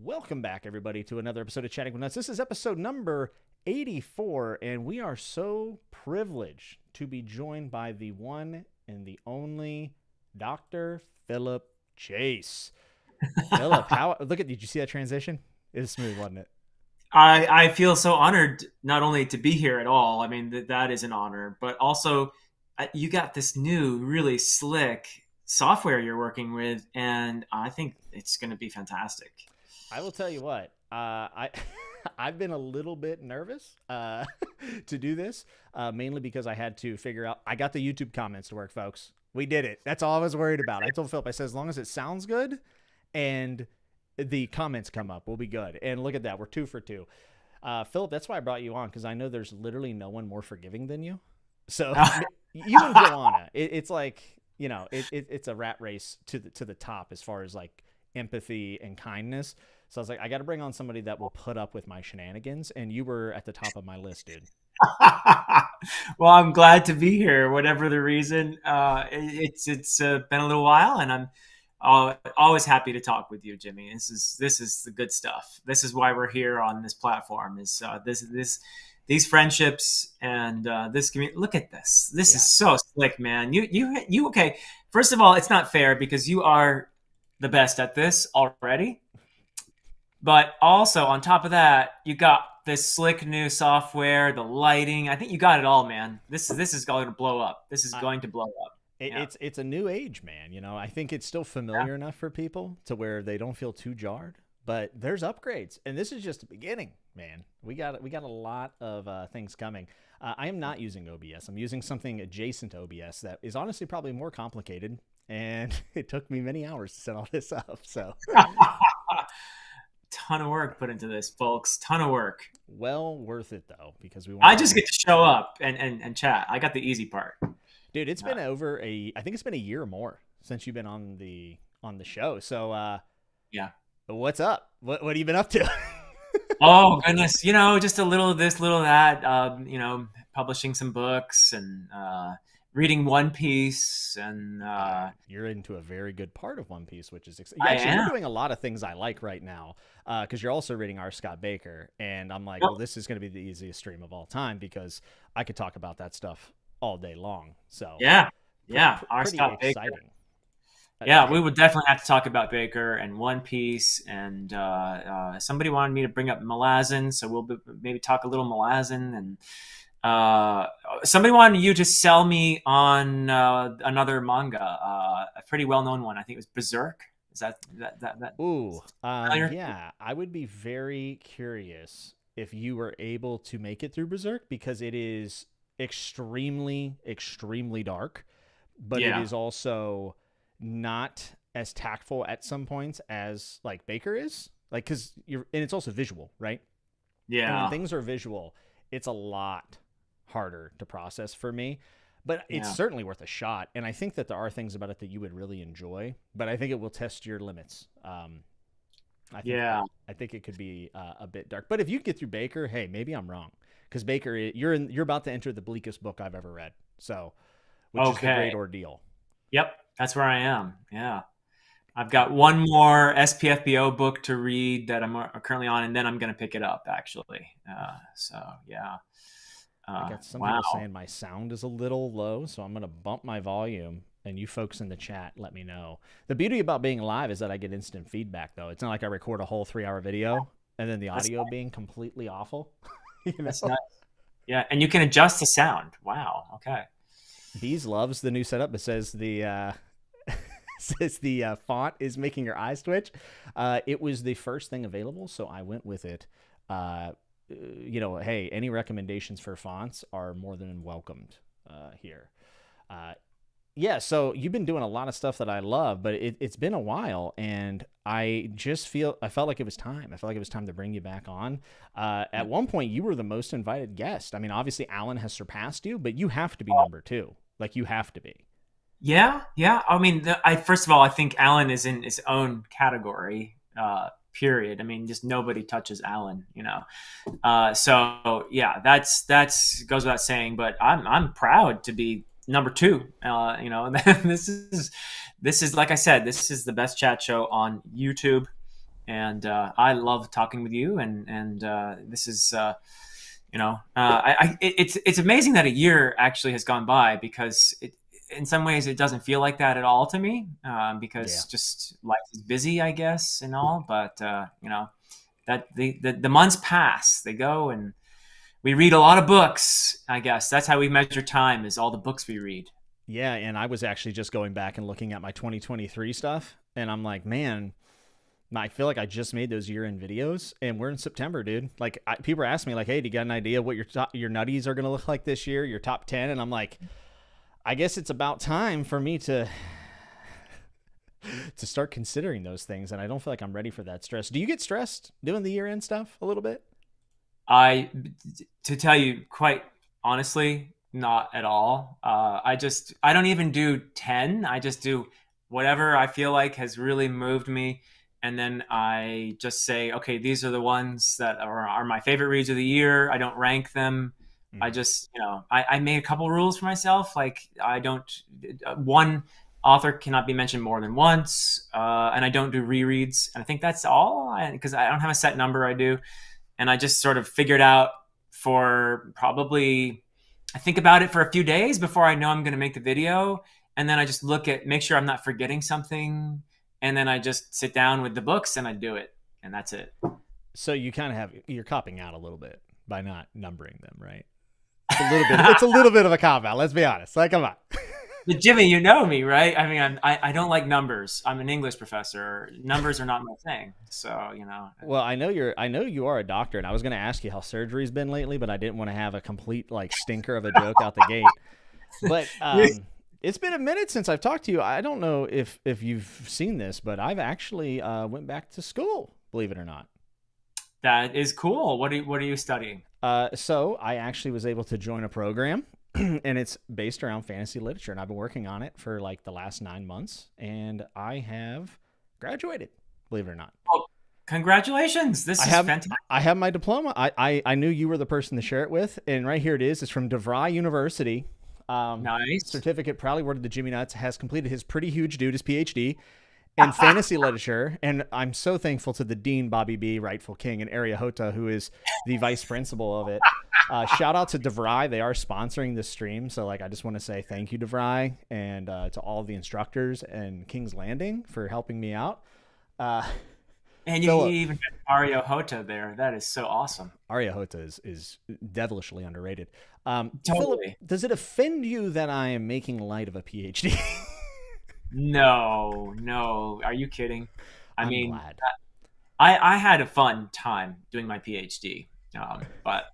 Welcome back, everybody, to another episode of Chatting with Nuts. This is episode number 84, and we are so privileged to be joined by the one and the only Dr. Philip Chase. Philip, did you see that transition? It was smooth, wasn't it? I feel so honored not only to be here at all. I mean, that is an honor, but also you got this new, really slick software you're working with, and I think it's going to be fantastic. I will tell you what, I've been a little bit nervous to do this, mainly because I had to figure out, I got the YouTube comments to work, folks. We did it. That's all I was worried about. I told Philip, I said, as long as it sounds good and the comments come up, we'll be good. And look at that. We're 2 for 2. Philip, that's why I brought you on, because I know there's literally no one more forgiving than you. So you and Joanna, it's like, you know, it's a rat race to the top as far as like empathy and kindness. So I was like, I got to bring on somebody that will put up with my shenanigans, and you were at the top of my list, dude. Well, I'm glad to be here, whatever the reason. It's been a little while, and I'm always happy to talk with you, Jimmy. This is the good stuff. This is why we're here on this platform. These friendships and this community. Look at this. This is so slick, man. You okay? First of all, it's not fair because you are the best at this already. But also on top of that, you got this slick new software, the lighting. I think you got it all, man. This is going to blow up. This is going to blow up. It's a new age, man. You know, I think it's still familiar enough for people to where they don't feel too jarred. But there's upgrades, and this is just the beginning, man. We got a lot of things coming. I am not using OBS. I'm using something adjacent to OBS that is honestly probably more complicated, and it took me many hours to set all this up. So. Ton of work put into this, folks. Ton of work. Well worth it though, because I just get to show up and chat. I got the easy part. Dude, it's been I think it's been a year or more since you've been on the show. So yeah. What's up? What have you been up to? Oh goodness, just a little of this, little of that. Publishing some books and reading One Piece, and you're into a very good part of One Piece, which is exciting. You're doing a lot of things I like right now, because you're also reading R. Scott Bakker, and I'm like, well, this is going to be the easiest stream of all time because I could talk about that stuff all day long. So R. Scott Bakker. Yeah, we would definitely have to talk about Bakker and One Piece, and somebody wanted me to bring up Malazan, so we'll maybe talk a little Malazan, and somebody wanted you to sell me on another manga, a pretty well-known one. I think it was Berserk. Is that? Ooh, yeah. I would be very curious if you were able to make it through Berserk, because it is extremely, extremely dark, but it is also not as tactful at some points as like Bakker is. Like, because and it's also visual, right? Yeah. And when things are visual, it's a lot harder to process for me, but it's certainly worth a shot. And I think that there are things about it that you would really enjoy, but I think it will test your limits. I think it could be a bit dark, but if you get through Bakker, hey, maybe I'm wrong, because Bakker, you're about to enter the bleakest book I've ever read. So, which is a great ordeal. Yep. That's where I am. Yeah. I've got one more SPFBO book to read that I'm currently on, and then I'm going to pick it up, actually. I got some people saying my sound is a little low, so I'm going to bump my volume, and you folks in the chat, let me know. The beauty about being live is that I get instant feedback, though. It's not like I record a whole 3-hour video and then the audio being completely awful. That's nice. Yeah, and you can adjust the sound. Wow. Okay. Bees loves the new setup. It says the font is making your eyes twitch. It was the first thing available, so I went with it. Hey, any recommendations for fonts are more than welcomed here. So you've been doing a lot of stuff that I love, but it's been a while, and I felt like it was time. I felt like it was time to bring you back on. At one point, you were the most invited guest. I mean, obviously, Alan has surpassed you, but you have to be number 2. Like, you have to be. Yeah. I mean, first of all, I think Alan is in his own category. Period. I mean, just nobody touches Alan. So yeah, that's goes without saying. But I'm proud to be number 2. This is like I said, this is the best chat show on YouTube, And I love talking with you. And this is, it's amazing that a year actually has gone by, because in some ways it doesn't feel like that at all to me, because just life is busy, I guess, and all. But that the months pass, they go, and we read a lot of books. I guess that's how we measure time, is all the books we read. Yeah, and I was actually just going back and looking at my 2023 stuff, and I'm like, man, I feel like I just made those year-end videos, and we're in September, dude. Like, people are asking me, like, hey, do you got an idea what your nutties are going to look like this year, your top 10? And I'm like, I guess it's about time for me to start considering those things, and I don't feel like I'm ready for that stress. Do you get stressed doing the year-end stuff a little bit? To tell you quite honestly, not at all. I don't even do 10. I just do whatever I feel like has really moved me. And then I just say, okay, these are the ones that are my favorite reads of the year. I don't rank them. I just, I made a couple rules for myself. Like, one author cannot be mentioned more than once. And I don't do rereads. And I think that's all, because I don't have a set number I do. And I just sort of figured out for probably, I think about it for a few days before I know I'm going to make the video. And then I just make sure I'm not forgetting something. And then I just sit down with the books and I do it. And that's it. So you kind of you're copping out a little bit by not numbering them, right? It's a little bit of a cop out. Let's be honest. Like, come on. But Jimmy, you know me, right? I mean, I don't like numbers. I'm an English professor. Numbers are not my thing. So, Well, I know you are a doctor, and I was going to ask you how surgery's been lately, but I didn't want to have a complete stinker of a joke out the gate. But it's been a minute since I've talked to you. I don't know if you've seen this, but I've actually went back to school, believe it or not. That is cool. What are you studying? So I actually was able to join a program. And it's based around fantasy literature, and I've been working on it for the last 9 months, and I have graduated, believe it or not. Oh, congratulations. This is fantastic. I have my diploma. I knew you were the person to share it with, and right here it is. It's from DeVry University. Nice. Certificate proudly awarded to Jimmy Nuts, has completed his pretty huge dude, his PhD in fantasy literature. And I'm so thankful to the Dean, Bobby B., rightful king, and Aria Hota, who is the vice principal of it. Shout out to DeVry. They are sponsoring this stream. So I just want to say thank you, DeVry, and to all of the instructors and King's Landing for helping me out. And you even had Aria Hota there. That is so awesome. Aria Hota is devilishly underrated. Totally. Philip, does it offend you that I am making light of a PhD? No. Are you kidding? I'm glad. I had a fun time doing my PhD, but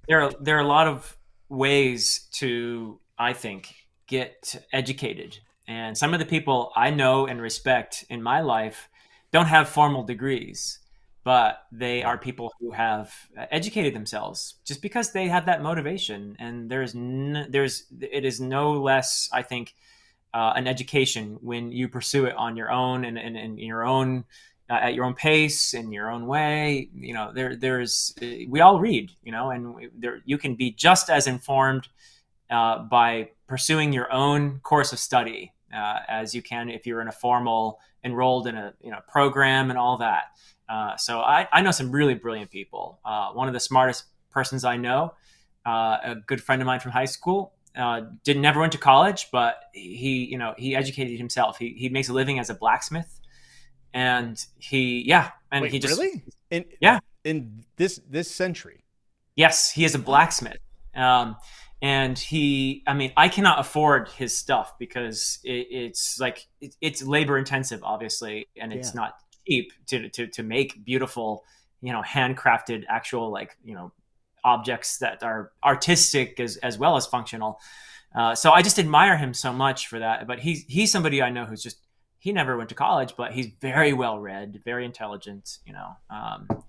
there are a lot of ways to, I think, get educated. And some of the people I know and respect in my life don't have formal degrees, but they are people who have educated themselves just because they have that motivation. And it is no less, I think, an education when you pursue it on your own and your own at your own pace in your own way. We all read, and you can be just as informed by pursuing your own course of study as you can if you're in a formal enrolled in a program and all that. So I know some really brilliant people. One of the smartest persons I know, a good friend of mine from high school, never went to college, but he educated himself. He makes a living as a blacksmith, and he just really in this century. Yes, he is a blacksmith. And I cannot afford his stuff because it's labor intensive, obviously, and it's not cheap to make beautiful, handcrafted actual objects that are artistic as well as functional. So I just admire him so much for that. But he's somebody I know he never went to college, but he's very well read, very intelligent,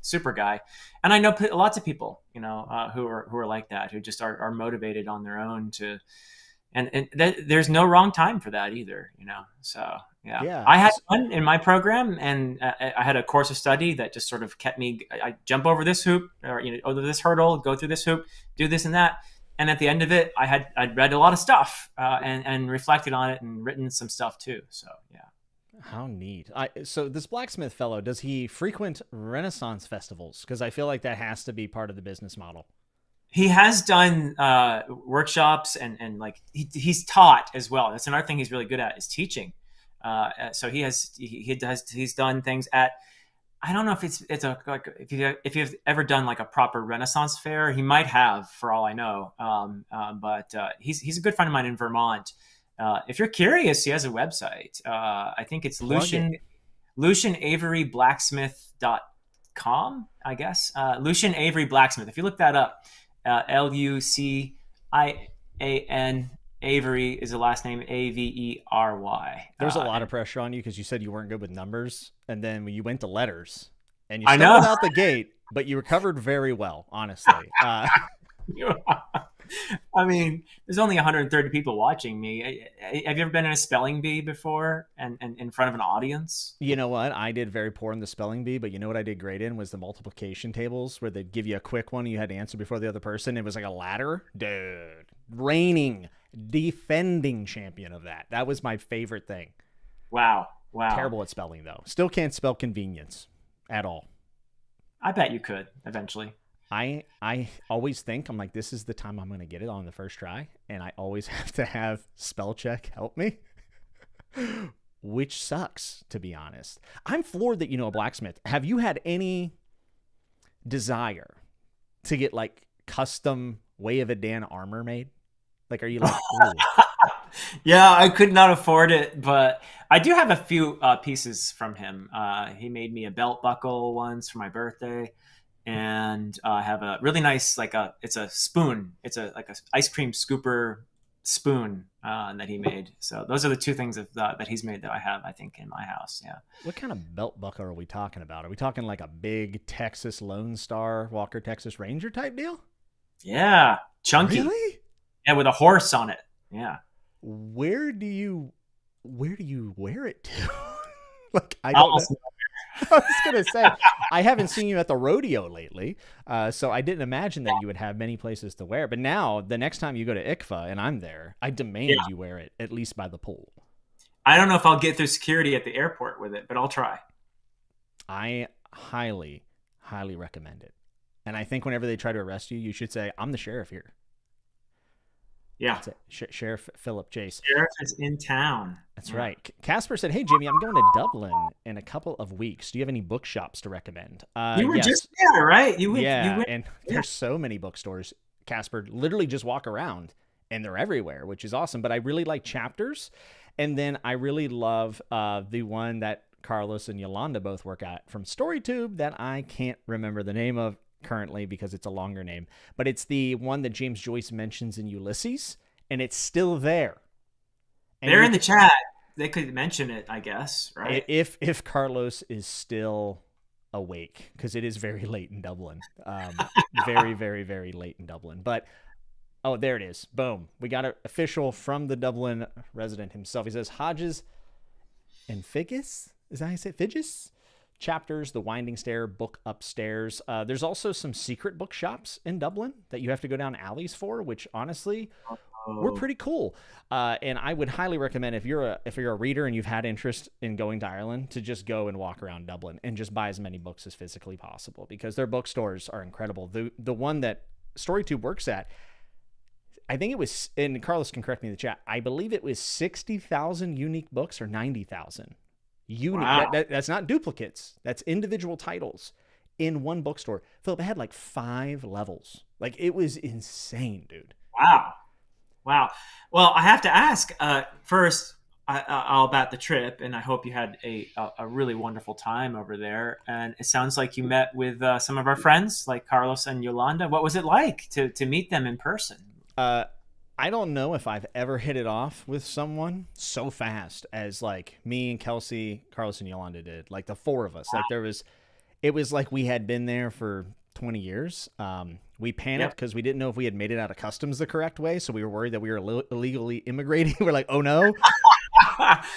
super guy. And I know lots of people, who are like that, who just are motivated on their own and there's no wrong time for that either, So yeah. I had fun in my program, and I had a course of study that just sort of kept me. I jump over this hoop, or over this hurdle, go through this hoop, do this and that. And at the end of it, I'd read a lot of stuff and reflected on it and written some stuff too. So yeah. How neat. So this blacksmith fellow, does he frequent Renaissance festivals? Because I feel like that has to be part of the business model. He has done workshops and like he's taught as well. That's another thing he's really good at is teaching. So he's done things at, I don't know if it's a like if you've ever done like a proper Renaissance fair, he might have, for all I know. But he's a good friend of mine in Vermont. If you're curious, he has a website. I think it's Lucian Avery Blacksmith.com, I guess. Lucian Avery Blacksmith. If you look that up, Lucian Avery is the last name, Avery. There's a lot of pressure on you because you said you weren't good with numbers, and then when you went to letters, and you stumbled out the gate, but you recovered very well, honestly. I mean, there's only 130 people watching me. Have you ever been in a spelling bee before and in front of an audience? You know what? I did very poor in the spelling bee, but you know what I did great in was the multiplication tables where they'd give you a quick one and you had to answer before the other person. It was like a ladder. Dude, reigning, defending champion of that. That was my favorite thing. Wow. Terrible at spelling, though. Still can't spell convenience at all. I bet you could eventually. I always think, I'm like, this is the time I'm going to get it on the first try, and I always have to have spell check help me, which sucks, to be honest. I'm floored that you know a blacksmith. Have you had any desire to get like custom Way of a Dan armor made? Like, are you like, ooh. Yeah, I could not afford it, but I do have a few pieces from him. He made me a belt buckle once for my birthday. And I have a really nice, it's a spoon. It's a ice cream scooper spoon that he made. So those are the two things that he's made that I have, I think, in my house. Yeah. What kind of belt buckle are we talking about? Are we talking like a big Texas Lone Star Walker Texas Ranger type deal? Yeah, chunky. Really? Yeah, with a horse on it. Yeah. Where do you wear it to? Like, I don't know. I was going to say, I haven't seen you at the rodeo lately, so I didn't imagine that you would have many places to wear. But now, the next time you go to ICFA and I'm there, I demand you wear it, at least by the pool. I don't know if I'll get through security at the airport with it, but I'll try. I highly, highly recommend it. And I think whenever they try to arrest you, you should say, I'm the sheriff here. Yeah. Sheriff Philip Chase. Sheriff is in town. That's right. Casper said, hey, Jimmy, I'm going to Dublin in a couple of weeks. Do you have any bookshops to recommend? You were just there, right? You went, and there's so many bookstores. Casper, literally just walk around, and they're everywhere, which is awesome. But I really like Chapters. And then I really love the one that Carlos and Yolanda both work at from StoryTube that I can't remember the name of currently because it's a longer name, but it's the one that James Joyce mentions in Ulysses, and it's still there. And they're in the chat. They could mention it, I guess, right? If Carlos is still awake, because it is very late in Dublin. Very, very, very late in Dublin. But, oh, there it is. Boom. We got it official from the Dublin resident himself. He says, Hodges and Figgis? Is that how you say it? Figgis? Chapters, The Winding Stair, Book Upstairs. There's also some secret bookshops in Dublin that you have to go down alleys for, which honestly were pretty cool. And I would highly recommend if you're a reader and you've had interest in going to Ireland to just go and walk around Dublin and just buy as many books as physically possible because their bookstores are incredible. The one that StoryTube works at, I think it was, and Carlos can correct me in the chat, I believe it was 60,000 unique books or 90,000. Unique. Wow. That's not duplicates. That's individual titles in one bookstore. Philip, it had like 5 levels. Like, it was insane, dude. Wow. Well, I have to ask first all about the trip, and I hope you had a really wonderful time over there. And it sounds like you met with some of our friends, like Carlos and Yolanda. What was it like to meet them in person? I don't know if I've ever hit it off with someone so fast as like me and Kelsey, Carlos, and Yolanda did. Like the 4 of us. Wow. Like it was like we had been there for 20 years. We panicked because we didn't know if we had made it out of customs the correct way. So we were worried that we were illegally immigrating. We're like, oh no.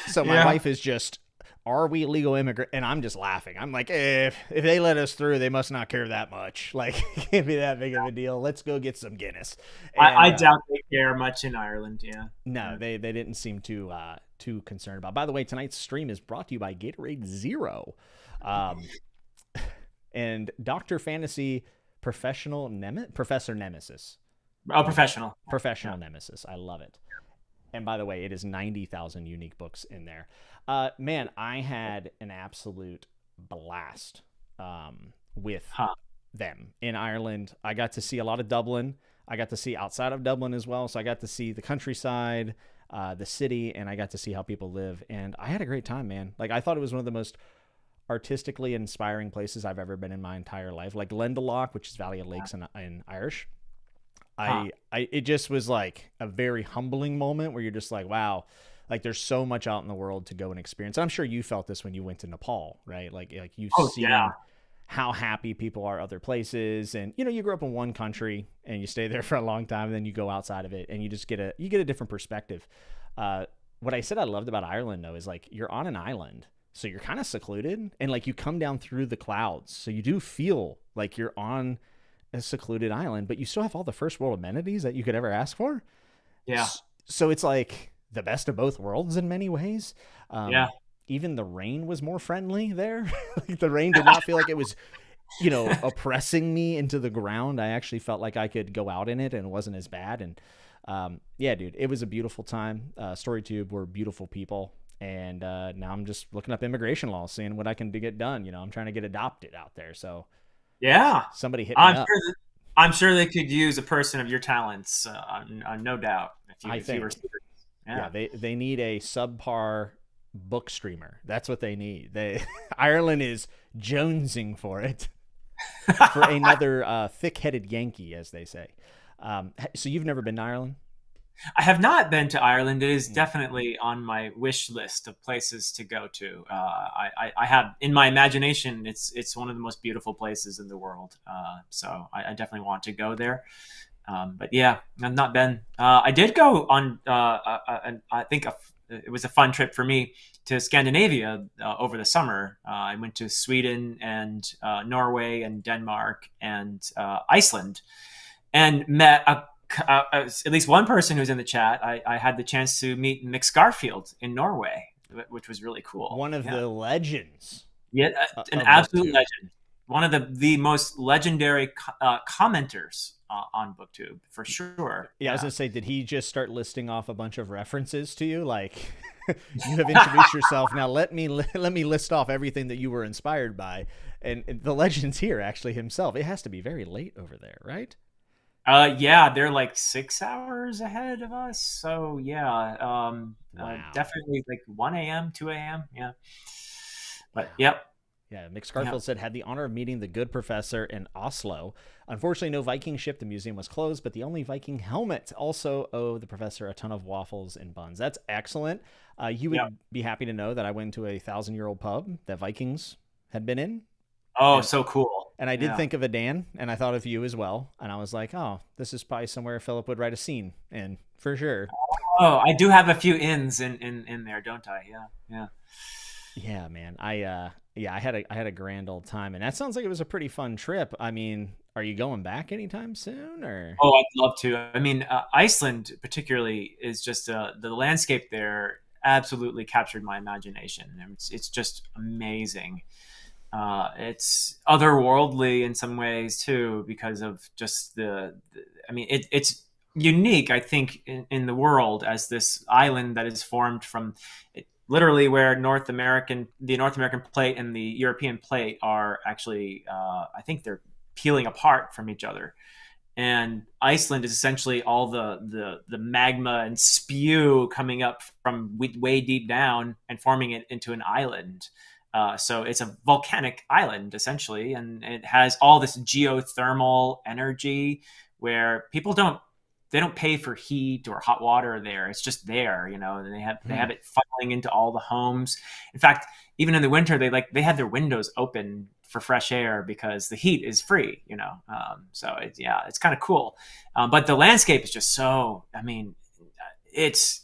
So my wife is just, are we illegal immigrant? And I'm just laughing. I'm like, if they let us through, they must not care that much. Like, it can't be that big of a deal. Let's go get some Guinness. And, I doubt they care much in Ireland. Yeah. No, they didn't seem to too concerned about. By the way, tonight's stream is brought to you by Gatorade Zero, and Doctor Fantasy Professor Nemesis. Oh, Professional Nemesis. I love it. And by the way, it is 90,000 unique books in there. Man, I had an absolute blast with them in Ireland. I got to see a lot of Dublin. I got to see outside of Dublin as well. So I got to see the countryside, the city, and I got to see how people live. And I had a great time, man. Like, I thought it was one of the most artistically inspiring places I've ever been in my entire life. Like Glendalough, which is Valley of Lakes in Irish. It just was like a very humbling moment where you're just like, wow, like there's so much out in the world to go and experience. And I'm sure you felt this when you went to Nepal, right? Like you've seen how happy people are other places. And, you know, you grew up in one country and you stay there for a long time, and then you go outside of it and you just get a different perspective. What I said I loved about Ireland, though, is like you're on an island, so you're kind of secluded, and like you come down through the clouds. So you do feel like you're on a secluded island, but you still have all the first world amenities that you could ever ask for. Yeah. So it's like the best of both worlds in many ways. Even the rain was more friendly there. Like the rain did not feel like it was, you know, oppressing me into the ground. I actually felt like I could go out in it and it wasn't as bad. And yeah, dude, it was a beautiful time. StoryTube were beautiful people. And now I'm just looking up immigration laws, seeing what I can get done. You know, I'm trying to get adopted out there. So yeah, somebody hit me up. I'm sure they could use a person of your talents, no doubt. If you were serious. Yeah, they need a subpar book streamer. That's what they need. Ireland is jonesing for it, for another thick-headed Yankee, as they say. So you've never been to Ireland? I have not been to Ireland. It is definitely on my wish list of places to go to. I have, in my imagination, it's one of the most beautiful places in the world. So I definitely want to go there. But yeah, I've not been. I did go on, I think it was a fun trip for me to Scandinavia over the summer. I went to Sweden and Norway and Denmark and Iceland, and met at least one person who's in the chat. I had the chance to meet Mick Scarfield in Norway, which was really cool. One of the legends. Yeah, an absolute legend. One of the most legendary commenters on BookTube, for sure. Yeah, I was going to say, did he just start listing off a bunch of references to you? Like, you have introduced yourself. Now let me list off everything that you were inspired by. And the legend's here, actually, himself. It has to be very late over there, right? Yeah, they're like 6 hours ahead of us. So yeah, wow. Definitely like 1 a.m., 2 a.m. Yeah. But yep. Yeah, Mick Scarfield said, had the honor of meeting the good professor in Oslo. Unfortunately, no Viking ship. The museum was closed, but the only Viking helmet. Also owe the professor a ton of waffles and buns. That's excellent. You would be happy to know that I went to a 1,000-year-old pub that Vikings had been in. Oh, so cool. And I did think of a Dan, and I thought of you as well. And I was like, oh, this is probably somewhere Philip would write a scene in, for sure. Oh, I do have a few inns in there, don't I? Yeah. Yeah, man. I had a grand old time, and that sounds like it was a pretty fun trip. I mean, are you going back anytime soon, or? Oh, I'd love to. I mean, Iceland particularly is just the landscape there absolutely captured my imagination. It's just amazing. It's otherworldly in some ways too, because of just it's unique, I think, in the world as this island that is formed from literally where the North American plate and the European plate are actually, I think they're peeling apart from each other. And Iceland is essentially all the magma and spew coming up from way deep down and forming it into an island. So it's a volcanic island essentially, and it has all this geothermal energy where people don't pay for heat or hot water there. It's just there, and they have it funneling into all the homes. In fact, even in the winter, they have their windows open for fresh air because the heat is free, so it's kind of cool. But the landscape is just so, I mean, it's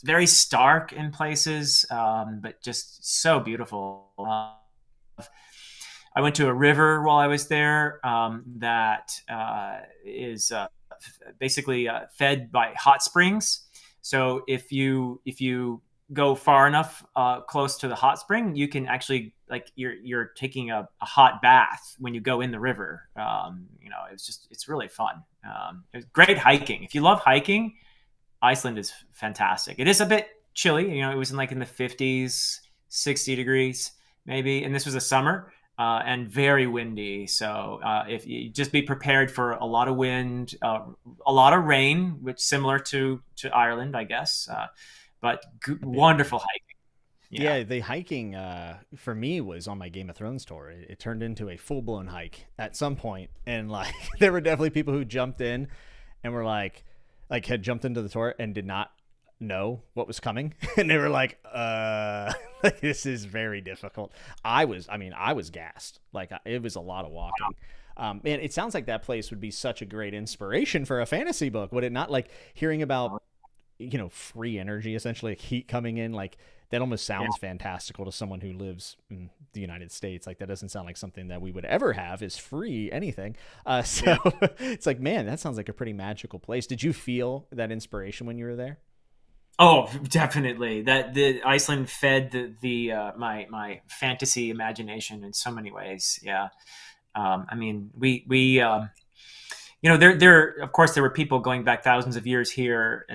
very stark in places, but just so beautiful. I went to a river while I was there that is basically fed by hot springs. So if you go far enough close to the hot spring, you can actually, like, you're taking a hot bath when you go in the river. It's really fun. It's great hiking. If you love hiking, Iceland is fantastic. It is a bit chilly. It was in the 50s, 60 degrees maybe, and this was a summer, and very windy. So if you just be prepared for a lot of wind, a lot of rain, which similar to Ireland, I guess. But wonderful hiking. Yeah, the hiking for me was on my Game of Thrones tour. It turned into a full-blown hike at some point, and like there were definitely people who jumped in and were like had jumped into the tour and did not know what was coming, and they were like this is very difficult. I was gassed. Like, it was a lot of walking. Man, it sounds like that place would be such a great inspiration for a fantasy book, would it not? Like, hearing about free energy, essentially, like heat coming in, like that almost sounds fantastical to someone who lives in the United States. Like, that doesn't sound like something that we would ever have, is free anything. It's like, man, that sounds like a pretty magical place. Did you feel that inspiration when you were there? Oh, definitely. That the Iceland fed my fantasy imagination in so many ways. Yeah. There of course there were people going back thousands of years here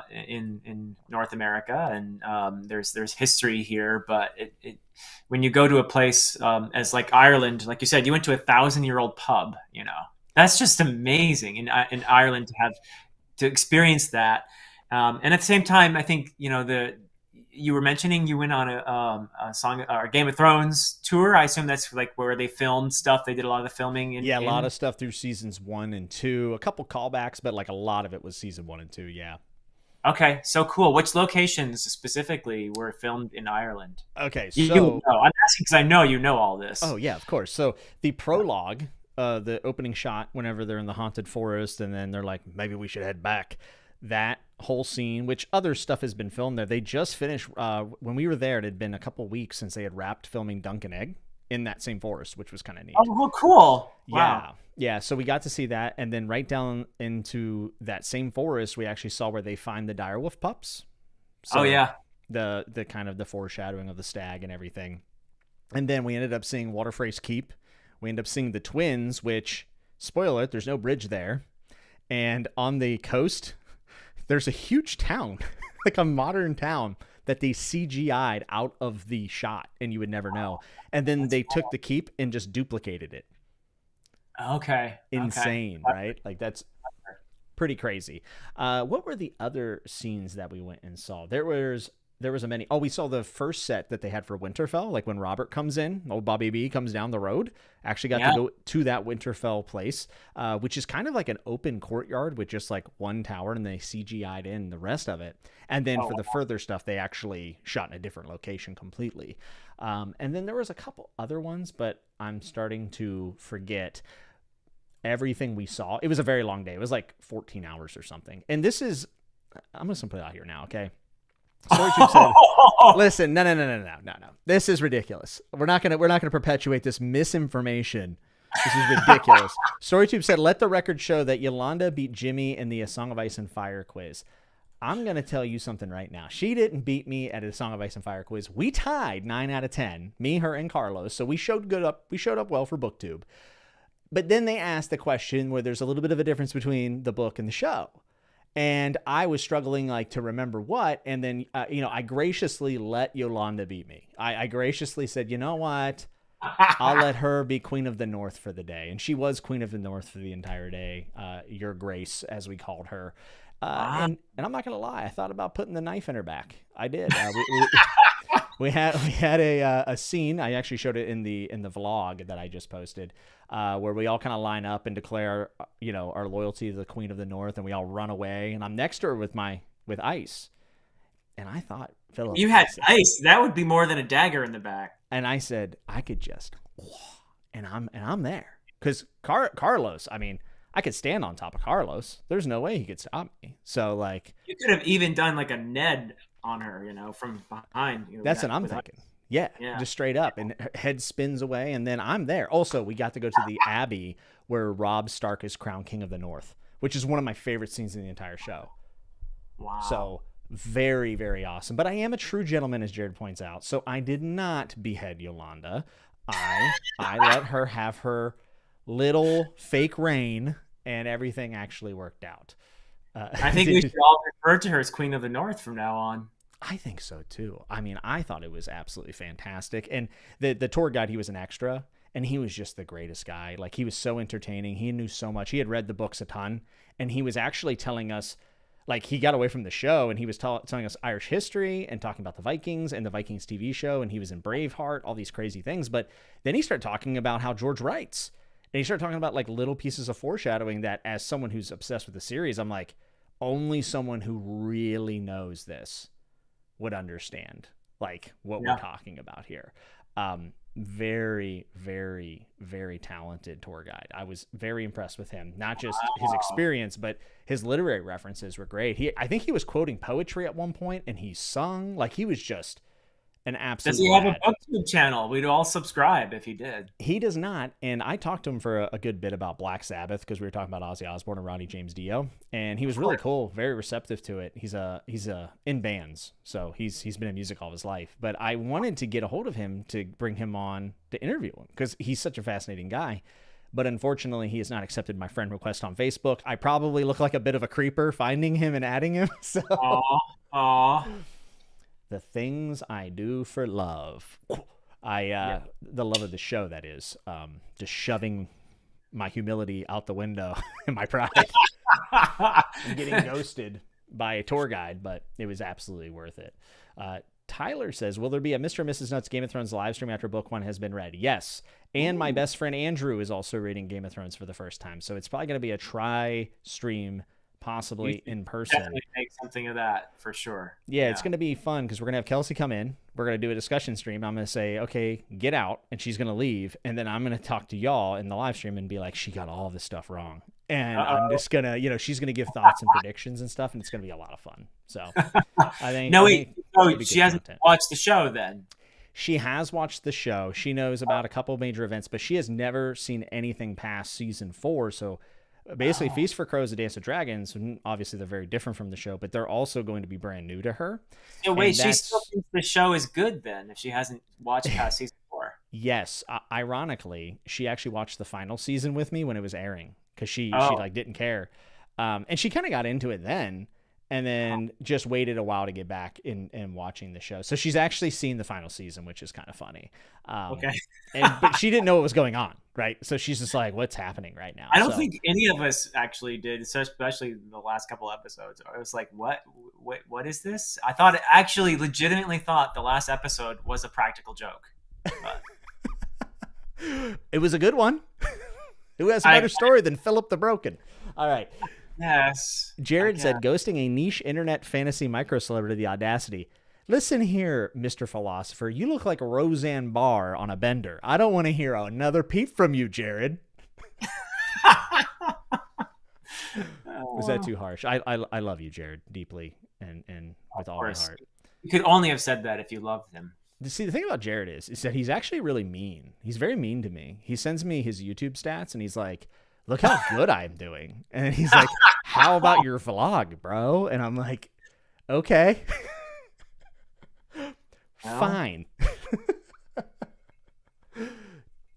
in North America, and there's history here. But when you go to a place as like Ireland, like you said, you went to a 1,000-year-old pub. That's just amazing in Ireland to experience that. And at the same time, I think you were mentioning you went on a song or Game of Thrones tour. I assume that's like where they filmed stuff. They did a lot of the filming. A lot of stuff through seasons 1 and 2. A couple callbacks, but like a lot of it was season 1 and 2. Yeah. Okay, so cool. Which locations specifically were filmed in Ireland? Okay, so I'm asking because I know you know all this. Oh yeah, of course. So the prologue, the opening shot, whenever they're in the haunted forest, and then they're like, maybe we should head back. That whole scene, which other stuff has been filmed there. They just finished, when we were there, it had been a couple weeks since they had wrapped filming Dunk and Egg in that same forest, which was kind of neat. Oh, well, cool. Wow. Yeah. So we got to see that. And then right down into that same forest, we actually saw where they find the direwolf pups. So the kind of the foreshadowing of the stag and everything. And then we ended up seeing Waterfrey's Keep. We ended up seeing the twins, which, spoiler alert, there's no bridge there. And on the coast, there's a huge town, like a modern town that they CGI'd out of the shot, and you would never know. And then they took the keep and just duplicated it. Okay. Insane, right? Like, that's pretty crazy. What were the other scenes that we went and saw? There was a many. Oh, we saw the first set that they had for Winterfell, like when Robert comes in, old Bobby B comes down the road. Actually got to go to that Winterfell place, which is kind of like an open courtyard with just like one tower, and they CGI'd in the rest of it. And then for the further stuff, they actually shot in a different location completely. And then there was a couple other ones, but I'm starting to forget everything we saw. It was a very long day. It was like 14 hours or something. And this is, I'm just going to put it out here now, okay? StoryTube said, listen, no. This is ridiculous. We're not gonna perpetuate this misinformation. This is ridiculous. StoryTube said, let the record show that Yolanda beat Jimmy in the A Song of Ice and Fire quiz. I'm gonna tell you something right now. She didn't beat me at a Song of Ice and Fire quiz. We tied 9 out of 10. Me, her, and Carlos. So we showed up well for BookTube. But then they asked the question where there's a little bit of a difference between the book and the show. And I was struggling to remember what, and then, I graciously let Yolanda beat me. I graciously said, you know what? I'll let her be Queen of the North for the day. And she was Queen of the North for the entire day. Your Grace, as we called her. And I'm not going to lie. I thought about putting the knife in her back. I did. We had a scene. I actually showed it in the vlog that I just posted, where we all kind of line up and declare, our loyalty to the Queen of the North, and we all run away. And I'm next to her with Ice, and I thought, Philip, you had Ice. That would be more than a dagger in the back. And I said I could just, and I'm there because Carlos. I mean, I could stand on top of Carlos. There's no way he could stop me. So you could have even done like a Ned on her, from behind. That's what I'm thinking. Yeah, just straight up, and her head spins away, and then I'm there. Also, we got to go to the Abbey where Robb Stark is crowned King of the North, which is one of my favorite scenes in the entire show. Wow. So Very, very awesome. But I am a true gentleman, as Jared points out. So I did not behead Yolanda. I let her have her little fake reign, and everything actually worked out. I think we should all refer to her as Queen of the North from now on. I think so too. I mean, I thought it was absolutely fantastic. And the tour guide, he was an extra, and he was just the greatest guy. Like, he was so entertaining. He knew so much. He had read the books a ton, and he was actually telling us, like, he got away from the show and he was telling us Irish history and talking about the Vikings and the Vikings TV show, and he was in Braveheart, all these crazy things. But then he started talking about how George writes, and he started talking about like little pieces of foreshadowing that, as someone who's obsessed with the series, I'm like, only someone who really knows this would understand like what we're talking about here. Very, very, very talented tour guide. I was very impressed with him. Not just his experience, but his literary references were great. I think he was quoting poetry at one point, and he sung. Like, he was just an absolute. Does he have a BookTube channel? We'd all subscribe if he did. He does not. And I talked to him for a good bit about Black Sabbath, because we were talking about Ozzy Osbourne and Ronnie James Dio, and he was really cool, very receptive to it. He's in bands, so he's been in music all his life. But I wanted to get a hold of him to bring him on to interview him, because he's such a fascinating guy. But unfortunately, he has not accepted my friend request on Facebook. I probably look like a bit of a creeper finding him and adding him. So. Aww. The things I do for love. The love of the show, that is. Just shoving my humility out the window and my pride. And getting ghosted by a tour guide, but it was absolutely worth it. Tyler says, will there be a Mr. and Mrs. Nuts Game of Thrones live stream after book 1 has been read? Yes. And my best friend Andrew is also reading Game of Thrones for the first time. So it's probably going to be a stream, possibly in person. Definitely make something of that for sure. Yeah, it's going to be fun, because we're going to have Kelsey come in. We're going to do a discussion stream. I'm going to say, okay, get out. And she's going to leave. And then I'm going to talk to y'all in the live stream and be like, she got all this stuff wrong. And I'm just going to, she's going to give thoughts and predictions and stuff. And it's going to be a lot of fun. So I think. She hasn't watched the show then. She has watched the show. She knows about a couple major events, but she has never seen anything past season 4. So basically, Feast for Crows, A Dance of Dragons, and obviously they're very different from the show, but they're also going to be brand new to her. So wait, she still thinks the show is good then, if she hasn't watched past season 4? Yes. Ironically, she actually watched the final season with me when it was airing, because she like didn't care. And she kind of got into it then, and then just waited a while to get back in watching the show. So she's actually seen the final season, which is kind of funny. Okay. But she didn't know what was going on, right? So she's just like, what's happening right now? I don't think any of us actually did, especially the last couple episodes. I was like, what is this? I thought, legitimately thought the last episode was a practical joke. But it was a good one. Who has a better story than Philip the Broken? All right. Yes. Jared said, ghosting a niche internet fantasy micro-celebrity, the audacity. Listen here, Mr. Philosopher. You look like Roseanne Barr on a bender. I don't want to hear another peep from you, Jared. Was that too harsh? I love you, Jared, deeply and with all my heart. You could only have said that if you loved him. See, the thing about Jared is that he's actually really mean. He's very mean to me. He sends me his YouTube stats, and he's like, look how good I'm doing. And he's like, how about your vlog, bro? And I'm like, okay. Fine.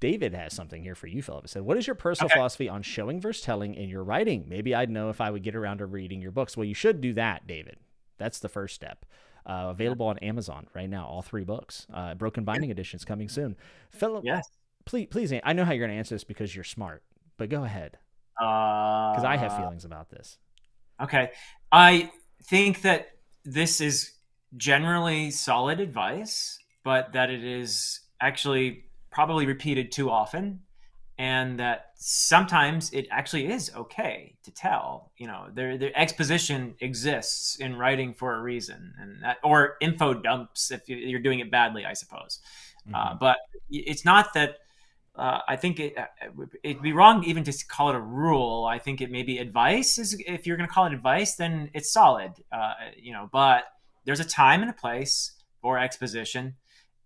David has something here for you, Philip. It said, what is your personal philosophy on showing versus telling in your writing? Maybe I'd know if I would get around to reading your books. Well, you should do that, David. That's the first step. Available on Amazon right now, all 3 books. Broken Binding editions coming soon. Philip, please, I know how you're going to answer this because you're smart, but go ahead. Because I have feelings about this. Okay. I think that this is generally solid advice, but that it is actually probably repeated too often, and that sometimes it actually is okay to tell. The exposition exists in writing for a reason, and that, or info dumps if you're doing it badly, I suppose. Mm-hmm. But it's not that. I think it'd be wrong even to call it a rule. I think it may be advice. If you're going to call it advice, then it's solid. But there's a time and a place for exposition.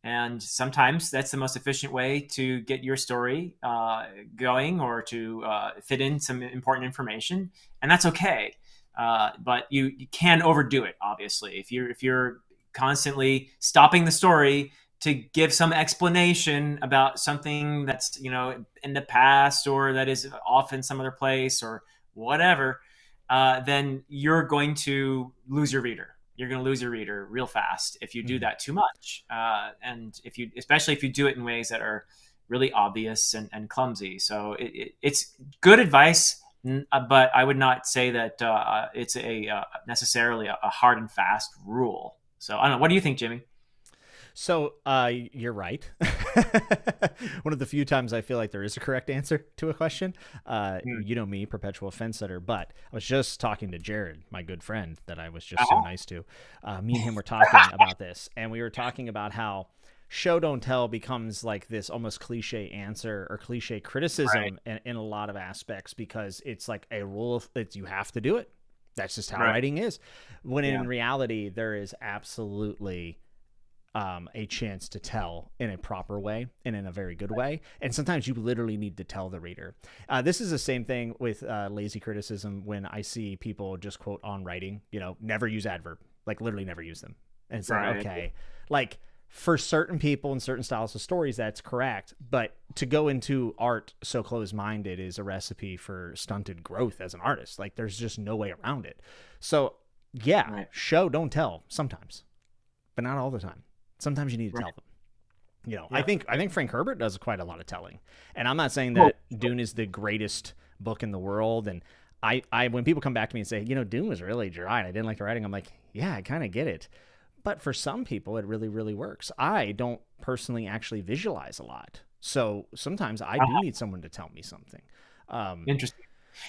And sometimes that's the most efficient way to get your story going, or to fit in some important information. And that's okay. but you can overdo it. Obviously, if you're constantly stopping the story to give some explanation about something that's in the past or that is off in some other place or whatever, then you're going to lose your reader. You're going to lose your reader real fast if you do that too much, and especially if you do it in ways that are really obvious and clumsy. So it's good advice, but I would not say that it's necessarily a hard and fast rule. So I don't know. What do you think, Jimmy? So you're right. One of the few times I feel like there is a correct answer to a question. You know me, perpetual fence setter. But I was just talking to Jared, my good friend that I was just so nice to. Me and him were talking about this, and we were talking about how show don't tell becomes like this almost cliche answer or cliche criticism in a lot of aspects, because it's like a rule of that you have to do it. That's just how writing is. When in reality, there is absolutely a chance to tell in a proper way and in a very good way. And sometimes you literally need to tell the reader. This is the same thing with lazy criticism. When I see people just quote on writing, never use adverb, like literally never use them. And it's like, okay, like for certain people and certain styles of stories, that's correct. But to go into art so closed-minded is a recipe for stunted growth as an artist. Like there's just no way around it. So show, don't tell sometimes, but not all the time. Sometimes you need to tell them. I think Frank Herbert does quite a lot of telling, and I'm not saying that Dune is the greatest book in the world. And I when people come back to me and say, Dune was really dry and I didn't like the writing, I'm like, yeah, I kind of get it. But for some people, it really, really works. I don't personally actually visualize a lot, so sometimes I do need someone to tell me something. Interesting.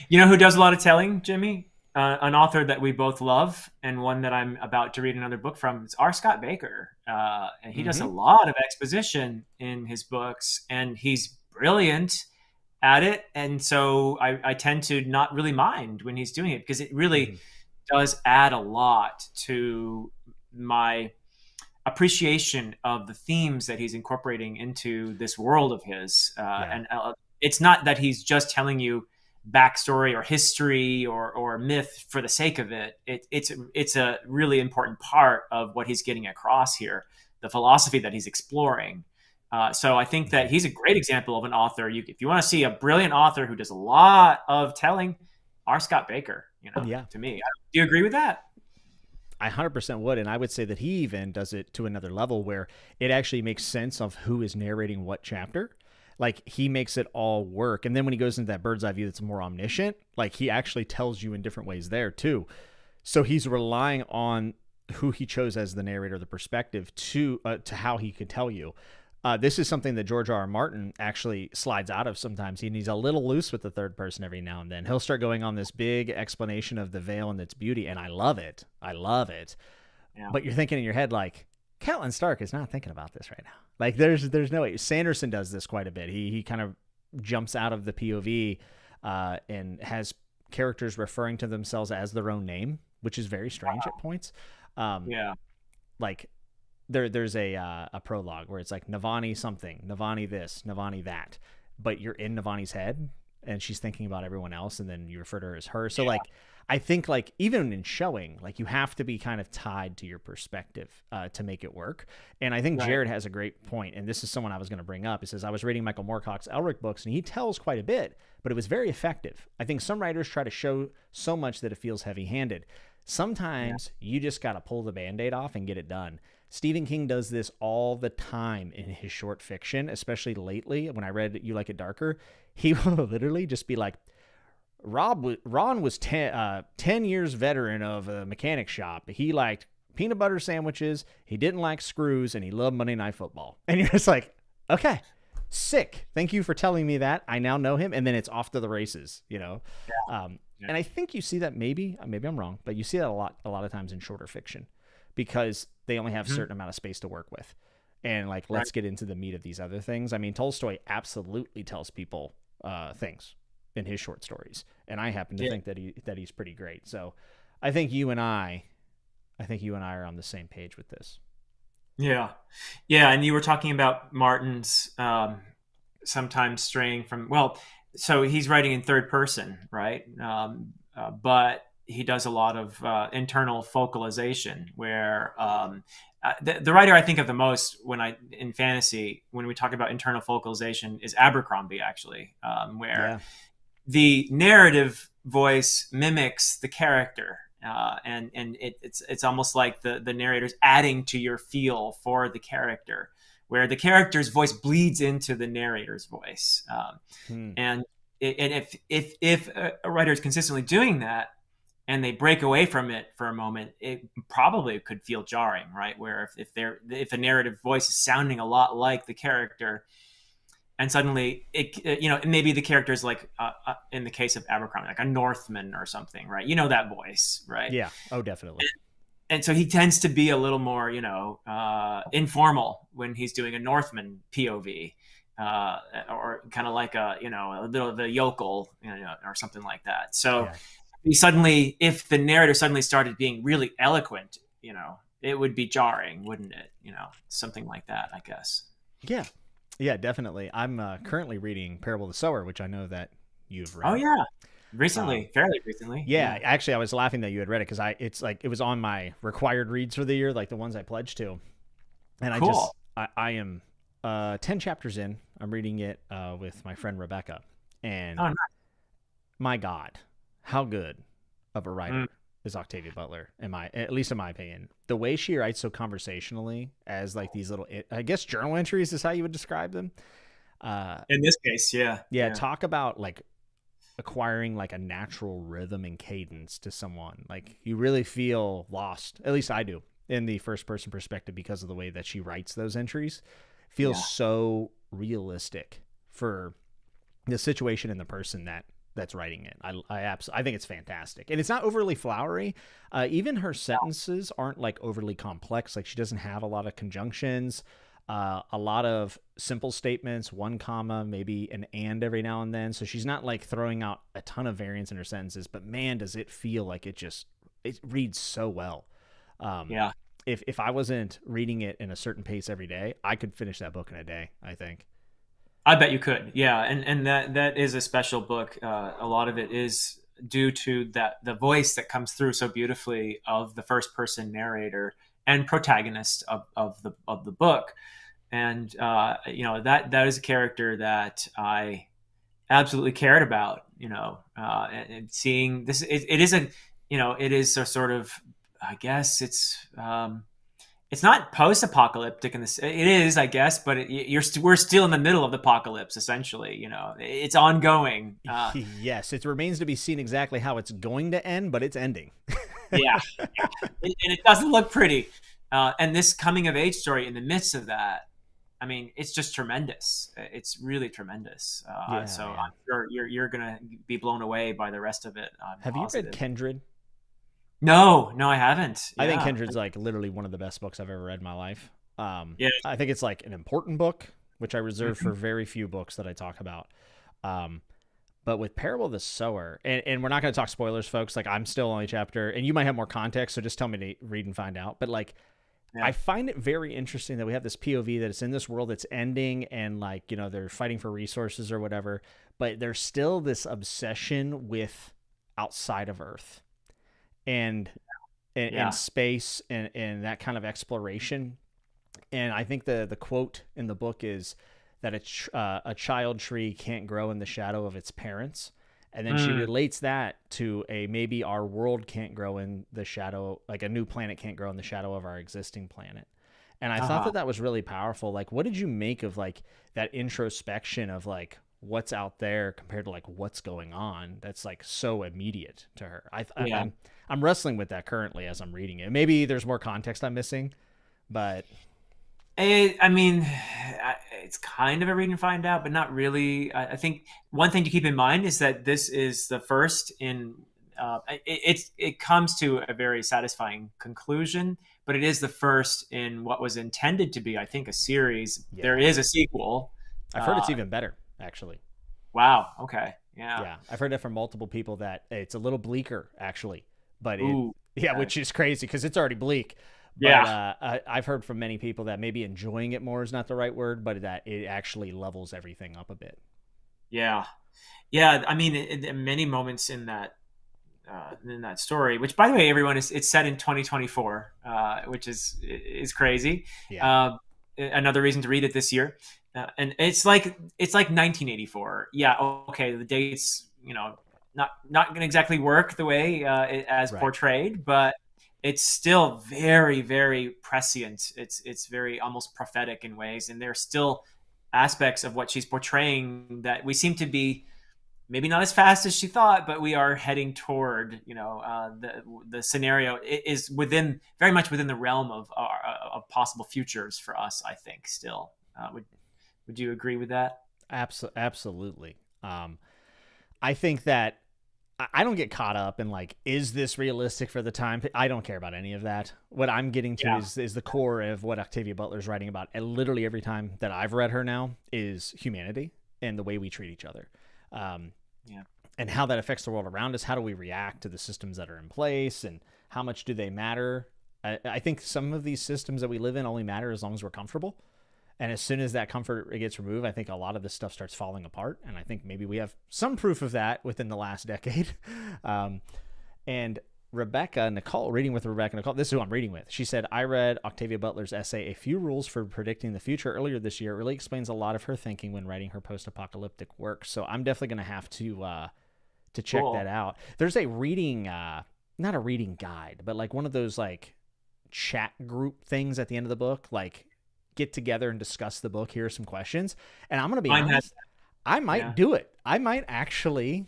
You know who does a lot of telling, Jimmy? An author that we both love, and one that I'm about to read another book from. It's R. Scott Bakker, and he does a lot of exposition in his books, and he's brilliant at it. And so I tend to not really mind when he's doing it, because it really does add a lot to my appreciation of the themes that he's incorporating into this world of his. And it's not that he's just telling you backstory or history or myth for the sake of it. It's a really important part of what he's getting across here, the philosophy that he's exploring. So I think that he's a great example of an author. If you want to see a brilliant author who does a lot of telling, R. Scott Bakker, to me. Do you agree with that? I 100% would, and I would say that he even does it to another level where it actually makes sense of who is narrating what chapter. Like he makes it all work. And then when he goes into that bird's eye view that's more omniscient, like he actually tells you in different ways there too. So he's relying on who he chose as the narrator, the perspective to how he could tell you. This is something that George R. R. Martin actually slides out of sometimes. He's a little loose with the third person every now and then. He'll start going on this big explanation of the veil and its beauty, and I love it. Yeah. But you're thinking in your head like, Catelyn Stark is not thinking about this right now. Like there's no way. Sanderson does this quite a bit. He kind of jumps out of the POV and has characters referring to themselves as their own name, which is very strange at points. Like there's a prologue where it's like Navani something, Navani this, Navani that, but you're in Navani's head and she's thinking about everyone else, and then you refer to her as her. So like I think like even in showing, like you have to be kind of tied to your perspective to make it work. And I think Jared has a great point, and this is someone I was going to bring up. He says, I was reading Michael Moorcock's Elric books, and he tells quite a bit, but it was very effective. I think some writers try to show so much that it feels heavy-handed. Sometimes you just got to pull the Band-Aid off and get it done. Stephen King does this all the time in his short fiction, especially lately. When I read You Like It Darker, he will literally just be like, Ron was 10 years veteran of a mechanic shop. He liked peanut butter sandwiches, he didn't like screws, and he loved Monday Night Football. And you're just like, okay, sick. Thank you for telling me that. I now know him. And then it's off to the races, And I think you see that maybe I'm wrong, but you see that a lot of times in shorter fiction, because they only have a certain amount of space to work with. And like, let's get into the meat of these other things. I mean, Tolstoy absolutely tells people things in his short stories, and I happen to think that he's pretty great. So I think you and I are on the same page with this. Yeah. And you were talking about Martin's sometimes straying from, so he's writing in third person, right? But he does a lot of internal focalization, where the writer I think of the most in fantasy when we talk about internal focalization is Abercrombie, actually, where Yeah. the narrative voice mimics the character, and it's almost like the narrator's adding to your feel for the character, where the character's voice bleeds into the narrator's voice, Hmm. and if a writer is consistently doing that and they break away from it for a moment, it probably could feel jarring, right? Where if the narrative voice is sounding a lot like the character, and suddenly maybe the character is like in the case of Abercrombie, like a Northman or something, right? You know that voice, right? Yeah. Oh, definitely. And so he tends to be a little more informal when he's doing a Northman POV, or kind of like a little of the yokel, or something like that. So Yeah. if the narrator suddenly started being really eloquent, it would be jarring, wouldn't it? Something like that, I guess. Yeah. Yeah, definitely. I'm currently reading Parable of the Sower, which I know that you've read. Oh yeah, recently, fairly recently. Yeah, actually, I was laughing that you had read it because it was on my required reads for the year, like the ones I pledged to, and Cool. I am 10 chapters in. I'm reading it with my friend Rebecca, and Oh, nice. my God, how good of a writer Mm. is Octavia Butler, at least in my opinion. The way she writes so conversationally, as like these little, I guess journal entries is how you would describe them. In this case, yeah. Talk about like acquiring like a natural rhythm and cadence to someone. Like you really feel lost, at least I do, in the first person perspective because of the way that she writes those entries. Feels so realistic for the situation and the person that's writing it. I think it's fantastic, and it's not overly flowery. Even her sentences aren't like overly complex. Like she doesn't have a lot of conjunctions, a lot of simple statements, one comma, maybe an and every now and then. So she's not like throwing out a ton of variance in her sentences. But man, does it feel like it reads so well. Yeah. If I wasn't reading it in a certain pace every day, I could finish that book in a day, I think. I bet you could. Yeah, and that is a special book. A lot of it is due to the voice that comes through so beautifully of the first person narrator and protagonist of the book. And that is a character that I absolutely cared about. And seeing this, it is a sort of, I guess it's not post-apocalyptic in this. It is, I guess, but we're still in the middle of the apocalypse. Essentially, it's ongoing. Yes, it remains to be seen exactly how it's going to end, but it's ending. Yeah, and it doesn't look pretty. And this coming of age story in the midst of that, I mean, it's just tremendous. It's really tremendous. So I'm sure you're gonna be blown away by the rest of it. Have you read Kindred? No, I haven't. I think Kindred's like literally one of the best books I've ever read in my life. Yeah. I think it's like an important book, which I reserve for very few books that I talk about. But with Parable of the Sower, and we're not going to talk spoilers, folks. Like I'm still on a chapter, and you might have more context, so just tell me to read and find out. But like, I find it very interesting that we have this POV that it's in this world that's ending, and like they're fighting for resources or whatever, but there's still this obsession with outside of Earth. And space and that kind of exploration. And I think the quote in the book is that a child tree can't grow in the shadow of its parents. And then she relates that to maybe our world can't grow in the shadow, like a new planet can't grow in the shadow of our existing planet. And I thought that was really powerful. Like, what did you make of like that introspection of like what's out there compared to like what's going on? That's like so immediate to her. I'm wrestling with that currently as I'm reading it. Maybe there's more context I'm missing, but I mean, it's kind of a read and find out, but not really. I think one thing to keep in mind is that this is the first in. It comes to a very satisfying conclusion, but it is the first in what was intended to be, I think, a series. Yeah. There is a sequel. I've heard it's even better, actually. Wow. Okay. Yeah. Yeah, I've heard it from multiple people that it's a little bleaker, actually. But which is crazy because it's already bleak. But, I've heard from many people that maybe enjoying it more is not the right word, but that it actually levels everything up a bit. Yeah. I mean, in many moments in that in that story. Which, by the way, everyone, it's set in 2024, which is crazy. Yeah. Another reason to read it this year. And it's like 1984. Yeah, okay, the dates, not going to exactly work the way as Right. portrayed, but it's still very, very prescient. It's very almost prophetic in ways, and there's still aspects of what she's portraying that we seem to be maybe not as fast as she thought, but we are heading toward, the scenario is very much within the realm of possible futures for us. I think still, would you agree with that? Absolutely. I think that I don't get caught up in like, is this realistic for the time? I don't care about any of that. What I'm getting to is the core of what Octavia Butler's writing about. And literally every time that I've read her now is humanity and the way we treat each other. And how that affects the world around us. How do we react to the systems that are in place, and how much do they matter? I think some of these systems that we live in only matter as long as we're comfortable. And as soon as that comfort gets removed, I think a lot of this stuff starts falling apart. And I think maybe we have some proof of that within the last decade. And reading with Rebecca Nicole, this is who I'm reading with. She said, I read Octavia Butler's essay, A Few Rules for Predicting the Future, earlier this year. It really explains a lot of her thinking when writing her post-apocalyptic work. So I'm definitely going to have to check that out. There's a reading, not a reading guide, but like one of those like chat group things at the end of the book, like get together and discuss the book. Here are some questions. And I'm going to be honest, I might do it. I might actually...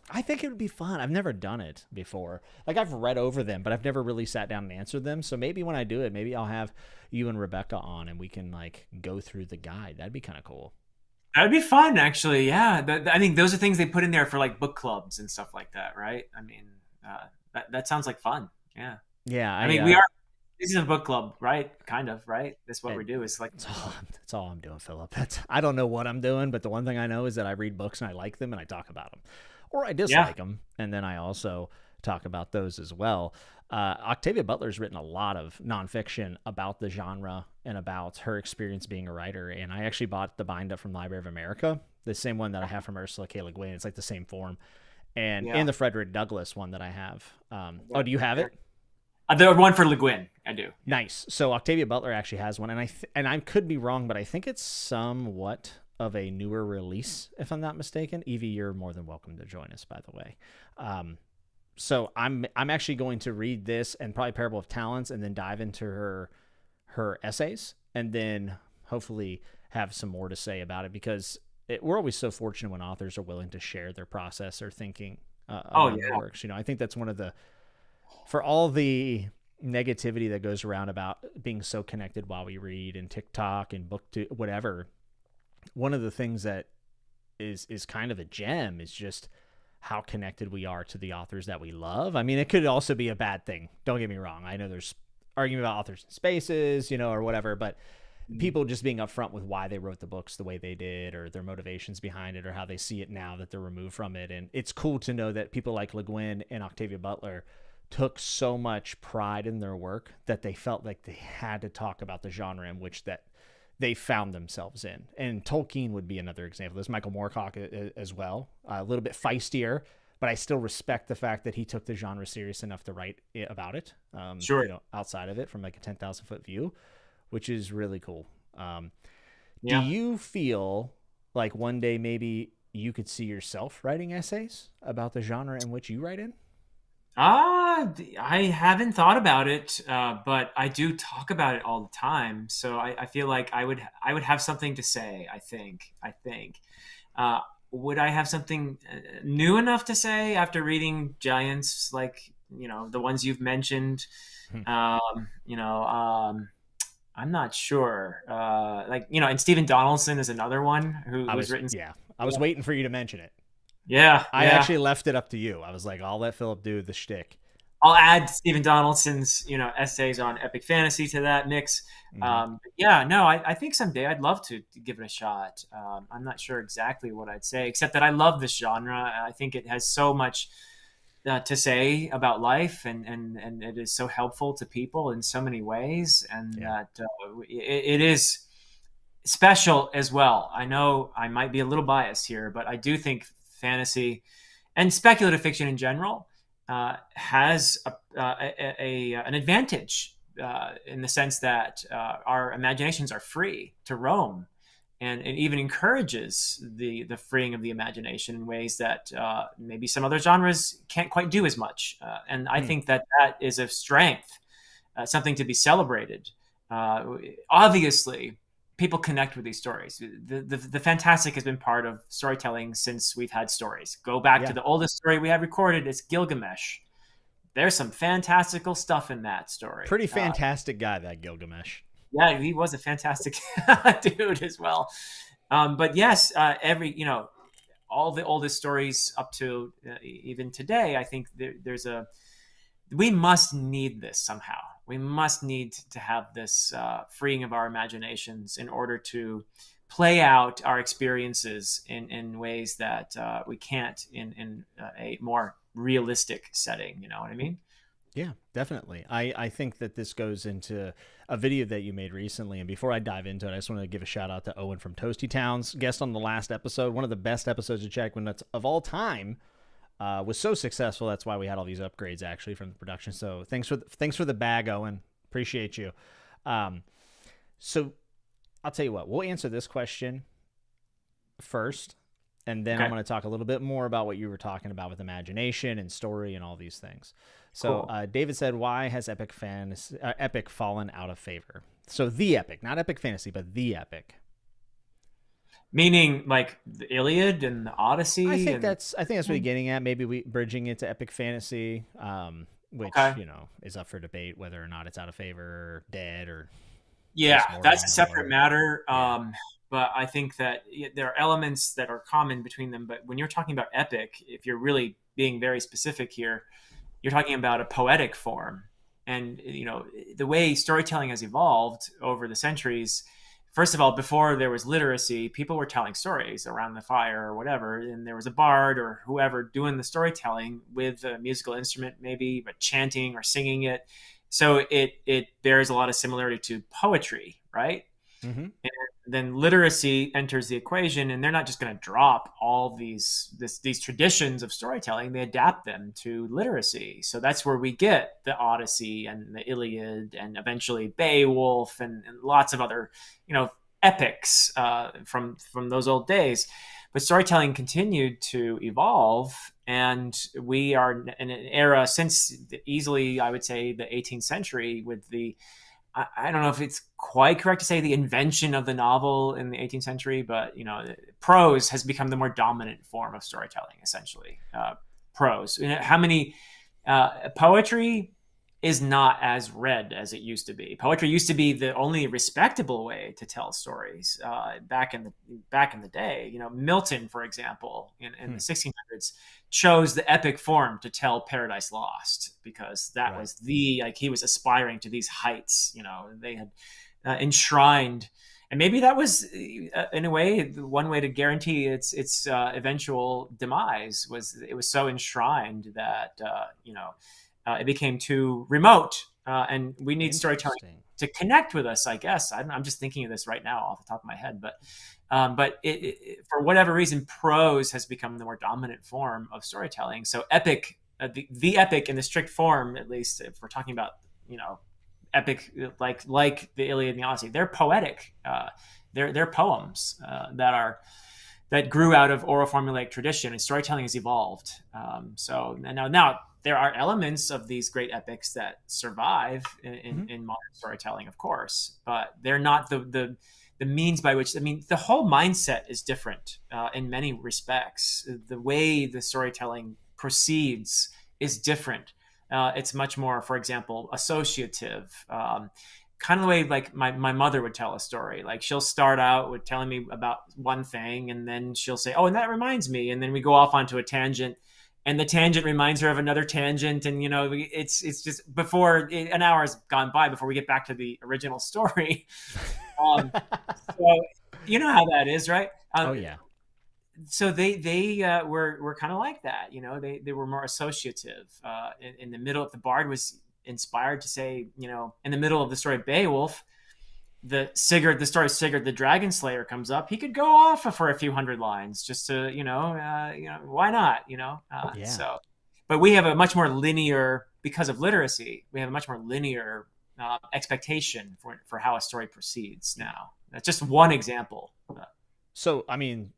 I think it would be fun. I've never done it before. Like I've read over them, but I've never really sat down and answered them. So maybe when I do it, maybe I'll have you and Rebecca on and we can like go through the guide. That'd be kind of cool. That'd be fun, actually. Yeah. I think those are things they put in there for like book clubs and stuff like that, right? I mean, that sounds like fun. Yeah. Yeah. I mean, this is a book club, right? Kind of, right? That's what we do. It's like, that's all I'm doing, Philip. I don't know what I'm doing, but the one thing I know is that I read books and I like them and I talk about them. Or I dislike them, and then I also talk about those as well. Octavia Butler's written a lot of nonfiction about the genre and about her experience being a writer, and I actually bought the bind-up from Library of America, the same one that I have from Ursula K. Le Guin. It's like the same form, and the Frederick Douglass one that I have. Do you have it? The one for Le Guin, I do. Nice. So Octavia Butler actually has one, and I could be wrong, but I think it's somewhat of a newer release, if I'm not mistaken. Evie, you're more than welcome to join us, by the way. So I'm actually going to read this and probably Parable of Talents, and then dive into her essays, and then hopefully have some more to say about it, because we're always so fortunate when authors are willing to share their process or thinking about their works. I think that's one of for all the negativity that goes around about being so connected while we read and TikTok and whatever. One of the things that is kind of a gem is just how connected we are to the authors that we love. I mean, it could also be a bad thing. Don't get me wrong. I know there's argument about authors in spaces, or whatever, but people just being upfront with why they wrote the books the way they did, or their motivations behind it, or how they see it now that they're removed from it. And it's cool to know that people like Le Guin and Octavia Butler took so much pride in their work that they felt like they had to talk about the genre in which that they found themselves in. And Tolkien would be another example. There's Michael Moorcock as well, a little bit feistier, but I still respect the fact that he took the genre serious enough to write about it. Outside of it from like a 10,000 foot view, which is really cool. Do you feel like one day maybe you could see yourself writing essays about the genre in which you write in? I haven't thought about it, but I do talk about it all the time. So I feel like I would have something to say. I think. Would I have something new enough to say after reading giants like the ones you've mentioned? I'm not sure. And Stephen Donaldson is another one who's written. Yeah, I was waiting for you to mention it. Yeah, I actually left it up to you. I was like, I'll let Philip do the shtick. I'll add Stephen Donaldson's, essays on epic fantasy to that mix. I think someday I'd love to give it a shot. I'm not sure exactly what I'd say, except that I love this genre. I think it has so much to say about life, and it is so helpful to people in so many ways, and that it is special as well. I know I might be a little biased here, but I do think fantasy and speculative fiction in general has an advantage in the sense that our imaginations are free to roam, and it even encourages the freeing of the imagination in ways that maybe some other genres can't quite do as much. And I think that is a strength, something to be celebrated. Obviously, people connect with these stories. The fantastic has been part of storytelling since we've had stories. Go back to the oldest story we have recorded, it's Gilgamesh. There's some fantastical stuff in that story. Pretty fantastic guy, that Gilgamesh. Yeah, he was a fantastic dude as well. But yes, all the oldest stories up to even today, I think we must need this somehow. We must need to have this freeing of our imaginations in order to play out our experiences in ways that we can't in a more realistic setting. You know what I mean? Yeah, definitely. I think that this goes into a video that you made recently. And before I dive into it, I just want to give a shout out to Owen from Toasty Towns, guest on the last episode. One of the best episodes of Check When Nuts of all time. Was so successful. That's why we had all these upgrades actually from the production. So thanks for the bag, Owen. Appreciate you. So I'll tell you what, we'll answer this question first. And then I'm going to talk a little bit more about what you were talking about with imagination and story and all these things. So David said, why has epic fallen out of favor? So the epic, not epic fantasy, but the epic. Meaning like the Iliad and the Odyssey? I think that's what you're getting at. Maybe we bridging it to epic fantasy, which, is up for debate whether or not it's out of favor or dead or. Yeah, that's a separate matter. But I think that there are elements that are common between them. But when you're talking about epic, if you're really being very specific here, you're talking about a poetic form. And, the way storytelling has evolved over the centuries, first of all, before there was literacy, people were telling stories around the fire or whatever, and there was a bard or whoever doing the storytelling with a musical instrument, maybe, but chanting or singing it. So it bears a lot of similarity to poetry, right? Mm-hmm. And then literacy enters the equation, and they're not just going to drop all these traditions of storytelling. They adapt them to literacy. So that's where we get the Odyssey and the Iliad, and eventually Beowulf, and lots of other, epics from those old days. But storytelling continued to evolve, and we are in an era since easily, I would say, the 18th century with I don't know if it's quite correct to say the invention of the novel in the 18th century, but prose has become the more dominant form of storytelling. Essentially, prose. How many poetry is not as read as it used to be. Poetry used to be the only respectable way to tell stories back in the day. Milton, for example, in the 1600s, chose the epic form to tell Paradise Lost because that was he was aspiring to these heights. They had enshrined, and maybe that was in a way one way to guarantee its eventual demise. It was so enshrined that it became too remote, and we need storytelling to connect with us. I guess I'm just thinking of this right now off the top of my head, but for whatever reason, prose has become the more dominant form of storytelling. So epic, the epic in the strict form, at least if we're talking about epic like the Iliad and the Odyssey, they're poetic. They're poems that grew out of oral formulaic tradition, and storytelling has evolved. So now there are elements of these great epics that survive in modern storytelling, of course, but they're not the means by which. The whole mindset is different in many respects. The way the storytelling proceeds is different. It's much more, for example, associative. Kind of the way like my mother would tell a story. Like she'll start out with telling me about one thing, and then she'll say, "Oh, and that reminds me," and then we go off onto a tangent, and the tangent reminds her of another tangent, and it's just before an hour has gone by before we get back to the original story. So you know how that is, right? Oh yeah. So they were kind of like that. They were more associative. In the middle, if the bard was inspired to say, in the middle of the story of Beowulf, the story Sigurd the Dragon Slayer comes up, he could go off for a few hundred lines just to, why not, Yeah. so, but we have a much more linear, because of literacy, we have a much more linear expectation for how a story proceeds now. That's just one example. So, I mean,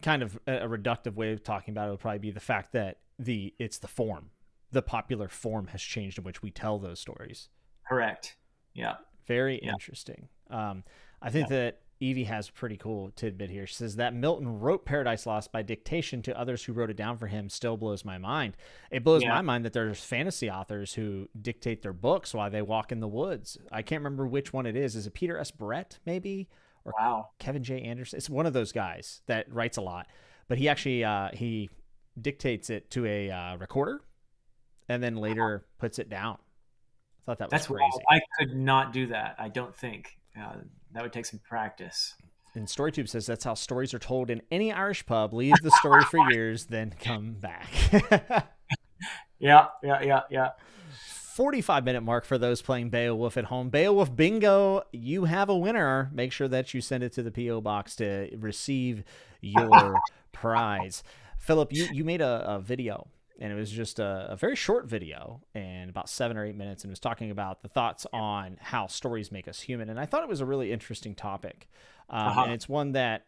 kind of a reductive way of talking about it would probably be the fact that it's the form. The popular form has changed in which we tell those stories. Correct. Yeah. Very interesting. I think that Evie has a pretty cool tidbit here. She says that Milton wrote Paradise Lost by dictation to others who wrote it down for him still blows my mind. It blows my mind that there's fantasy authors who dictate their books while they walk in the woods. I can't remember which one it is. Is it Peter S. Brett, maybe? Or Kevin J. Anderson? It's one of those guys that writes a lot. But he actually he dictates it to a recorder and then later puts it down. I thought that was crazy. Wild. I could not do that, I don't think. That would take some practice. And StoryTube says that's how stories are told in any Irish pub. Leave the story for years, then come back. Yeah. 45-minute mark for those playing Beowulf at home. Beowulf Bingo, you have a winner. Make sure that you send it to the P.O. Box to receive your prize. Philip, you made a video, and it was just a very short video and about 7 or 8 minutes, and it was talking about the thoughts on how stories make us human. And I thought it was a really interesting topic. And it's one that,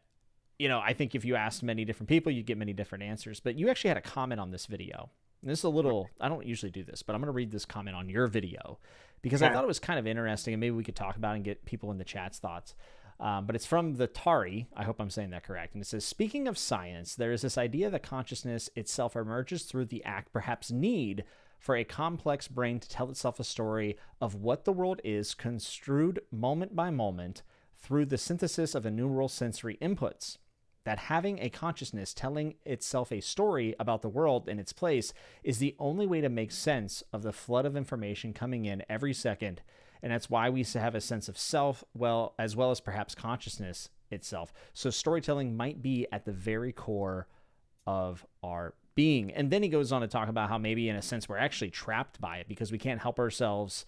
I think if you asked many different people, you'd get many different answers. But you actually had a comment on this video. And this is a little, I don't usually do this, but I'm going to read this comment on your video because I thought it was kind of interesting, and maybe we could talk about it and get people in the chat's thoughts. But it's from the Tari. I hope I'm saying that correct. And it says, speaking of science, there is this idea that consciousness itself emerges through the act, perhaps need, for a complex brain to tell itself a story of what the world is, construed moment by moment through the synthesis of innumerable sensory inputs. That having a consciousness telling itself a story about the world and its place is the only way to make sense of the flood of information coming in every second. And that's why we have a sense of self, as well as perhaps consciousness itself. So storytelling might be at the very core of our being. And then he goes on to talk about how maybe in a sense we're actually trapped by it because we can't help ourselves.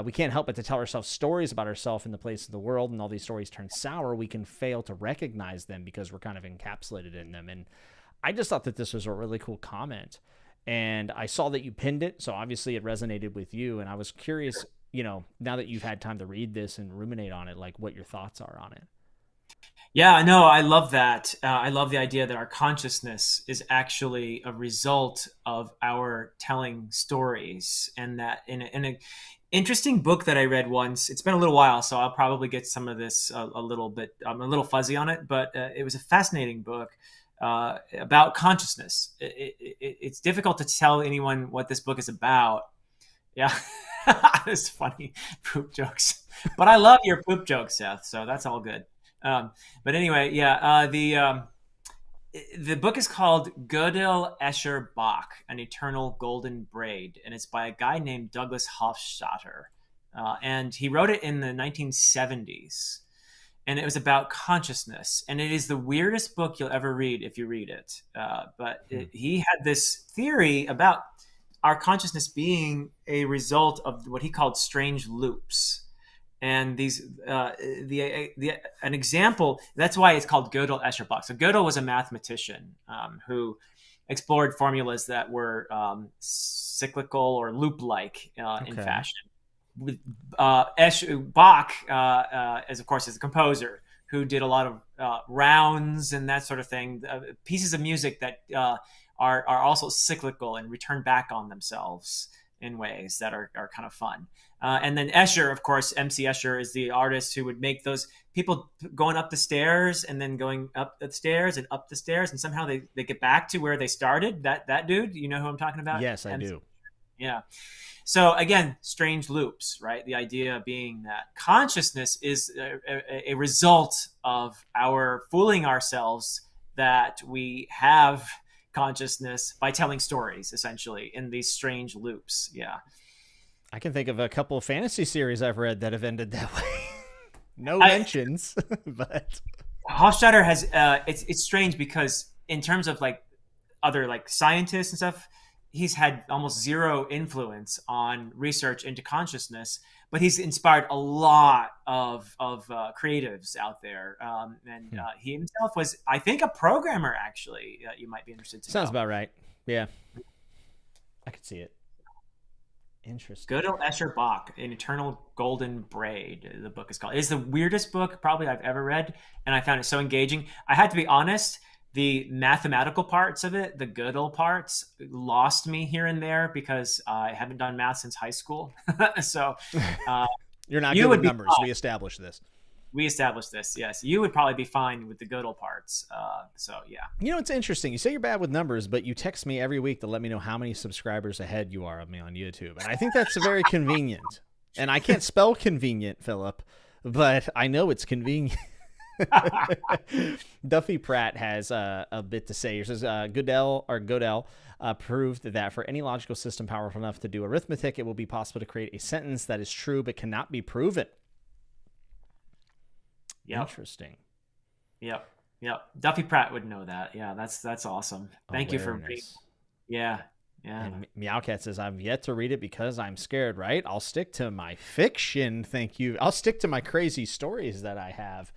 We can't help but to tell ourselves stories about ourselves in the place of the world, and all these stories turn sour. We can fail to recognize them because we're kind of encapsulated in them. And I just thought that this was a really cool comment. And I saw that you pinned it, so obviously it resonated with you. And I was curious, now that you've had time to read this and ruminate on it, like what your thoughts are on it. Yeah, no, I love that. I love the idea that our consciousness is actually a result of our telling stories, and that in a interesting book that I read once, it's been a little while, so I'll probably get some of this a little bit, I'm a little fuzzy on it, but it was a fascinating book about consciousness. It's difficult to tell anyone what this book is about. Yeah, it's funny, poop jokes. But I love your poop jokes, Seth, so that's all good. But anyway, the book is called Gödel Escher Bach, An Eternal Golden Braid, and it's by a guy named Douglas Hofstadter. And he wrote it in the 1970s, and it was about consciousness. And it is the weirdest book you'll ever read if you read it. He had this theory about our consciousness being a result of what he called strange loops. And these, an example, that's why it's called Gödel Escher Bach. So Gödel was a mathematician who explored formulas that were cyclical or loop-like in fashion. Bach, as of course, is a composer who did a lot of rounds and that sort of thing, pieces of music that are also cyclical and return back on themselves in ways that are kind of fun. And then Escher, of course, MC Escher is the artist who would make those people going up the stairs and then going up the stairs and up the stairs, and somehow they get back to where they started. That dude, you know who I'm talking about? Yes, I do. Yeah. So again, strange loops, right? The idea being that consciousness is a result of our fooling ourselves that we have consciousness by telling stories, essentially, in these strange loops. Yeah. I can think of a couple of fantasy series I've read that have ended that way. No mentions, but Hofstadter has it's strange because in terms of like other like scientists and stuff, he's had almost zero influence on research into consciousness, but he's inspired a lot of creatives out there. He himself was, I think, a programmer. Actually, you might be interested to Sounds know. about right. Yeah, I could see it. Interesting. Gödel Escher Bach, An Eternal Golden Braid, the book is called. It is the weirdest book probably I've ever read, and I found it so engaging. I had to be honest, the mathematical parts of it, the Gödel parts, lost me here and there because I haven't done math since high school. So you're not good with numbers. We established this. We established this, yes. You would probably be fine with the Gödel parts. So, yeah. You know, it's interesting. You say you're bad with numbers, but you text me every week to let me know how many subscribers ahead you are of me on YouTube. And I think that's very convenient. And I can't spell convenient, Philip, but I know it's convenient. Duffy Pratt has a bit to say. He says, Gödel proved that for any logical system powerful enough to do arithmetic, it will be possible to create a sentence that is true but cannot be proven. Yep. Interesting. Yep. Duffy Pratt would know that. Yeah, that's awesome. Thank you for being. Yeah. And Meowcat says, I've yet to read it because I'm scared, right? I'll stick to my fiction. Thank you. I'll stick to my crazy stories that I have.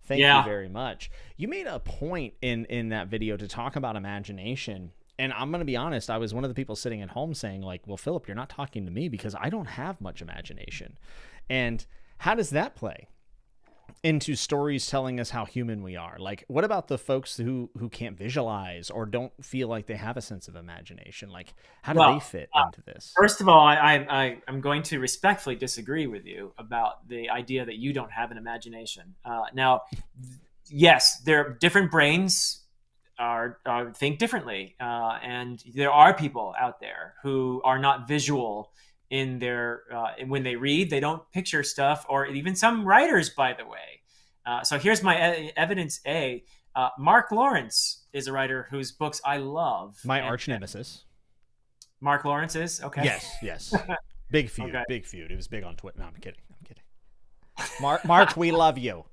Thank you very much. You made a point in that video to talk about imagination. And I'm going to be honest, I was one of the people sitting at home saying, like, well, Philip, you're not talking to me because I don't have much imagination. And how does that play into stories telling us how human we are? Like, what about the folks who can't visualize or don't feel like they have a sense of imagination? Like, how do they fit into this? First of all, I'm going to respectfully disagree with you about the idea that you don't have an imagination. Now, yes, their different brains are think differently, and there are people out there who are not visual in their when they read. They don't picture stuff, or even some writers, by the way. So here's my evidence A. Mark Lawrence is a writer whose books I love. My arch nemesis. Mark Lawrence is? Okay. Yes. Big feud. Okay. Big feud. It was big on Twitter. No, I'm kidding. Mark, we love you.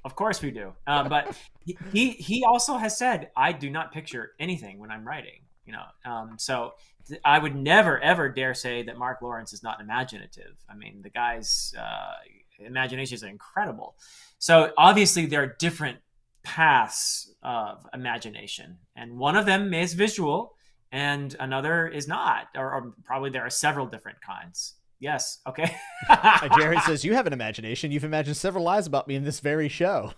Of course we do. But he also has said, I do not picture anything when I'm writing. So I would never, ever dare say that Mark Lawrence is not imaginative. I mean, the guy's imaginations are incredible. So obviously there are different paths of imagination. And one of them is visual and another is not. Or probably there are several different kinds. Yes. Okay. Jared says, you have an imagination. You've imagined several lies about me in this very show.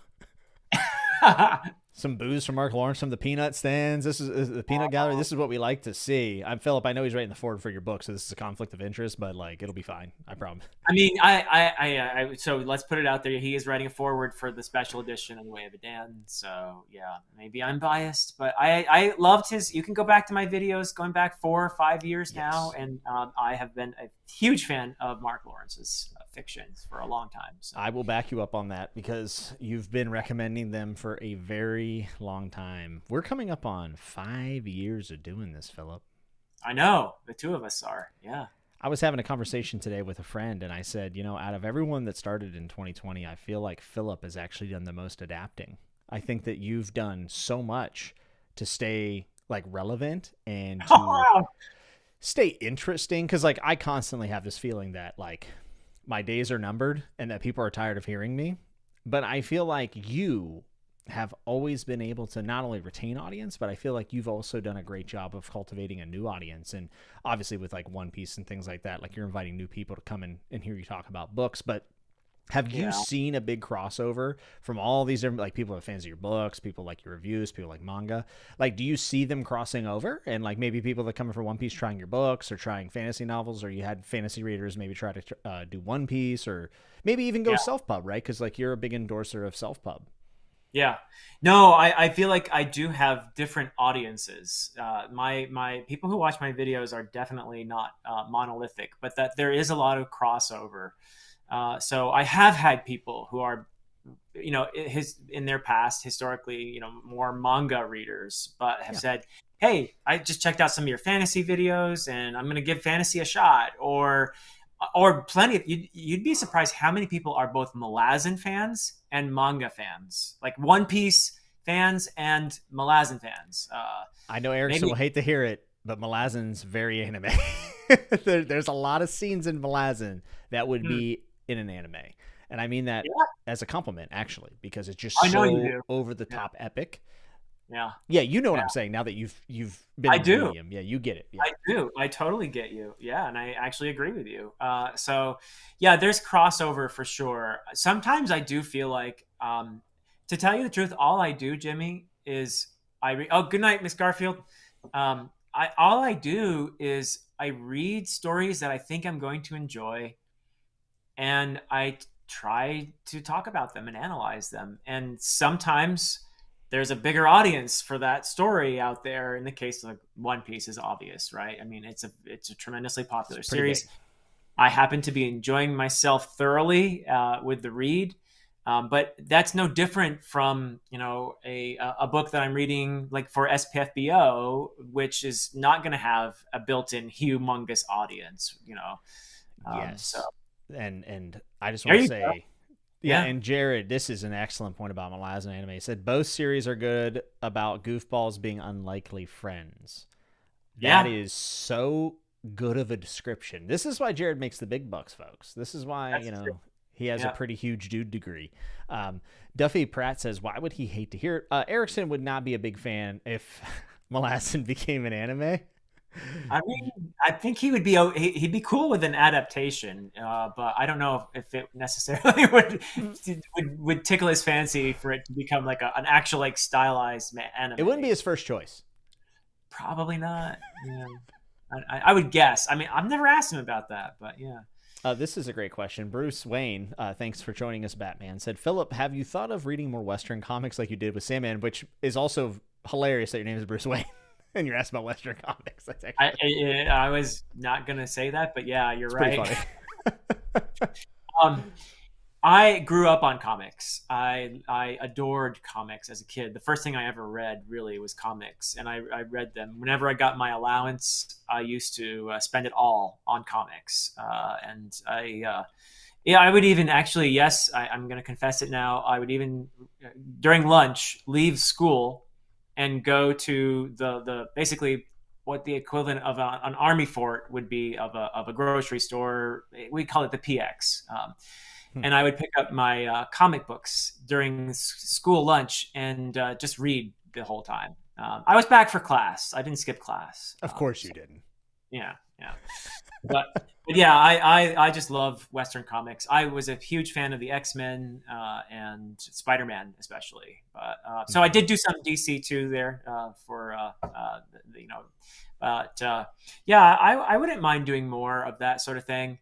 Some booze from Mark Lawrence from the peanut stands. This is the peanut gallery. This is what we like to see. I'm Philip. I know he's writing the forward for your book, so this is a conflict of interest, but like it'll be fine. I promise. I mean, so let's put it out there. He is writing a forward for the special edition of The Way of a Dan. So yeah, maybe I'm biased, but I loved his. You can go back to my videos going back 4 or 5 years now, and I have been a huge fan of Mark Lawrence's fictions for a long time. So. I will back you up on that because you've been recommending them for a very long time. We're coming up on 5 years of doing this, Philip. I know. The two of us are. Yeah. I was having a conversation today with a friend, and I said, out of everyone that started in 2020, I feel like Philip has actually done the most adapting. I think that you've done so much to stay like relevant and to stay interesting. Because like I constantly have this feeling that like my days are numbered and that people are tired of hearing me. But I feel like you have always been able to not only retain audience, but I feel like you've also done a great job of cultivating a new audience. And obviously with like One Piece and things like that, like you're inviting new people to come in and hear you talk about books. But have you seen a big crossover from all these different, like people who are fans of your books, people like your reviews, people like manga? Like, do you see them crossing over? And like maybe people that come in for One Piece trying your books or trying fantasy novels, or you had fantasy readers maybe try to do One Piece, or maybe even go self-pub, right? Because like you're a big endorser of self-pub. Yeah. No, I feel like I do have different audiences. My people who watch my videos are definitely not monolithic, but that there is a lot of crossover. So I have had people who are, in their past, historically, more manga readers, but have said, hey, I just checked out some of your fantasy videos and I'm going to give fantasy a shot, or plenty of, you'd be surprised how many people are both Malazan fans and manga fans, like One Piece fans and Malazan fans. I know Erickson will hate to hear it, but Malazan's very anime. There's a lot of scenes in Malazan that would be in an anime. And I mean that as a compliment, actually, because it's just so over the top epic. Yeah. Yeah, you know what I'm saying now that you've been in the medium. Yeah, you get it. Yeah. I do. I totally get you. Yeah, and I actually agree with you. So yeah, there's crossover for sure. Sometimes I do feel like, to tell you the truth, all I do, Jimmy, is oh, good night, Miss Garfield. All I do is I read stories that I think I'm going to enjoy, and I try to talk about them and analyze them. And sometimes there's a bigger audience for that story out there. In the case of One Piece is obvious, right? I mean, it's a tremendously popular series. Big. I happen to be enjoying myself thoroughly with the read. But that's no different from, a book that I'm reading like for SPFBO, which is not going to have a built-in humongous audience, Yes. So. And I just want to say, yeah, and Jared, this is an excellent point about Malazan anime. He said both series are good about goofballs being unlikely friends. That is so good of a description. This is why Jared makes the big bucks, folks. This is why, true. He has a pretty huge dude degree. Duffy Pratt says, why would he hate to hear it? Erickson would not be a big fan if Malazan became an anime. I mean, I think he'd be cool with an adaptation, but I don't know if it necessarily would tickle his fancy for it to become like an actual like stylized anime. It wouldn't be his first choice. Probably not. Yeah. I would guess. I mean, I've never asked him about that, but yeah. This is a great question. Bruce Wayne, thanks for joining us, Batman, said, Philip, have you thought of reading more Western comics like you did with Sandman, which is also hilarious that your name is Bruce Wayne and you're asked about Western comics. That's actually... I was not going to say that, but yeah, you're right. I grew up on comics. I adored comics as a kid. The first thing I ever read really was comics, and I read them. Whenever I got my allowance, I used to spend it all on comics. And I would even actually, I'm going to confess it now, I would even, during lunch, leave school and go to the basically what the equivalent of an army fort would be of a grocery store. We call it the PX. And I would pick up my comic books during school lunch and just read the whole time. I was back for class. I didn't skip class. Of course you didn't. Yeah. But yeah, I just love Western comics. I was a huge fan of the X-Men and Spider-Man especially. But so I did do some DC too there But I wouldn't mind doing more of that sort of thing.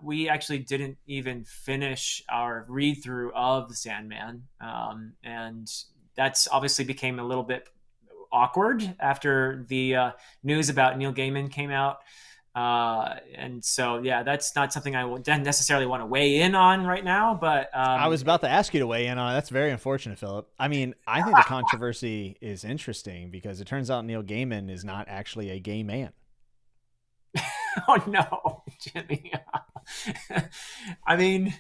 We actually didn't even finish our read through of the Sandman, and that's obviously became a little bit awkward after the news about Neil Gaiman came out, and so that's not something I don't necessarily want to weigh in on right now. But I was about to ask you to weigh in on it. That's very unfortunate, Philip. I mean, I think the controversy is interesting because it turns out Neil Gaiman is not actually a gay man. Oh no, Jimmy. I mean,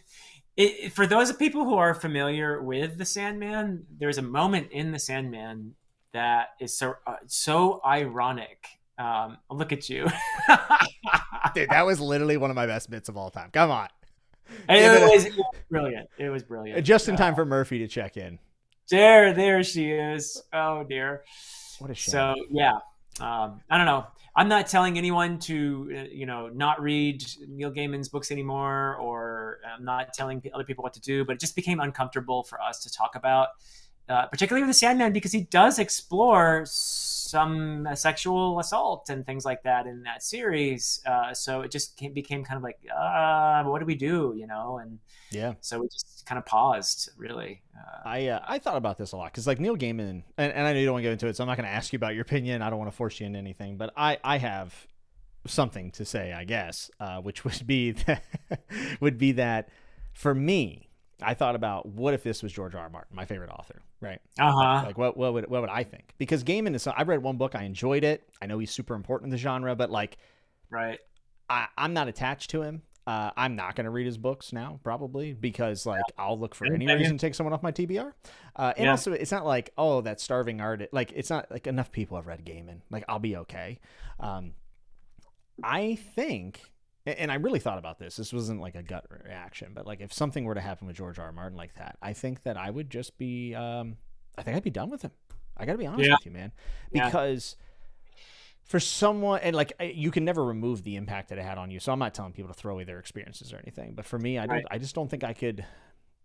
for those people who are familiar with the Sandman, there's a moment in the Sandman that is so ironic. Look at you. Dude, that was literally one of my best bits of all time. Come on. It was brilliant. It was brilliant. Just in time for Murphy to check in. There she is. Oh dear. What a shame. So yeah. I don't know. I'm not telling anyone to, not read Neil Gaiman's books anymore, or I'm not telling other people what to do, but it just became uncomfortable for us to talk about, particularly with the Sandman, because he does explore some sexual assault and things like that in that series. So it just became kind of like, what do we do, And yeah, so we just kind of paused, really. I thought about this a lot because, like, Neil Gaiman, and I know you don't want to get into it, so I'm not going to ask you about your opinion. I don't want to force you into anything, but I have something to say, I guess, which would be that for me, I thought about what if this was George R. R. Martin, my favorite author, right? Like what would I think? Because Gaiman is. I read one book, I enjoyed it. I know he's super important in the genre, but like, right, I'm not attached to him. I'm not going to read his books now, probably, because like I'll look for any reason to take someone off my TBR. And also, it's not like, oh, that starving artist. Like, it's not like enough people have read Gaiman. Like, I'll be okay. I think, and I really thought about this. This wasn't like a gut reaction, but like if something were to happen with George R. R. Martin like that, I think that I would just be, I think I'd be done with him. I got to be honest Yeah. with you, man, Yeah. because for someone, and like you can never remove the impact that it had on you. So I'm not telling people to throw away their experiences or anything, but for me, Right. I just don't think I could.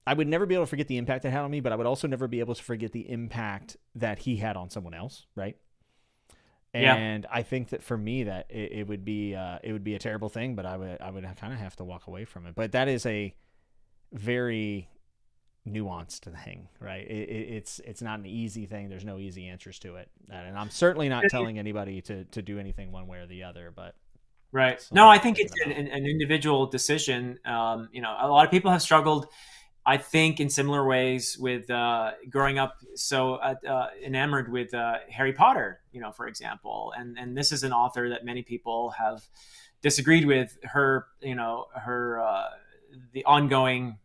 I would never be able to forget the impact it had on me, but I would also never be able to forget the impact that he had on someone else, right? Yeah. And I think that for me, that it would be a terrible thing, but I would kind of have to walk away from it. But that is a very nuanced thing, right? It's not an easy thing. There's no easy answers to it, and I'm certainly not telling anybody to do anything one way or the other. But Right. something No, I I'm think thinking it's about. an individual decision. A lot of people have struggled, I think, in similar ways with growing up so enamored with Harry Potter, for example. And this is an author that many people have disagreed with her, the ongoing,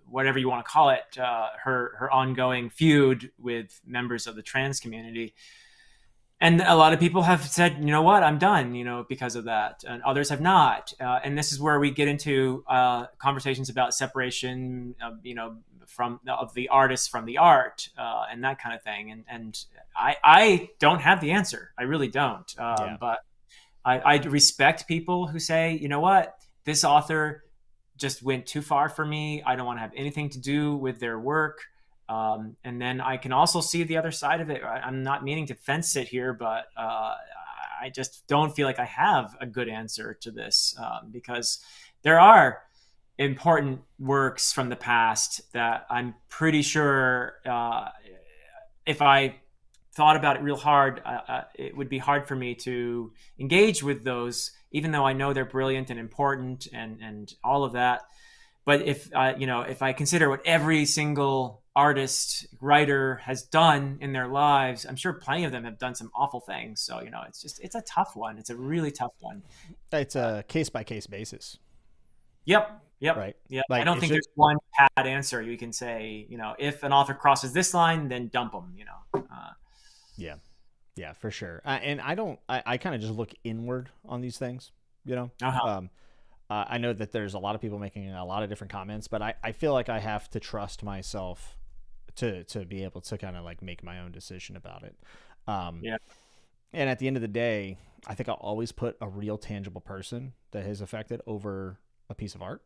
whatever you want to call it, her ongoing feud with members of the trans community. And a lot of people have said, you know what, I'm done, because of that. And others have not. And this is where we get into conversations about separation, of the artist from the art and that kind of thing. And I don't have the answer. I really don't. Yeah. But I respect people who say, you know what, this author just went too far for me. I don't want to have anything to do with their work. And then I can also see the other side of it. I'm not meaning to fence sit here, but I just don't feel like I have a good answer to this because there are important works from the past that I'm pretty sure if I thought about it real hard, it would be hard for me to engage with those, even though I know they're brilliant and important and all of that. But if I consider what every single artist, writer has done in their lives, I'm sure plenty of them have done some awful things. So it's a tough one. It's a really tough one. It's a case by case basis. Yep. Right. Yeah. I Like don't think there's one pat answer. You can say, if an author crosses this line, then dump them. Yeah. Yeah, for sure. And I kind of just look inward on these things, Uh-huh. I know that there's a lot of people making a lot of different comments, but I feel like I have to trust myself to be able to kind of like make my own decision about it. Yeah. And at the end of the day, I think I'll always put a real tangible person that has affected over a piece of art.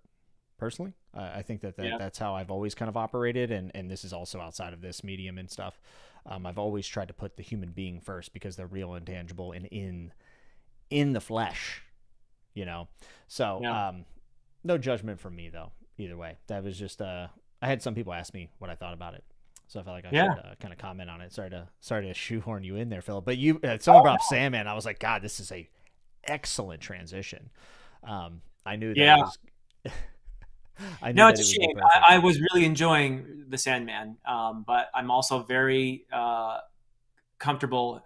Personally, I think that's how I've always kind of operated, and this is also outside of this medium and stuff. I've always tried to put the human being first because they're real and tangible and in the flesh, So no judgment from me though. Either way, that was just I had some people ask me what I thought about it, so I felt like I should kind of comment on it. Sorry to shoehorn you in there, Philip. But someone brought up Sandman. I was like, God, this is a excellent transition. I knew that. Yeah. It was, I knew No, that it's a it would be shame. perfect. I was really enjoying The Sandman, but I'm also very comfortable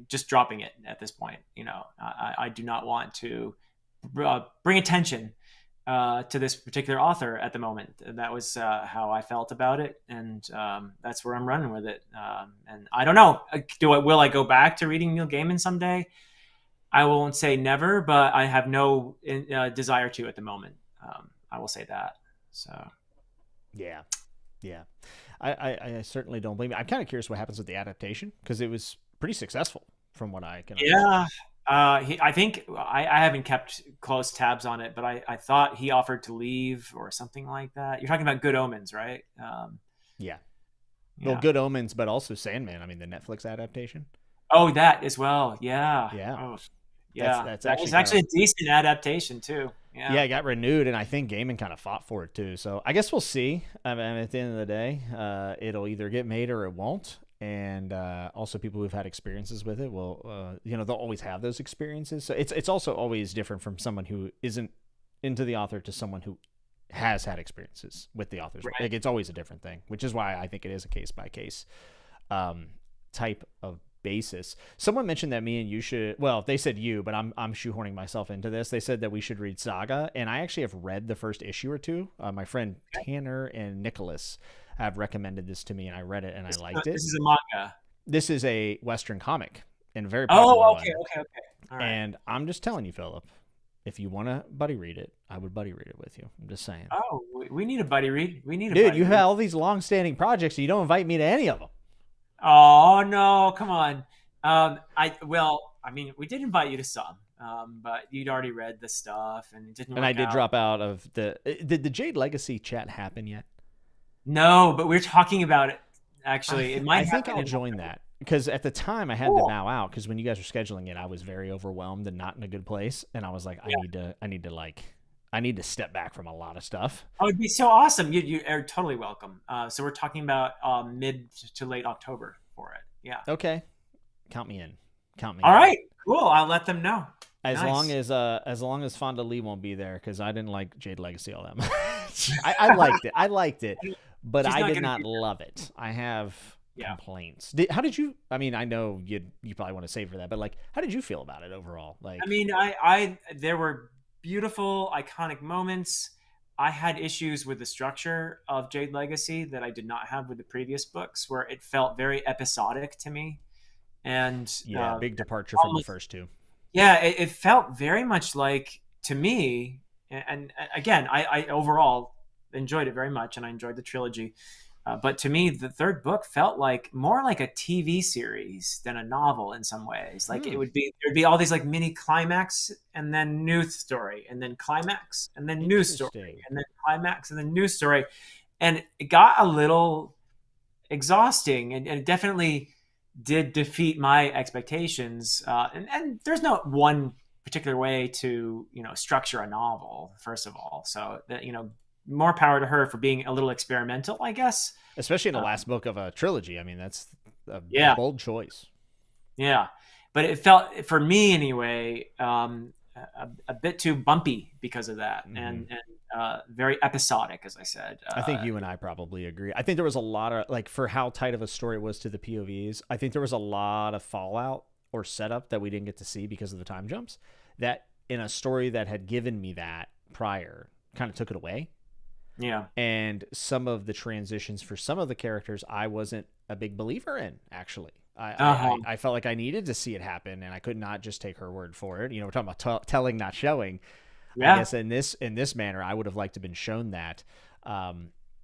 just dropping it at this point. I do not want to bring attention to this particular author at the moment. That was how I felt about it, and that's where I'm running with it. And I don't know, will I go back to reading Neil Gaiman someday? I won't say never, but I have no desire to at the moment. I will say that. So, Yeah. I certainly don't blame you. I'm kind of curious what happens with the adaptation because it was pretty successful from what I can understand. I think I haven't kept close tabs on it, but I thought he offered to leave or something like that. You're talking about Good Omens, right? Yeah. Yeah. Well, Good Omens, but also Sandman. I mean, the Netflix adaptation. Oh, that as well. Yeah. Yeah. Oh, yeah. That's that actually was actually a decent adaptation too. Yeah. Yeah, it got renewed, and I think Gaiman kind of fought for it too. So I guess we'll see. I mean, at the end of the day, it'll either get made or it won't. And also, people who've had experiences with it will, they'll always have those experiences. So it's also always different from someone who isn't into the author to someone who has had experiences with the author's work. Right. Like, it's always a different thing, which is why I think it is a case by case type of basis. Someone mentioned that me and you should, well, they said you, but I'm shoehorning myself into this. They said that we should read Saga, and I actually have read the first issue or two. My friend Tanner and Nicholas have recommended this to me, and I read it and I liked it. This is a manga. This is a Western comic and a very popular one. Okay. All right. And I'm just telling you, Philip, if you want to buddy read it, I would buddy read it with you. I'm just saying. Oh, we need a buddy read. We need a Dude, buddy you read. have all these long-standing projects, and you don't invite me to any of them. Oh no, come on. I mean, we did invite you to some, but you'd already read the stuff and it didn't work And I did out. drop out of the. Did the Jade Legacy chat happen yet? No, but we're talking about it. Actually, it might. I think happen I'll join that because at the time I had to bow out because when you guys were scheduling it, I was very overwhelmed and not in a good place, and I was like, I need to step back from a lot of stuff. Oh, it'd be so awesome. You are totally welcome. So we're talking about mid to late October for it. Yeah. Okay, count me in. Count me. All in. right. Cool. I'll let them know. As Nice. long as Fonda Lee won't be there because I didn't like Jade Legacy all that much. I liked it. I liked it, but She's I not did gonna not be love it. I have Yeah. complaints. How did you? I mean, I know you probably want to save for that, but like, how did you feel about it overall? Like, I mean, I there were beautiful, iconic moments. I had issues with the structure of Jade Legacy that I did not have with the previous books, where it felt very episodic to me. And yeah, big departure from the first two. yeah, it felt very much like to me. And again, I overall enjoyed it very much, and I enjoyed the trilogy. But to me, the third book felt like more like a TV series than a novel in some ways. Like there'd be all these like mini climax and then new story and then climax and then new story and then climax and then new story. And it got a little exhausting and it definitely did defeat my expectations. And there's no one particular way to, structure a novel, first of all. So that, more power to her for being a little experimental, I guess. Especially in the last book of a trilogy. I mean, that's a bold choice. Yeah. But it felt, for me anyway, a bit too bumpy because of that. And very episodic, as I said. I think you and I probably agree. I think there was a lot of, like, for how tight of a story it was to the POVs, I think there was a lot of fallout or setup that we didn't get to see because of the time jumps that in a story that had given me that prior kind of took it away. Yeah. And some of the transitions for some of the characters I wasn't a big believer in, actually. I felt like I needed to see it happen, and I could not just take her word for it. We're talking about telling, not showing. Yeah. I guess in this manner, I would have liked to have been shown that.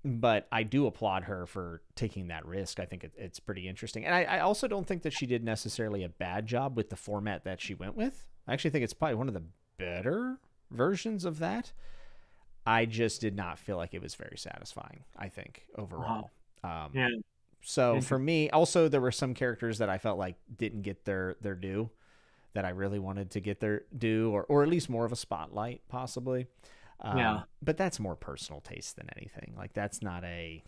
But I do applaud her for taking that risk. I think it's pretty interesting. And I also don't think that she did necessarily a bad job with the format that she went with. I actually think it's probably one of the better versions of that. I just did not feel like it was very satisfying, I think, overall. So for me, also, there were some characters that I felt like didn't get their due that I really wanted to get their due or at least more of a spotlight, possibly. But that's more personal taste than anything. Like, that's not a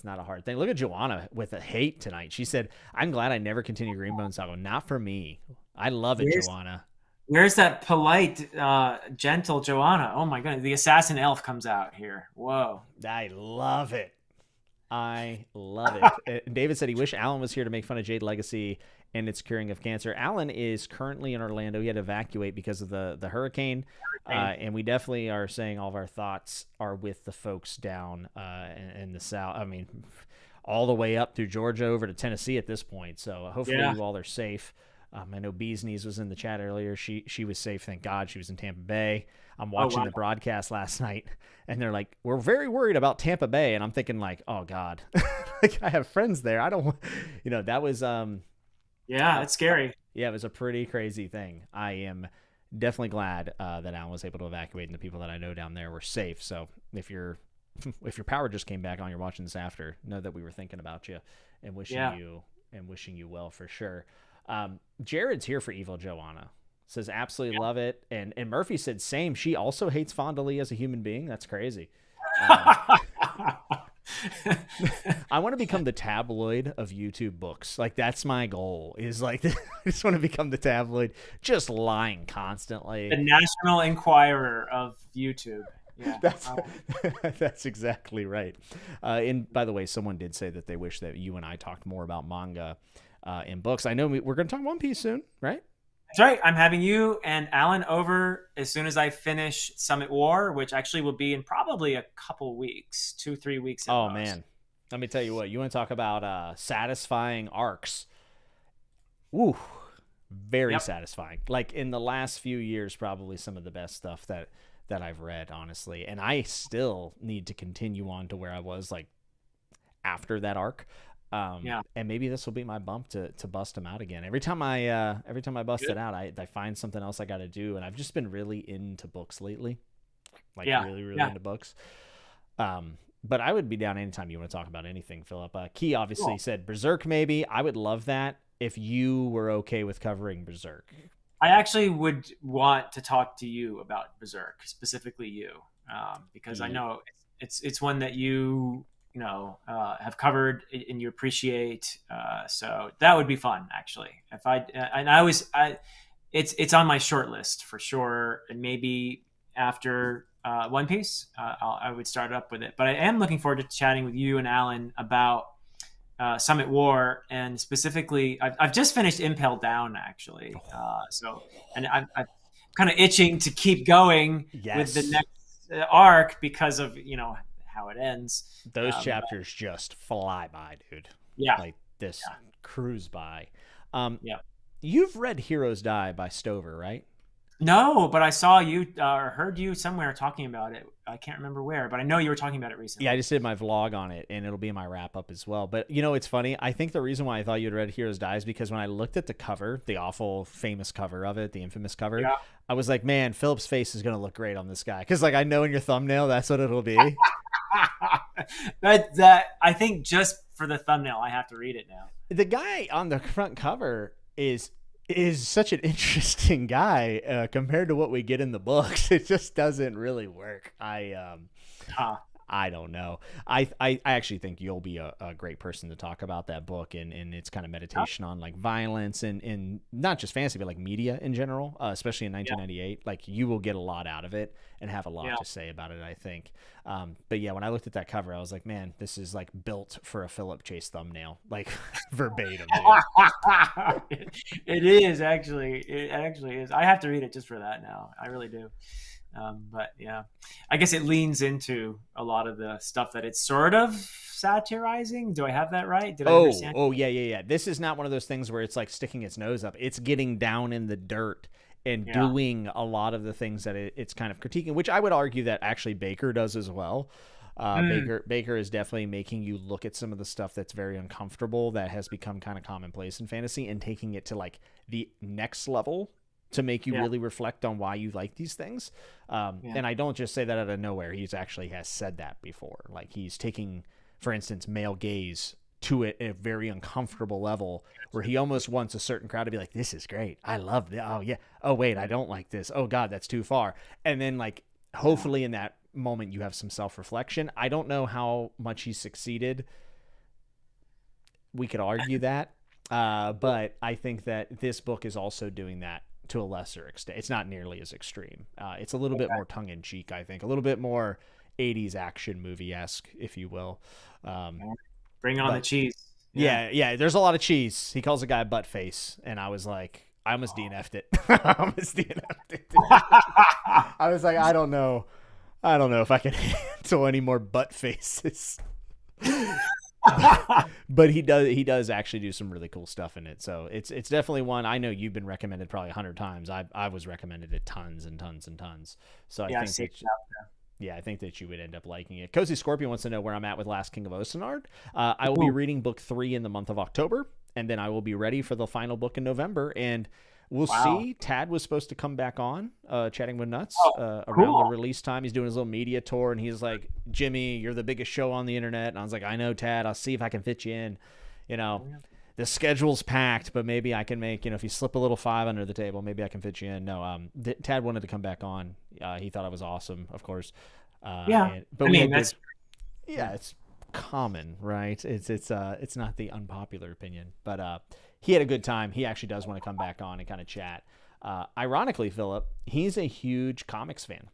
hard thing. Look at Joanna with a hate tonight. She said, I'm glad I never continued Greenbone Saga. Not for me. I love it, Joanna. Where's that polite, gentle Joanna? Oh my goodness. The assassin elf comes out here. Whoa. I love it. David said he wished Alan was here to make fun of Jade Legacy and its curing of cancer. Alan is currently in Orlando. He had to evacuate because of the hurricane. And we definitely are saying all of our thoughts are with the folks down in the South. I mean, all the way up through Georgia over to Tennessee at this point. So hopefully you all are safe. I know Bee's Knees was in the chat earlier. She was safe. Thank God. She was in Tampa Bay. I'm watching the broadcast last night, and they're like, we're very worried about Tampa Bay. And I'm thinking like, oh God, like I have friends there. I don't, that was, it's scary. Yeah, it was a pretty crazy thing. I am definitely glad that Alan was able to evacuate and the people that I know down there were safe. So if your power just came back on, you're watching this after, know that we were thinking about you and wishing you well for sure. Jared's here for Evil Joanna. Says absolutely love it. And Murphy said same. She also hates Fonda Lee as a human being. That's crazy. I want to become the tabloid of YouTube books. Like, that's my goal, is like, I just want to become the tabloid, just lying constantly. The National Enquirer of YouTube. Yeah. That's exactly right. And by the way, someone did say that they wish that you and I talked more about manga in books. I know we're going to talk One Piece soon, right? That's right. I'm having you and Alan over as soon as I finish Summit War, which actually will be in probably a couple weeks, 2-3 weeks. Oh, man. Let me tell you what. You want to talk about satisfying arcs. Woo. Very satisfying. Like in the last few years, probably some of the best stuff that I've read, honestly. And I still need to continue on to where I was like after that arc. And maybe this will be my bump to bust them out again. Every time I bust it out, I find something else I got to do. And I've just been really into books lately, like really into books. But I would be down anytime you want to talk about anything, Philip. Key obviously said Berserk. Maybe I would love that if you were okay with covering Berserk. I actually would want to talk to you about Berserk, specifically you, because I know it's one that you have covered and you appreciate. So that would be fun, actually. It's on my short list for sure. And maybe after One Piece, I would start up with it. But I am looking forward to chatting with you and Alan about Summit War, and specifically, I've just finished Impel Down, actually. And I'm kind of itching to keep going with the next arc because of how it ends. Those chapters just fly by, dude. Like this cruise by. You've read Heroes Die by Stover, right? No, but I saw you or heard you somewhere talking about it. I can't remember where, but I know you were talking about it recently. Yeah, I just did my vlog on it, and it'll be in my wrap-up as well. But, it's funny. I think the reason why I thought you'd read Heroes Die is because when I looked at the cover, the awful, famous cover of it, the infamous cover, I was like, man, Philip's face is going to look great on this guy. Because, like, I know in your thumbnail, that's what it'll be. That I think just for the thumbnail, I have to read it now. The guy on the front cover is such an interesting guy compared to what we get in the books. It just doesn't really work. I don't know. I actually think you'll be a great person to talk about that book and its kind of meditation on like violence and not just fantasy, but like media in general, especially in 1998. Like you will get a lot out of it and have a lot to say about it, I think. But yeah, when I looked at that cover, I was like, man, this is like built for a Philip Chase thumbnail, like verbatim. It is actually. It actually is. I have to read it just for that now. I really do. But yeah, I guess it leans into a lot of the stuff that it's sort of satirizing. Do I have that right? Did I understand? Oh, yeah. This is not one of those things where it's like sticking its nose up. It's getting down in the dirt and doing a lot of the things that it's kind of critiquing, which I would argue that actually Bakker does as well. Bakker is definitely making you look at some of the stuff that's very uncomfortable that has become kind of commonplace in fantasy and taking it to like the next level to make you really reflect on why you like these things. And I don't just say that out of nowhere. He's actually has said that before. Like he's taking, for instance, male gaze to it at a very uncomfortable level where he almost wants a certain crowd to be like, this is great. I love it. Oh yeah. Oh wait, I don't like this. Oh God, that's too far. And then like, hopefully in that moment you have some self-reflection. I don't know how much he succeeded. We could argue that. But I think that this book is also doing that to a lesser extent. It's not nearly as extreme. It's a little bit more tongue-in-cheek, I think. A little bit more 80s action movie-esque, if you will. Bring on the cheese. Yeah. There's a lot of cheese. He calls a guy butt face, and I was like, I almost DNF'd it. I was like, I don't know if I can handle any more butt faces. But he does actually do some really cool stuff in it. So it's definitely one I know you've been recommended probably 100 times. I was recommended it tons and tons and tons. So I think that you would end up liking it. Cozy Scorpion wants to know where I'm at with Last King of Osenard. I will be reading book 3 in the month of October, and then I will be ready for the final book in November. And we'll see. Tad was supposed to come back on Chatting with Nuts around the release time. He's doing his little media tour, and he's like, Jimmy, you're the biggest show on the internet. And I was like, I know, Tad. I'll see if I can fit you in. The schedule's packed, but maybe I can make, if you slip a little 5 under the table, maybe I can fit you in. No, Tad wanted to come back on. He thought I was awesome, of course. It's common, right? It's not the unpopular opinion, but he had a good time. He actually does want to come back on and kind of chat. Ironically, Philip, he's a huge comics fan.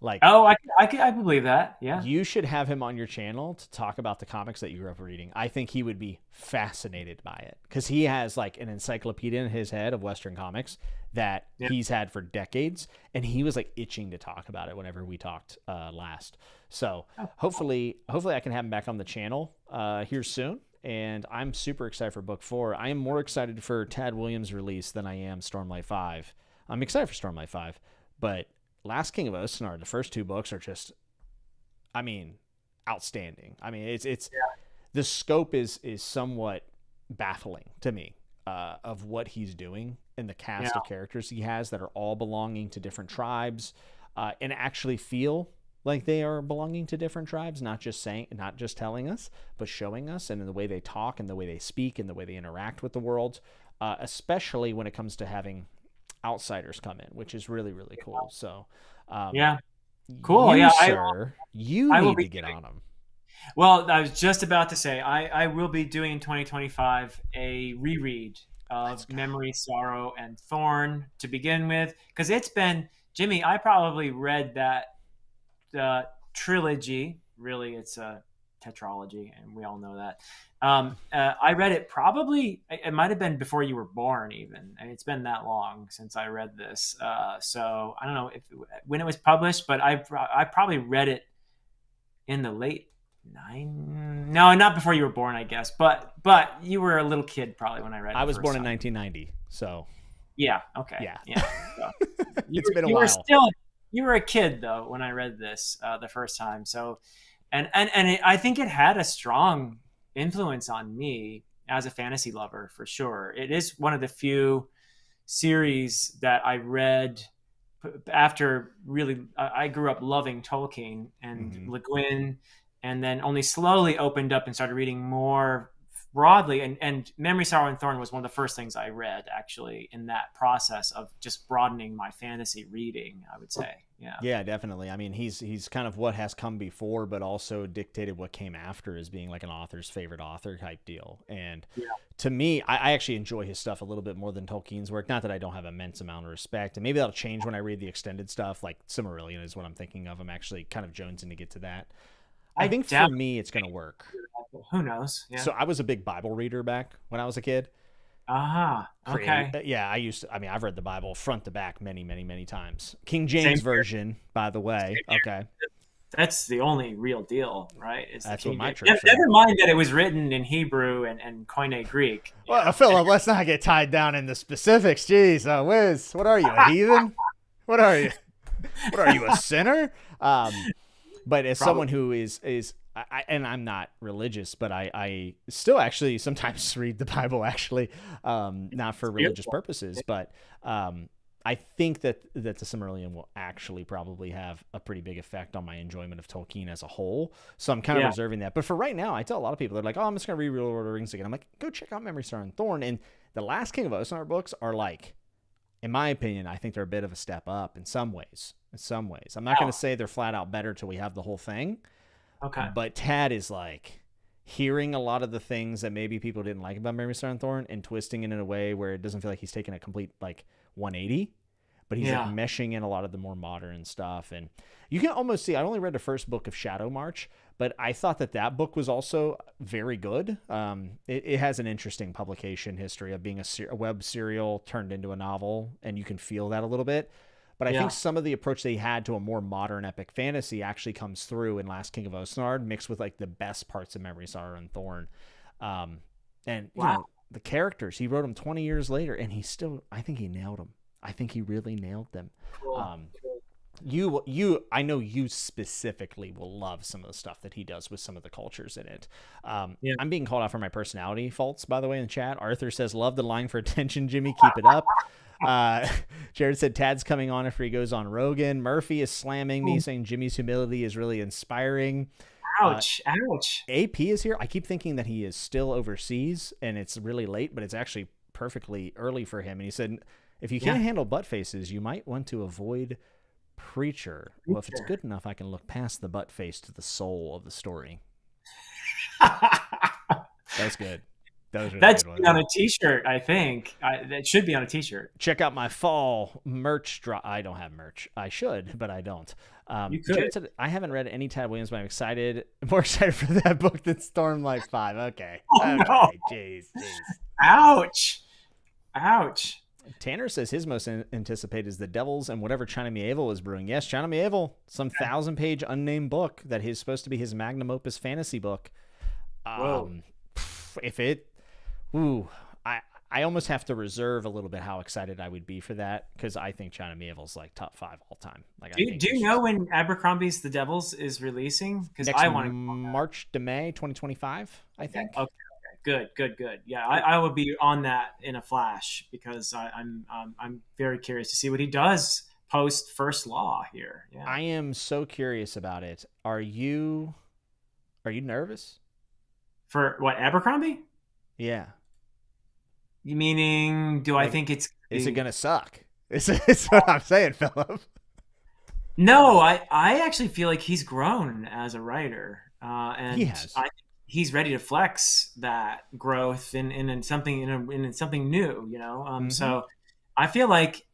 Like, I believe that. Yeah, you should have him on your channel to talk about the comics that you grew up reading. I think he would be fascinated by it because he has like an encyclopedia in his head of Western comics that he's had for decades, and he was like itching to talk about it whenever we talked last. So hopefully I can have him back on the channel here soon, and I'm super excited for book 4. I am more excited for Tad Williams' release than I am Stormlight 5. I'm excited for Stormlight 5, but Last King of Oceanard, the first 2 books are just, I mean, outstanding. I mean, it's the scope is somewhat baffling to me of what he's doing and the cast of characters he has that are all belonging to different tribes and actually feel like they are belonging to different tribes, not just telling us, but showing us, and in the way they talk and the way they speak and the way they interact with the world, especially when it comes to having outsiders come in, which is really, really cool. So, cool. You need to get on them. Well, I was just about to say, I will be doing in 2025 a reread of Memory, Sorrow, and Thorn to begin with, because it's been, Jimmy, I probably read that trilogy. Really, it's a tetralogy, and we all know that. I read it it might have been before you were born even. I mean, it's been that long since I read this. So I don't know when it was published, but I probably read it in the late no, not before you were born, I guess. But you were a little kid probably when I read it. I was born in 1990, so. Yeah. Okay. Yeah. So It's been a while. You were a kid though when I read this the first time. So, and I think it had a strong influence on me as a fantasy lover for sure. It is one of the few series that I read after really. I grew up loving Tolkien and Le Guin, and then only slowly opened up and started reading more broadly. And Memory, Sorrow, and Thorn was one of the first things I read, actually, in that process of just broadening my fantasy reading, I would say. Yeah, definitely. I mean, he's kind of what has come before, but also dictated what came after as being like an author's favorite author type deal. And to me, I actually enjoy his stuff a little bit more than Tolkien's work. Not that I don't have immense amount of respect, and maybe that'll change when I read the extended stuff, like Silmarillion is what I'm thinking of. I'm actually kind of jonesing to get to that. I think for me, it's going to work. Who knows? Yeah. So I was a big Bible reader back when I was a kid. Okay. Yeah, I've read the Bible front to back many, many, many times. King James version, by the way. Okay. That's the only real deal, right? That's what my church said. Never mind that it was written in Hebrew and Koine Greek. Well, Philip, let's not get tied down in the specifics. Jeez, Wiz, what are you, a heathen? What are you? What are you, a sinner? But as someone who is and I'm not religious, but I still actually sometimes read the Bible, actually, not for religious purposes, but I think that the Silmarillion will actually probably have a pretty big effect on my enjoyment of Tolkien as a whole. So I'm kind of reserving that. But for right now, I tell a lot of people, they're like, oh, I'm just going to read Lord of the Rings again. I'm like, go check out Memory, Sorrow, and Thorn. And the Last King of Oceanard books are like, in my opinion, I think they're a bit of a step up in some ways. I'm not going to say they're flat out better till we have the whole thing. Okay. But Tad is like hearing a lot of the things that maybe people didn't like about Memory, Sorrow, and Thorn and twisting it in a way where it doesn't feel like he's taking a complete like 180, but he's like meshing in a lot of the more modern stuff. And you can almost see, I only read the first book of Shadow March, but I thought that book was also very good. It has an interesting publication history of being a web serial turned into a novel, and you can feel that a little bit. But I think some of the approach they had to a more modern epic fantasy actually comes through in Last King of Oceanard, mixed with like the best parts of Memory, Sorrow, and Thorn. And you know, the characters, he wrote them 20 years later, and I think he nailed them. I think he really nailed them. Cool. I know you specifically will love some of the stuff that he does with some of the cultures in it. I'm being called out for my personality faults, by the way, in the chat. Arthur says, love the line for attention, Jimmy. Keep it up. Jared said, Tad's coming on after he goes on Rogan. Murphy is slamming me, saying Jimmy's humility is really inspiring. Ouch. AP is here. I keep thinking that he is still overseas and it's really late, but it's actually perfectly early for him. And he said, if you can't handle butt faces, you might want to avoid Preacher. Well, if it's good enough, I can look past the butt face to the soul of the story. That's good. That's on a t-shirt, I think. That should be on a t-shirt. Check out my fall merch drop. I don't have merch. I should, but I don't. You could. Said, I haven't read any Tad Williams, but I'm more excited for that book than Stormlight 5. Okay. No. Jeez. Ouch. Tanner says his most anticipated is The Devils and whatever China Mieville is brewing. Yes, China Mieville, some 1,000-page unnamed book that is supposed to be his magnum opus fantasy book. Whoa. if it, ooh, I almost have to reserve a little bit how excited I would be for that, because I think China Miéville's like top 5 all time. Like, I think Do you it's know just when Abercrombie's The Devils is releasing? Because next I want to. March to May 2025, I Yeah. think. Okay. Okay. Good. Yeah, I would be on that in a flash because I'm very curious to see what he does post First Law here. Yeah. I am so curious about it. Are you nervous? For what, Abercrombie? Yeah. You meaning, do I Like, think it's is it gonna suck? It's what I'm saying, Philip. No, I actually feel like he's grown as a writer, He and has. he's ready to flex that growth in something in something new. Mm-hmm. So I feel like,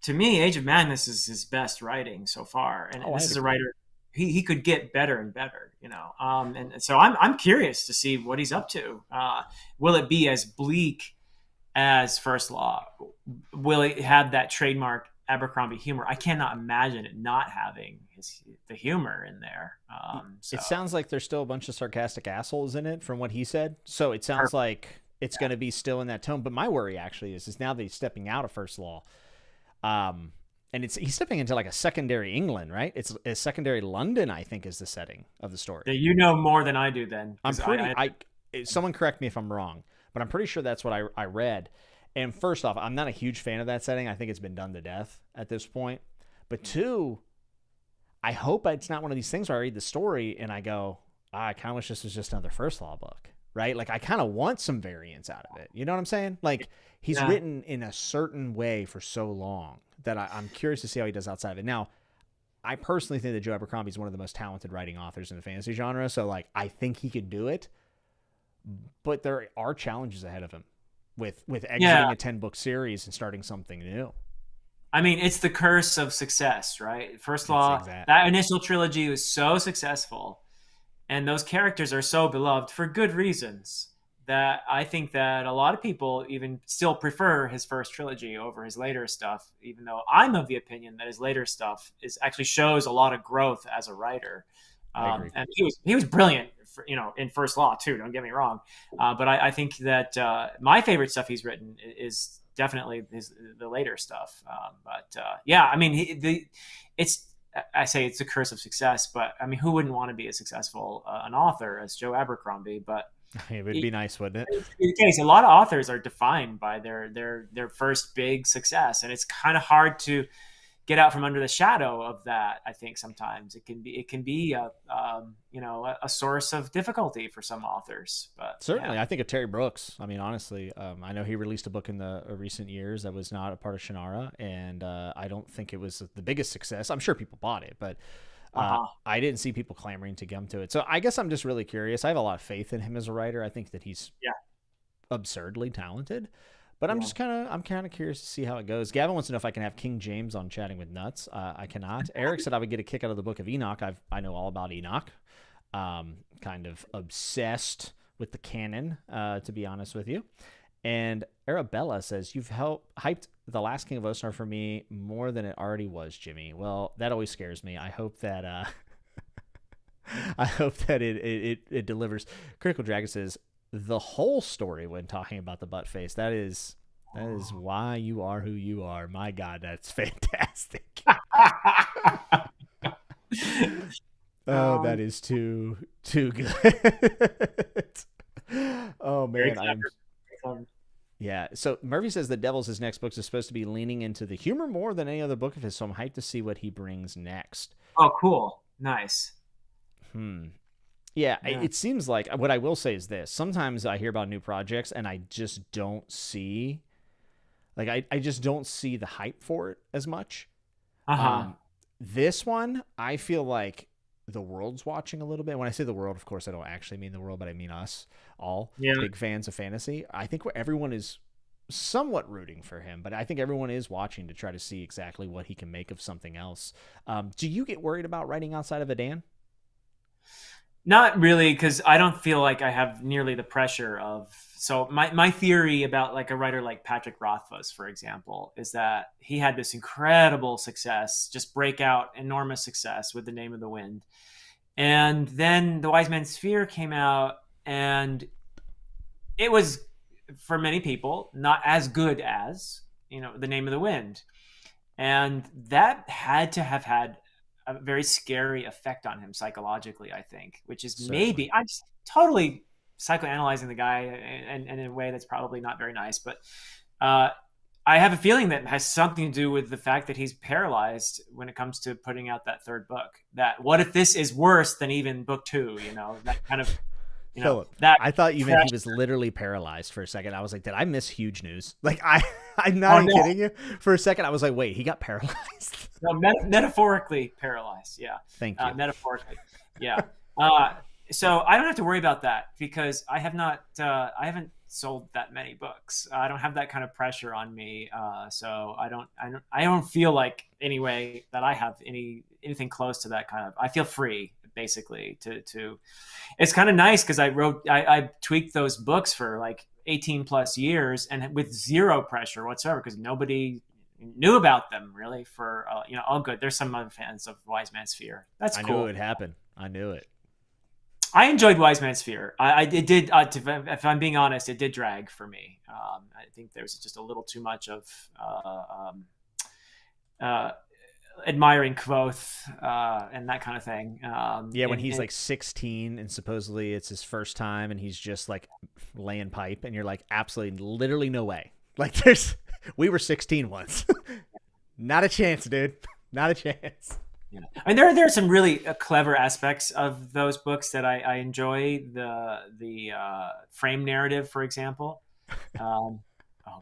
to me, Age of Madness is his best writing so far, and Oh, this I'd is a agree. writer he could get better and better. And so I'm curious to see what he's up to. Will it be as bleak as First Law? Will it have that trademark Abercrombie humor? I cannot imagine it not having the humor in there. So It sounds like there's still a bunch of sarcastic assholes in it from what he said. So it sounds perfect. like it's going to be still in that tone. But my worry actually is now that he's stepping out of First Law, um, and he's stepping into like a secondary England, right? It's a secondary London, I think, is the setting of the story. You know more than I do then, I'm because pretty. Someone correct me if I'm wrong, but I'm pretty sure that's what I read. And first off, I'm not a huge fan of that setting. I think it's been done to death at this point. But two, I hope it's not one of these things where I read the story and I go, I kind of wish this was just another First Law book, right? Like, I kind of want some variance out of it. You know what I'm saying? Like, he's yeah. written in a certain way for so long that I'm curious to see how he does outside of it. Now, I personally think that Joe Abercrombie is one of the most talented writing authors in the fantasy genre. So, like, I think he could do it, but there are challenges ahead of him with exiting Yeah. a 10-book series and starting something new. I mean, it's the curse of success, right? First It's Law, exact. that initial trilogy was so successful, and those characters are so beloved for good reasons, that I think that a lot of people even still prefer his first trilogy over his later stuff, even though I'm of the opinion that his later stuff is actually shows a lot of growth as a writer. I agree. And he was brilliant, in First Law too. Don't get me wrong, but I think that my favorite stuff he's written is definitely the later stuff. Yeah, I mean, it's I say it's a curse of success, but I mean, who wouldn't want to be as successful an author as Joe Abercrombie? But It would be nice, wouldn't it? in the case, a lot of authors are defined by their first big success, and it's kind of hard to get out from under the shadow of that. I think sometimes it can be a source of difficulty for some authors. But Certainly, yeah, I think of Terry Brooks. I mean, honestly, I know he released a book in the recent years that was not a part of Shannara, and I don't think it was the biggest success. I'm sure people bought it, but uh-huh. I didn't see people clamoring to come to it. So I guess I'm just really curious. I have a lot of faith in him as a writer. I think that he's Yeah, absurdly talented, but yeah. I'm kind of curious to see how it goes. Gavin wants to know if I can have King James on Chatting with Nuts. I cannot. Eric said I would get a kick out of the Book of Enoch. I know all about Enoch. Kind of obsessed with the canon, to be honest with you. And Arabella says, you've hyped The Last King of Osnar for me more than it already was, Jimmy. Well, that always scares me. I hope that I hope that it delivers. Critical Dragon says, the whole story when talking about the butt face. That is why you are who you are. My God, that's fantastic. Oh, that is too good. Oh Very man, clever. Very clever. yeah. So Murphy says the Devil's next book is supposed to be leaning into the humor more than any other book of his. So I'm hyped to see what he brings next. Oh, cool. Nice. Yeah, Yeah. it seems like what I will say is this. Sometimes I hear about new projects and I just don't see, like, I just don't see the hype for it as much. Uh-huh. This one, I feel like the world's watching a little bit. When I say the world, of course, I don't actually mean the world, but I mean us all, Yeah. big fans of fantasy. I think where everyone is somewhat rooting for him, but I think everyone is watching to try to see exactly what he can make of something else. Do you get worried about writing outside of Adan? Not really, because I don't feel like I have nearly the pressure of. So my theory about like a writer like Patrick Rothfuss, for example, is that he had this incredible success, just breakout, enormous success with The Name of the Wind, and then The Wise Man's Fear came out, and it was, for many people, not as good as, The Name of the Wind. And that had to have had a very scary effect on him psychologically, I think, which is Certainly. maybe, I'm just totally psychoanalyzing the guy and in a way that's probably not very nice, but uh, I have a feeling that has something to do with the fact that he's paralyzed when it comes to putting out that third book. That what if this is worse than even book two? That kind of, Philip, that I thought you meant he was literally paralyzed for a second. I was like, did I miss huge news? Like, I'm not even kidding you. For a second, I was like, wait, he got paralyzed? No, metaphorically paralyzed. Yeah. Thank you. Metaphorically. Yeah. So I don't have to worry about that because I haven't sold that many books. I don't have that kind of pressure on me. So I don't feel like anyway that I have anything close to that kind of, I feel free basically to, it's kind of nice because I tweaked those books for like 18 plus years and with zero pressure whatsoever because nobody knew about them really for oh good, there's some other fans of Wise Man's Fear. That's cool. I knew it would happen. I knew it. I enjoyed Wise Man's Fear. It did. If I'm being honest, it did drag for me. I think there was just a little too much of admiring Kvothe and that kind of thing. When he's like 16 and supposedly it's his first time and he's just like laying pipe and you're like, absolutely, literally no way. Like we were 16 once. Not a chance, dude. Not a chance. Yeah. I mean, there are some really clever aspects of those books that I enjoy. The frame narrative, for example. Oh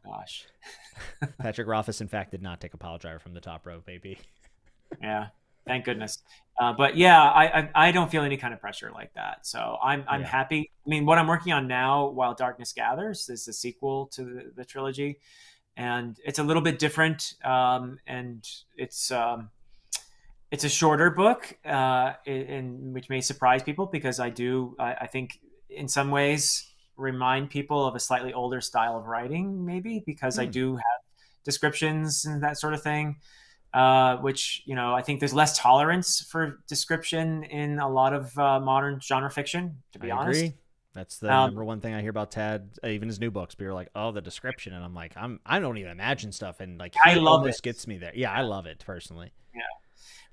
gosh. Patrick Rothfuss, in fact, did not take a pile driver from the top row, baby. Yeah, thank goodness. But yeah, I don't feel any kind of pressure like that. So I'm happy. I mean, what I'm working on now, While Darkness Gathers, is the sequel to the trilogy, and it's a little bit different. And it's a shorter book, which may surprise people because I think in some ways remind people of a slightly older style of writing, maybe because I do have descriptions and that sort of thing, which, I think there's less tolerance for description in a lot of modern genre fiction, to be honest. Agree. That's the number one thing I hear about Tad, even his new books. People are like, "Oh, the description," and I'm like, I don't even imagine stuff, and like, I love it. Gets me there. Yeah, I love it personally. Yeah.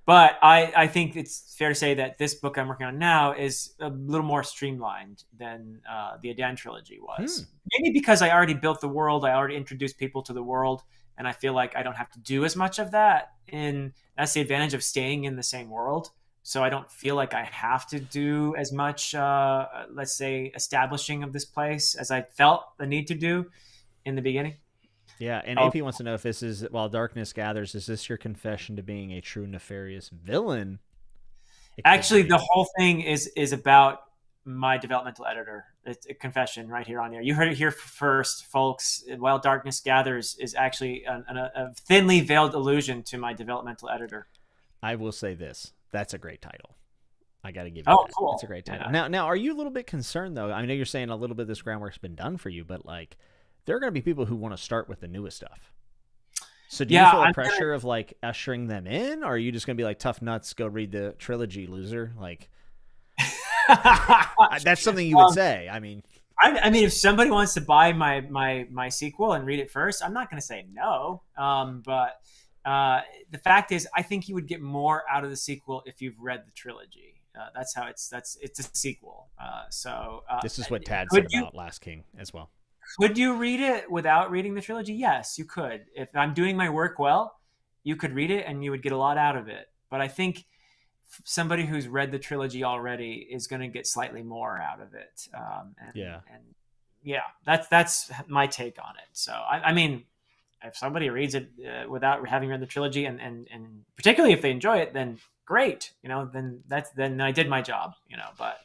But I think it's fair to say that this book I'm working on now is a little more streamlined than the Adan trilogy was. Maybe because I already built the world, I already introduced people to the world, and I feel like I don't have to do as much of that. And that's the advantage of staying in the same world. So I don't feel like I have to do as much, let's say, establishing of this place as I felt the need to do in the beginning. Yeah, and AP wants to know if this is, While Darkness Gathers, is this your confession to being a true nefarious villain? Actually, the whole thing is about my developmental editor. It's a confession right here on air. You heard it here first, folks. While Darkness Gathers is actually a thinly veiled allusion to my developmental editor. I will say this. That's a great title. I got to give you that. Cool. That's a great title. Yeah. Now, are you a little bit concerned, though? I know you're saying a little bit of this groundwork's been done for you, but like, there are going to be people who want to start with the newest stuff. So do you feel the pressure of like ushering them in, or are you just going to be like, tough nuts, go read the trilogy, loser? Like, that's something you would say. I mean, if somebody wants to buy my sequel and read it first, I'm not going to say no. But the fact is, I think you would get more out of the sequel if you've read the trilogy. That's how it's a sequel. So this is what Tad said about Last King as well. Could you read it without reading the trilogy? Yes, you could. If I'm doing my work well, you could read it and you would get a lot out of it. But I think somebody who's read the trilogy already is going to get slightly more out of it. That's my take on it. So, I mean, if somebody reads it without having read the trilogy and particularly if they enjoy it, then great, then I did my job, but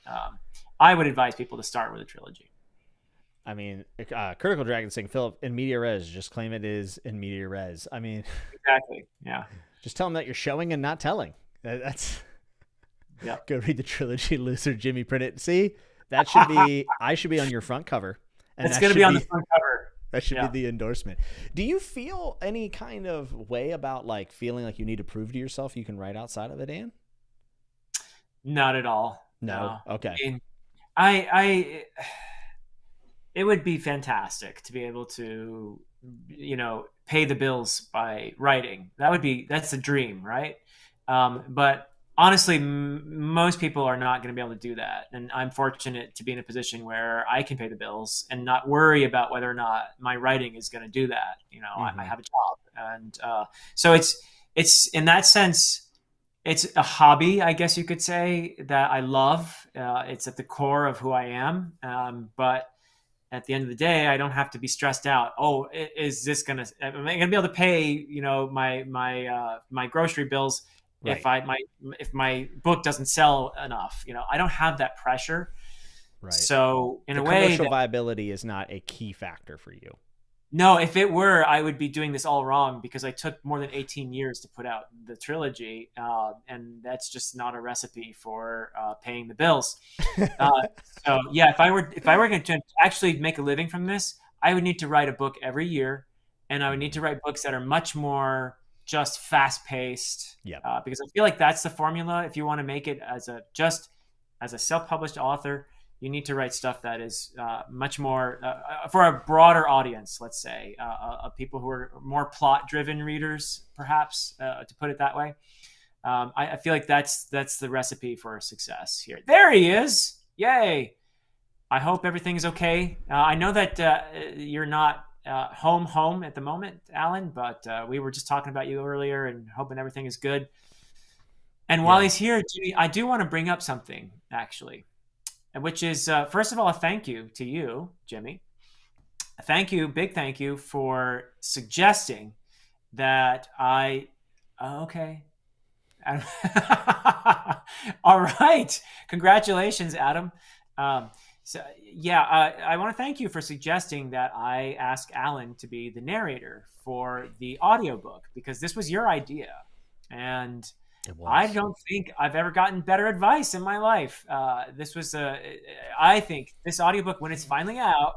I would advise people to start with a trilogy. I mean, Critical Dragon saying, Philip, in media res, just claim it is in media res. I mean, exactly. Yeah. Just tell them that you're showing and not telling. That's Go read the trilogy, loser, Jimmy print it. See, that should be, I should be on your front cover. And it's going to be on the front cover. That should be the endorsement. Do you feel any kind of way about like feeling like you need to prove to yourself you can write outside of it, Dan? Not at all. No. Okay. I it would be fantastic to be able to, pay the bills by writing. That's a dream, right? But honestly, most people are not going to be able to do that. And I'm fortunate to be in a position where I can pay the bills and not worry about whether or not my writing is going to do that. I have a job. And so it's in that sense, it's a hobby, I guess you could say, that I love. It's at the core of who I am. But at the end of the day, I don't have to be stressed out. Oh, is this am I gonna be able to pay, my grocery bills Right. if my book doesn't sell enough? I don't have that pressure. Right. So in the a way, commercial viability is not a key factor for you. No, if it were, I would be doing this all wrong, because I took more than 18 years to put out the trilogy, and that's just not a recipe for paying the bills. So yeah, if I were going to actually make a living from this, I would need to write a book every year, and I would need to write books that are much more just fast paced. Yep. Because I feel like that's the formula if you want to make it as a self published author. You need to write stuff that is much more for a broader audience, let's say, people who are more plot-driven readers, perhaps, to put it that way. I feel like that's the recipe for success here. There he is! Yay! I hope everything's okay. I know that you're not home at the moment, Alan, but we were just talking about you earlier and hoping everything is good. And while he's here, I do want to bring up something, actually. Which is, first of all, a thank you to you, Jimmy. Big thank you for suggesting that okay. All right. Congratulations, Adam. I want to thank you for suggesting that I ask Alan to be the narrator for the audiobook, because this was your idea. And I don't think I've ever gotten better advice in my life. I think this audiobook, when it's finally out,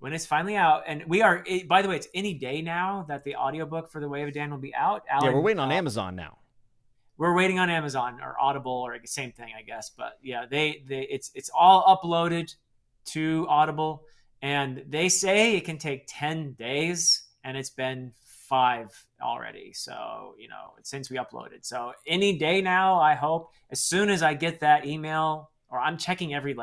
and by the way, it's any day now that the audiobook for The Way of a Dan will be out. Alan, we're waiting on Amazon now. We're waiting on Amazon or Audible, or same thing, I guess. But yeah, it's all uploaded to Audible, and they say it can take 10 days, and it's been 5 already, so since we uploaded. So any day now, I hope, as soon as I get that email, or I'm checking every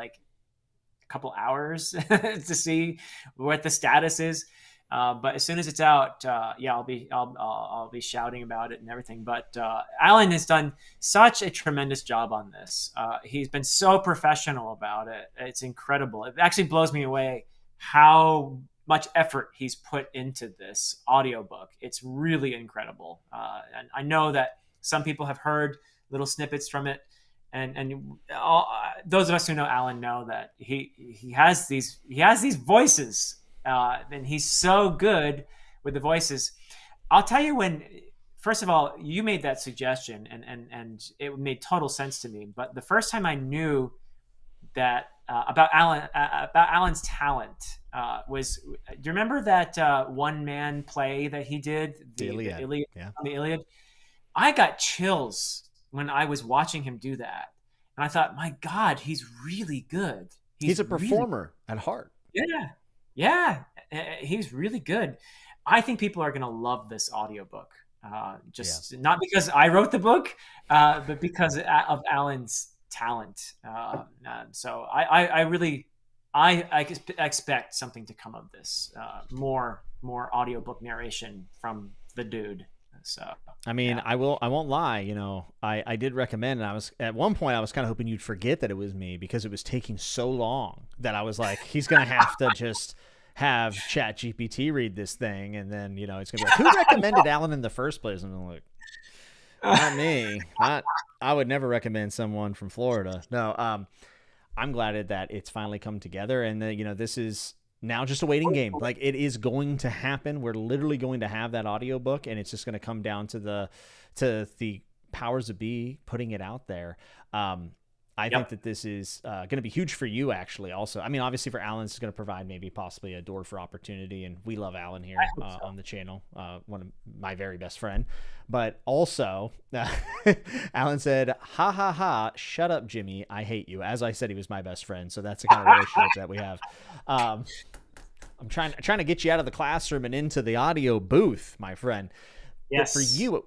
couple hours to see what the status is, but as soon as it's out, I'll be shouting about it and everything. But Alan has done such a tremendous job on this. He's been so professional about it. It's incredible. It actually blows me away how much effort he's put into this audiobook. It's really incredible. And I know that some people have heard little snippets from it. And those of us who know Alan know that he has these voices, and he's so good with the voices. I'll tell you, first of all, you made that suggestion, and it made total sense to me. But the first time I knew that about Alan's talent was, do you remember that one man play that he did, the Iliad? Yeah. On the Iliad? I got chills when I was watching him do that, and I thought, my God, he's really good. He's a performer at heart. Yeah, he's really good. I think people are going to love this audiobook. Not because I wrote the book, but because of Alan's talent. So I really expect something to come of this. More audiobook narration from the dude. So I mean, yeah. I won't lie. I did recommend, and I was at one point I was kind of hoping you'd forget that it was me, because it was taking so long that I was like, he's gonna have to just have ChatGPT read this thing, and then it's gonna be like, who recommended Alan in the first place? And I'm like, not me. I would never recommend someone from Florida. No, I'm glad that it's finally come together, and this is now just a waiting game. Like, it is going to happen. We're literally going to have that audiobook, and it's just going to come down to the powers that be putting it out there. I think that this is going to be huge for you, actually. Also, I mean, obviously for Alan, it's going to provide maybe possibly a door for opportunity, and we love Alan here on the channel, one of my very best friend. But also, Alan said, "Ha ha ha! Shut up, Jimmy. I hate you." As I said, he was my best friend, so that's the kind of relationship that we have. I'm trying to get you out of the classroom and into the audio booth, my friend. Yes. But for you,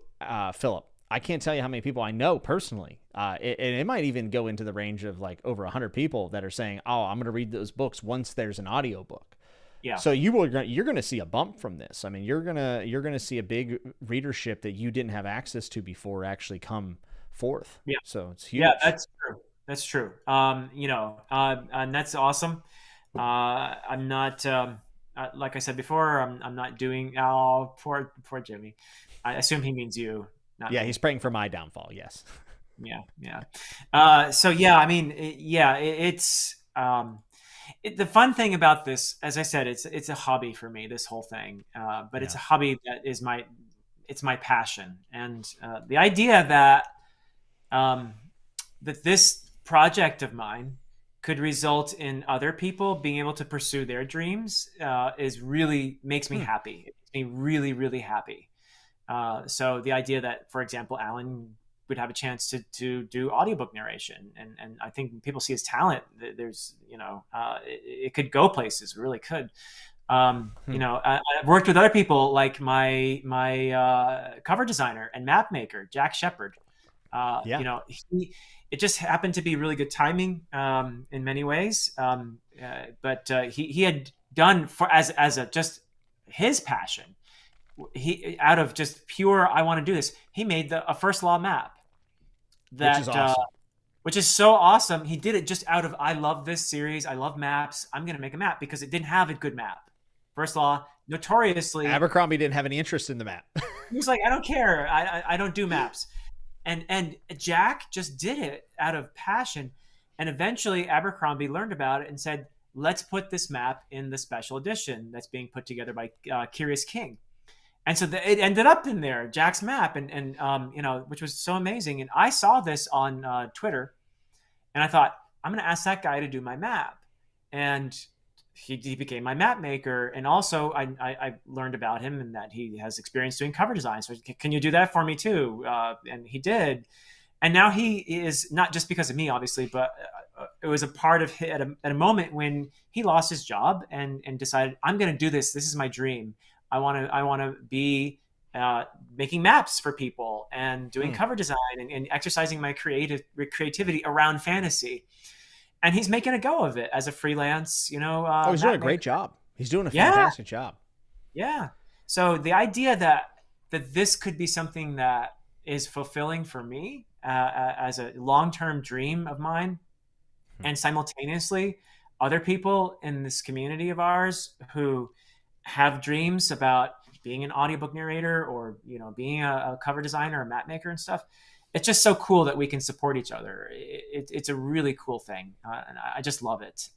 Philip, I can't tell you how many people I know personally. And it might even go into the range of like over 100 people that are saying, "Oh, I'm going to read those books once there's an audiobook." Yeah. So you're going to see a bump from this. I mean, you're going to see a big readership that you didn't have access to before actually come forth. Yeah. So it's huge. Yeah, that's true. That's true. And that's awesome. I'm not, like I said before, I'm not doing, poor Jimmy. I assume he means you. Yeah, he's praying for my downfall. Yes. Yeah. So yeah, I mean, it's the fun thing about this, as I said, it's a hobby for me, this whole thing. But it's a hobby that is it's my passion. And the idea that that this project of mine could result in other people being able to pursue their dreams is really makes me happy. It makes me really, really happy. So the idea that, for example, Alan would have a chance to do audiobook narration, and I think when people see his talent, there's it could go places, really could. I've worked with other people like my cover designer and map maker, Jack Shepard. It just happened to be really good timing in many ways. But he had done as just his passion. He, out of just pure, I want to do this, he made a first law map that, which is awesome. Which is so awesome. He did it just out of, I love this series. I love maps. I'm going to make a map because it didn't have a good map. First law, notoriously, Abercrombie didn't have any interest in the map. He was like, I don't care. I don't do maps. And Jack just did it out of passion. And eventually Abercrombie learned about it and said, let's put this map in the special edition that's being put together by Curious King. And so it ended up in there, Jack's map, and which was so amazing. And I saw this on Twitter, and I thought, I'm going to ask that guy to do my map. And he became my map maker. And also I learned about him and that he has experience doing cover design. So can you do that for me too? And he did. And now he is, not just because of me, obviously, but it was a part of at a moment when he lost his job and decided, I'm going to do this. This is my dream. I want to be making maps for people and doing cover design and exercising my creativity around fantasy. And he's making a go of it as a freelance, he's doing a great job. He's doing a fantastic job. Yeah. So the idea that this could be something that is fulfilling for me as a long-term dream of mine, and simultaneously other people in this community of ours who have dreams about being an audiobook narrator or being a cover designer or map maker and stuff. It's just so cool that we can support each other. It's a really cool thing, and I just love it.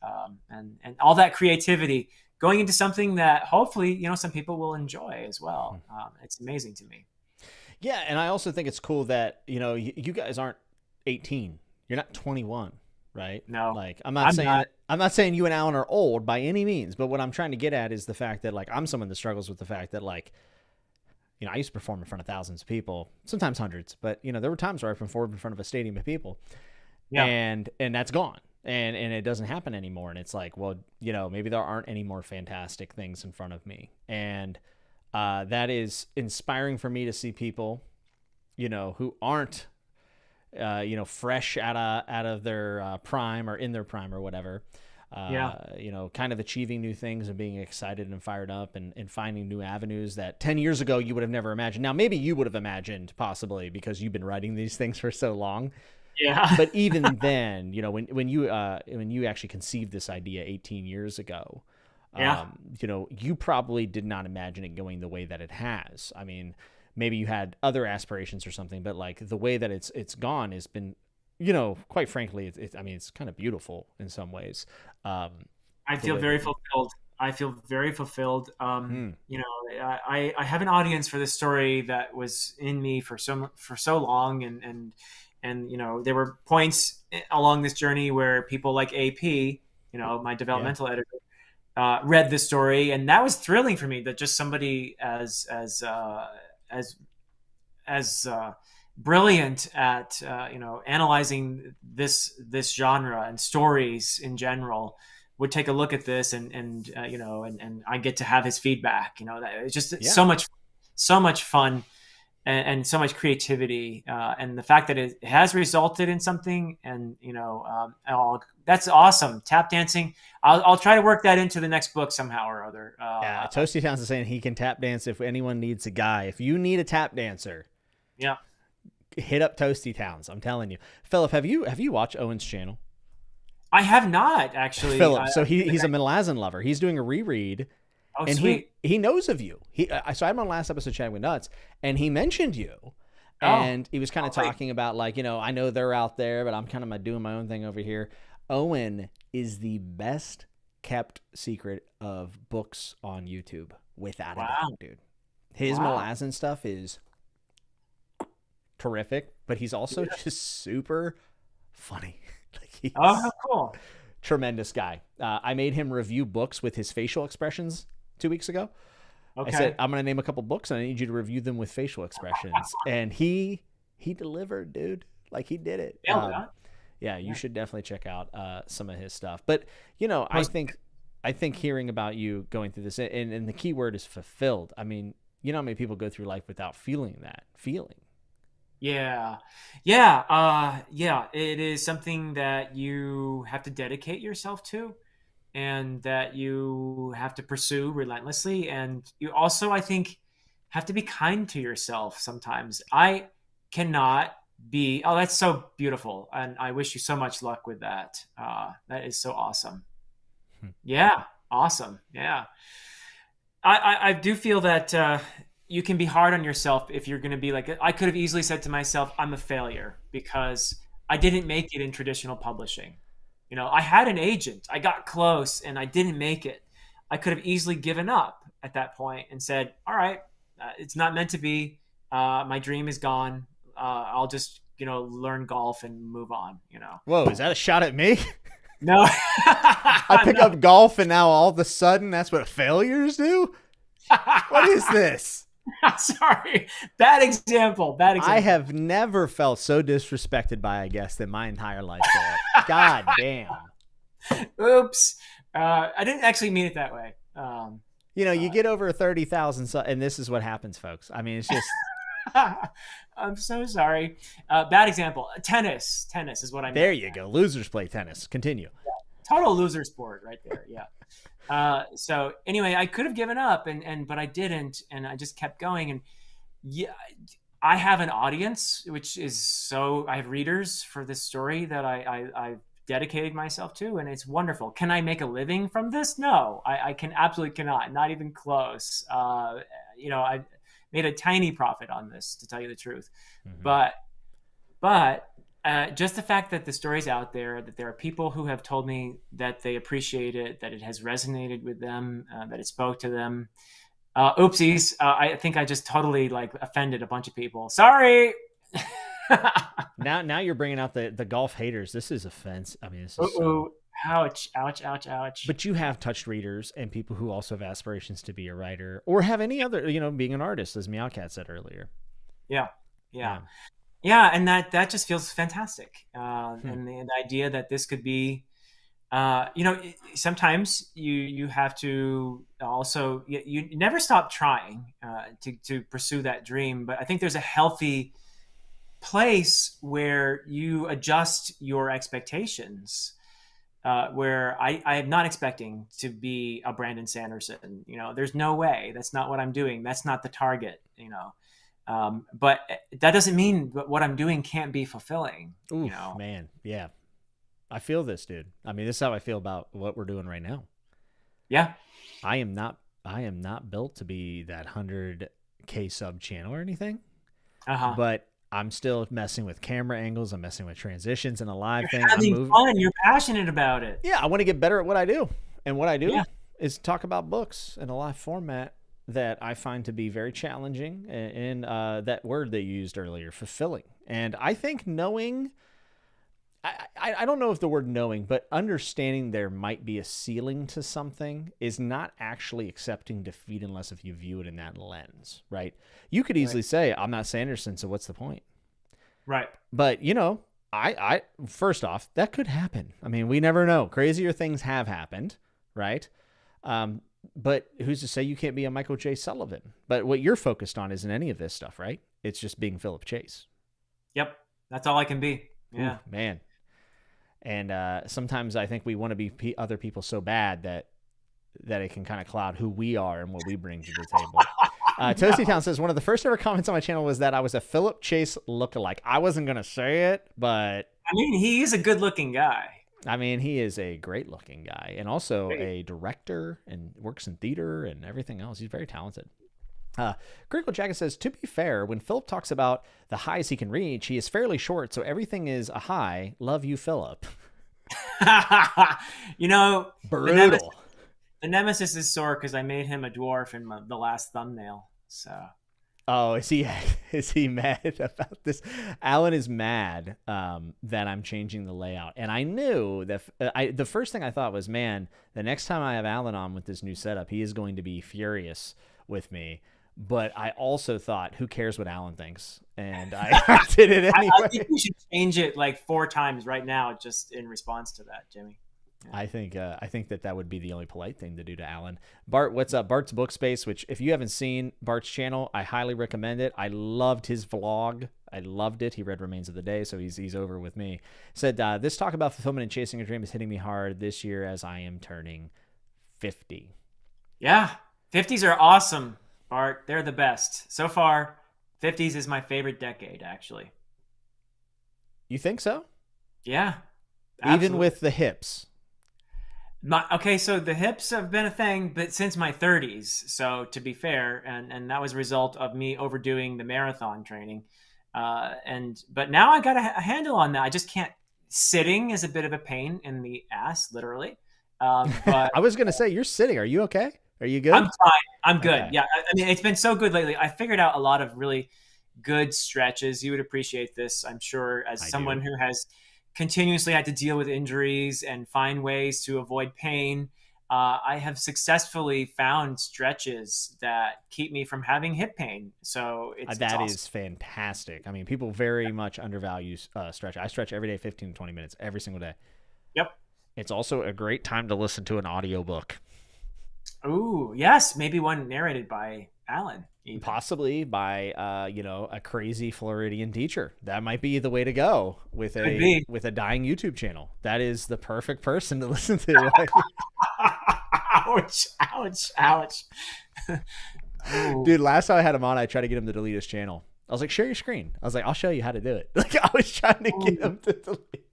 And all that creativity going into something that hopefully some people will enjoy as well. It's amazing to me. Yeah, and I also think it's cool that you guys aren't 18. You're not 21. Right? No, like I'm not saying you and Alan are old by any means, but what I'm trying to get at is the fact that like I'm someone that struggles with the fact that like, I used to perform in front of thousands of people, sometimes hundreds, but there were times where I performed in front of a stadium of people, and that's gone, and it doesn't happen anymore. And it's like, well, maybe there aren't any more fantastic things in front of me, and that is inspiring for me to see people, who aren't fresh out of their prime or in their prime or whatever, kind of achieving new things and being excited and fired up and finding new avenues that 10 years ago you would have never imagined. Now, maybe you would have imagined possibly because you've been writing these things for so long. Yeah. But even then, when you actually conceived this idea 18 years ago, you probably did not imagine it going the way that it has. I mean, maybe you had other aspirations or something, but like the way that it's gone has been, quite frankly, it's kind of beautiful in some ways. I feel very fulfilled. I have an audience for this story that was in me for so long, and And, there were points along this journey where people like AP, my developmental editor, read the story, and that was thrilling for me, that just somebody as brilliant at analyzing this genre and stories in general would take a look at this, and I get to have his feedback. It's just so much fun, and so much creativity, and the fact that it has resulted in something, and that's awesome. Tap dancing, I'll try to work that into the next book somehow or other. Toasty Towns is saying he can tap dance if anyone needs a guy. If you need a tap dancer, hit up Toasty Towns. I'm telling you. Philip, have you watched Owen's channel? I have not, actually. Philip, so he's a Malazan lover. He's doing a reread. Oh, and sweet. He knows of you. So I'm on last episode chatting with Nuts, and he mentioned you. And he was kind of talking about, like, I know they're out there, but I'm kind of doing my own thing over here. Owen is the best kept secret of books on YouTube, without a doubt, dude. His Malazan stuff is terrific, but he's also just super funny. How cool. Tremendous guy. I made him review books with his facial expressions 2 weeks ago. Okay. I said, I'm going to name a couple books and I need you to review them with facial expressions. And he delivered, dude. Like, he did it. You should definitely check out some of his stuff. But, I think hearing about you going through this, and the key word is fulfilled. I mean, how many people go through life without feeling that feeling? Yeah. It is something that you have to dedicate yourself to, and that you have to pursue relentlessly. And you also, I think, have to be kind to yourself sometimes. I cannot be, that's so beautiful. And I wish you so much luck with that. That is so awesome. Yeah. Awesome. Yeah. I do feel that, you can be hard on yourself if you're going to be like, I could have easily said to myself, I'm a failure because I didn't make it in traditional publishing. I had an agent, I got close, and I didn't make it. I could have easily given up at that point and said, all right, it's not meant to be. My dream is gone. I'll just, learn golf and move on, Whoa, is that a shot at me? No. I pick up golf and now all of a sudden that's what failures do? What is this? Sorry. Bad example. I have never felt so disrespected by a guest in my entire life. God damn. Oops. I didn't actually mean it that way. You get over 30,000, and this is what happens, folks. I mean, it's just. I'm so sorry. Bad example. Tennis is what I mean. There you go. Losers play tennis. Continue. Yeah. Total loser sport right there. Yeah. So anyway, I could have given up, but I didn't, and I just kept going. And I have an audience, which is I have readers for this story that I've dedicated myself to, and it's wonderful. Can I make a living from this? No, I absolutely cannot, not even close. I made a tiny profit on this, to tell you the truth. Mm-hmm. But just the fact that the story's out there, that there are people who have told me that they appreciate it, that it has resonated with them, that it spoke to them. Oopsies. I think I just totally offended a bunch of people. Sorry. Now you're bringing out the golf haters. This is offense. I mean, this is ouch, ouch, ouch, ouch. But you have touched readers and people who also have aspirations to be a writer or have any other, being an artist, as Meowcat said earlier. Yeah. And that just feels fantastic. And the idea that this could be, sometimes you have to also, you never stop trying to pursue that dream. But I think there's a healthy place where you adjust your expectations, where I am not expecting to be a Brandon Sanderson. There's no way. That's not what I'm doing. That's not the target, but that doesn't mean what I'm doing can't be fulfilling. Oof, man. Yeah. I feel this, dude. I mean, this is how I feel about what we're doing right now. Yeah. I am not built to be that 100K sub channel or anything, but I'm still messing with camera angles. I'm messing with transitions and a live thing. Having fun. You're passionate about it. Yeah. I want to get better at what I do. And what I do is talk about books in a live format that I find to be very challenging, and that word that you used earlier, fulfilling. And I think knowing, I don't know if the word knowing, but understanding there might be a ceiling to something is not actually accepting defeat unless if you view it in that lens, right? You could easily say, I'm not Sanderson, so what's the point? Right. But, I first off, that could happen. I mean, we never know. Crazier things have happened, right? But who's to say you can't be a Michael J. Sullivan? But what you're focused on isn't any of this stuff, right? It's just being Philip Chase. Yep. That's all I can be. Yeah. Ooh, man. And sometimes I think we want to be other people so bad that it can kind of cloud who we are and what we bring to the table. Toasty Town says, one of the first ever comments on my channel was that I was a Philip Chase lookalike. I wasn't going to say it, but... I mean, he is a good-looking guy. I mean, he is a great-looking guy and also a director and works in theater and everything else. He's very talented. Critical Jacket says, to be fair, when Philip talks about the highs he can reach, he is fairly short, so everything is a high. Love you, Philip. Brutal. The nemesis is sore because I made him a dwarf in the last thumbnail. So, oh, is he mad about this? Alan is mad that I'm changing the layout, and I knew that the first thing I thought was, man, the next time I have Alan on with this new setup, he is going to be furious with me. But I also thought, who cares what Alan thinks? And I did it anyway. I think we should change it like 4 times right now, just in response to that, Jimmy. Yeah. I think that would be the only polite thing to do to Alan. Bart, what's up? Bart's Book Space, which if you haven't seen Bart's channel, I highly recommend it. I loved his vlog. I loved it. He read Remains of the Day, so he's over with me. Said, this talk about fulfillment and chasing a dream is hitting me hard this year as I am turning 50. Yeah, 50s are awesome, Bart. They're the best. So far, 50s is my favorite decade, actually. You think so? Yeah. Absolutely. Even with the hips? Okay, so the hips have been a thing, but since my 30s. So to be fair, and that was a result of me overdoing the marathon training. But now I got a handle on that. I just can't. Sitting is a bit of a pain in the ass, literally. But I was gonna say, you're sitting. Are you okay? Are you good? I'm fine. I'm good. Okay. Yeah, I mean, it's been so good lately. I figured out a lot of really good stretches. You would appreciate this, I'm sure, as someone who has continuously had to deal with injuries and find ways to avoid pain. I have successfully found stretches that keep me from having hip pain. So it's awesome. Is fantastic. I mean, people very much undervalue stretch. I stretch every day, 15 to 20 minutes, every single day. Yep. It's also a great time to listen to an audiobook. Ooh, yes. Maybe one narrated by Alan. Even. Possibly by a crazy Floridian teacher. That might be the way to go with a dying YouTube channel. That is the perfect person to listen to. Ouch! Ouch! Ouch! Dude, last time I had him on, I tried to get him to delete his channel. I was like, share your screen. I was like, I'll show you how to do it. Like, I was trying to get him to delete.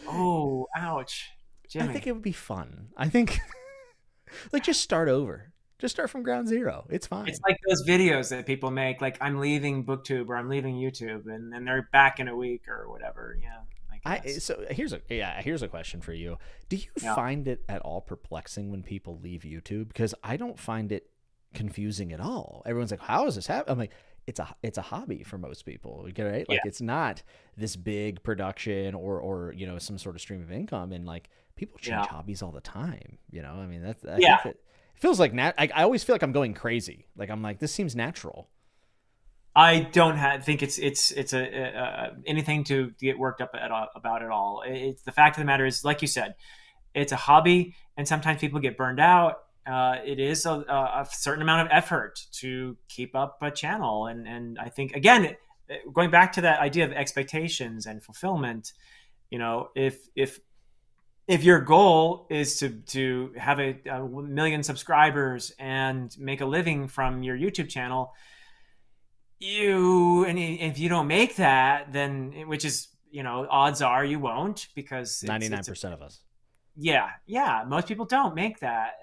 Oh, ouch! Jimmy. I think it would be fun. I think like just start over. Just start from ground zero. It's fine. It's like those videos that people make, like I'm leaving BookTube or I'm leaving YouTube, and then they're back in a week or whatever. Yeah. So here's a question for you. Do you find it at all perplexing when people leave YouTube? Because I don't find it confusing at all. Everyone's like, "How is this happening?" I'm like, it's a hobby for most people, right? Like it's not this big production or some sort of stream of income, and like people change hobbies all the time. I mean I think that it feels like I always feel like I'm going crazy. Like I'm like, this seems natural. I don't think it's anything to get worked up about at all. It's the fact of the matter is, like you said, it's a hobby, and sometimes people get burned out. It is a certain amount of effort to keep up a channel, and I think, again, going back to that idea of expectations and fulfillment, if your goal is to have a million subscribers and make a living from your YouTube channel, if you don't make that, then, which is, odds are you won't, because 99% of us. Yeah. Most people don't make that.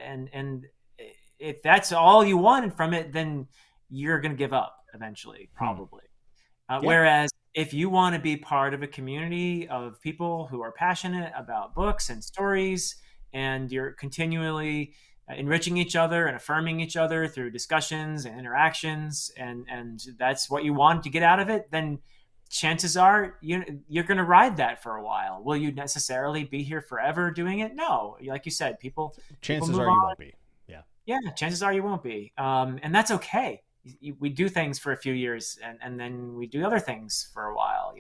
And if that's all you wanted from it, then you're going to give up eventually, probably. Whereas if you want to be part of a community of people who are passionate about books and stories, and you're continually enriching each other and affirming each other through discussions and interactions, and that's what you want to get out of it, then chances are you're going to ride that for a while. Will you necessarily be here forever doing it? No. Like you said, people Chances move are you on. won't be. Yeah. Yeah, chances are you won't be. And that's okay. We do things for a few years, and then we do other things for a while.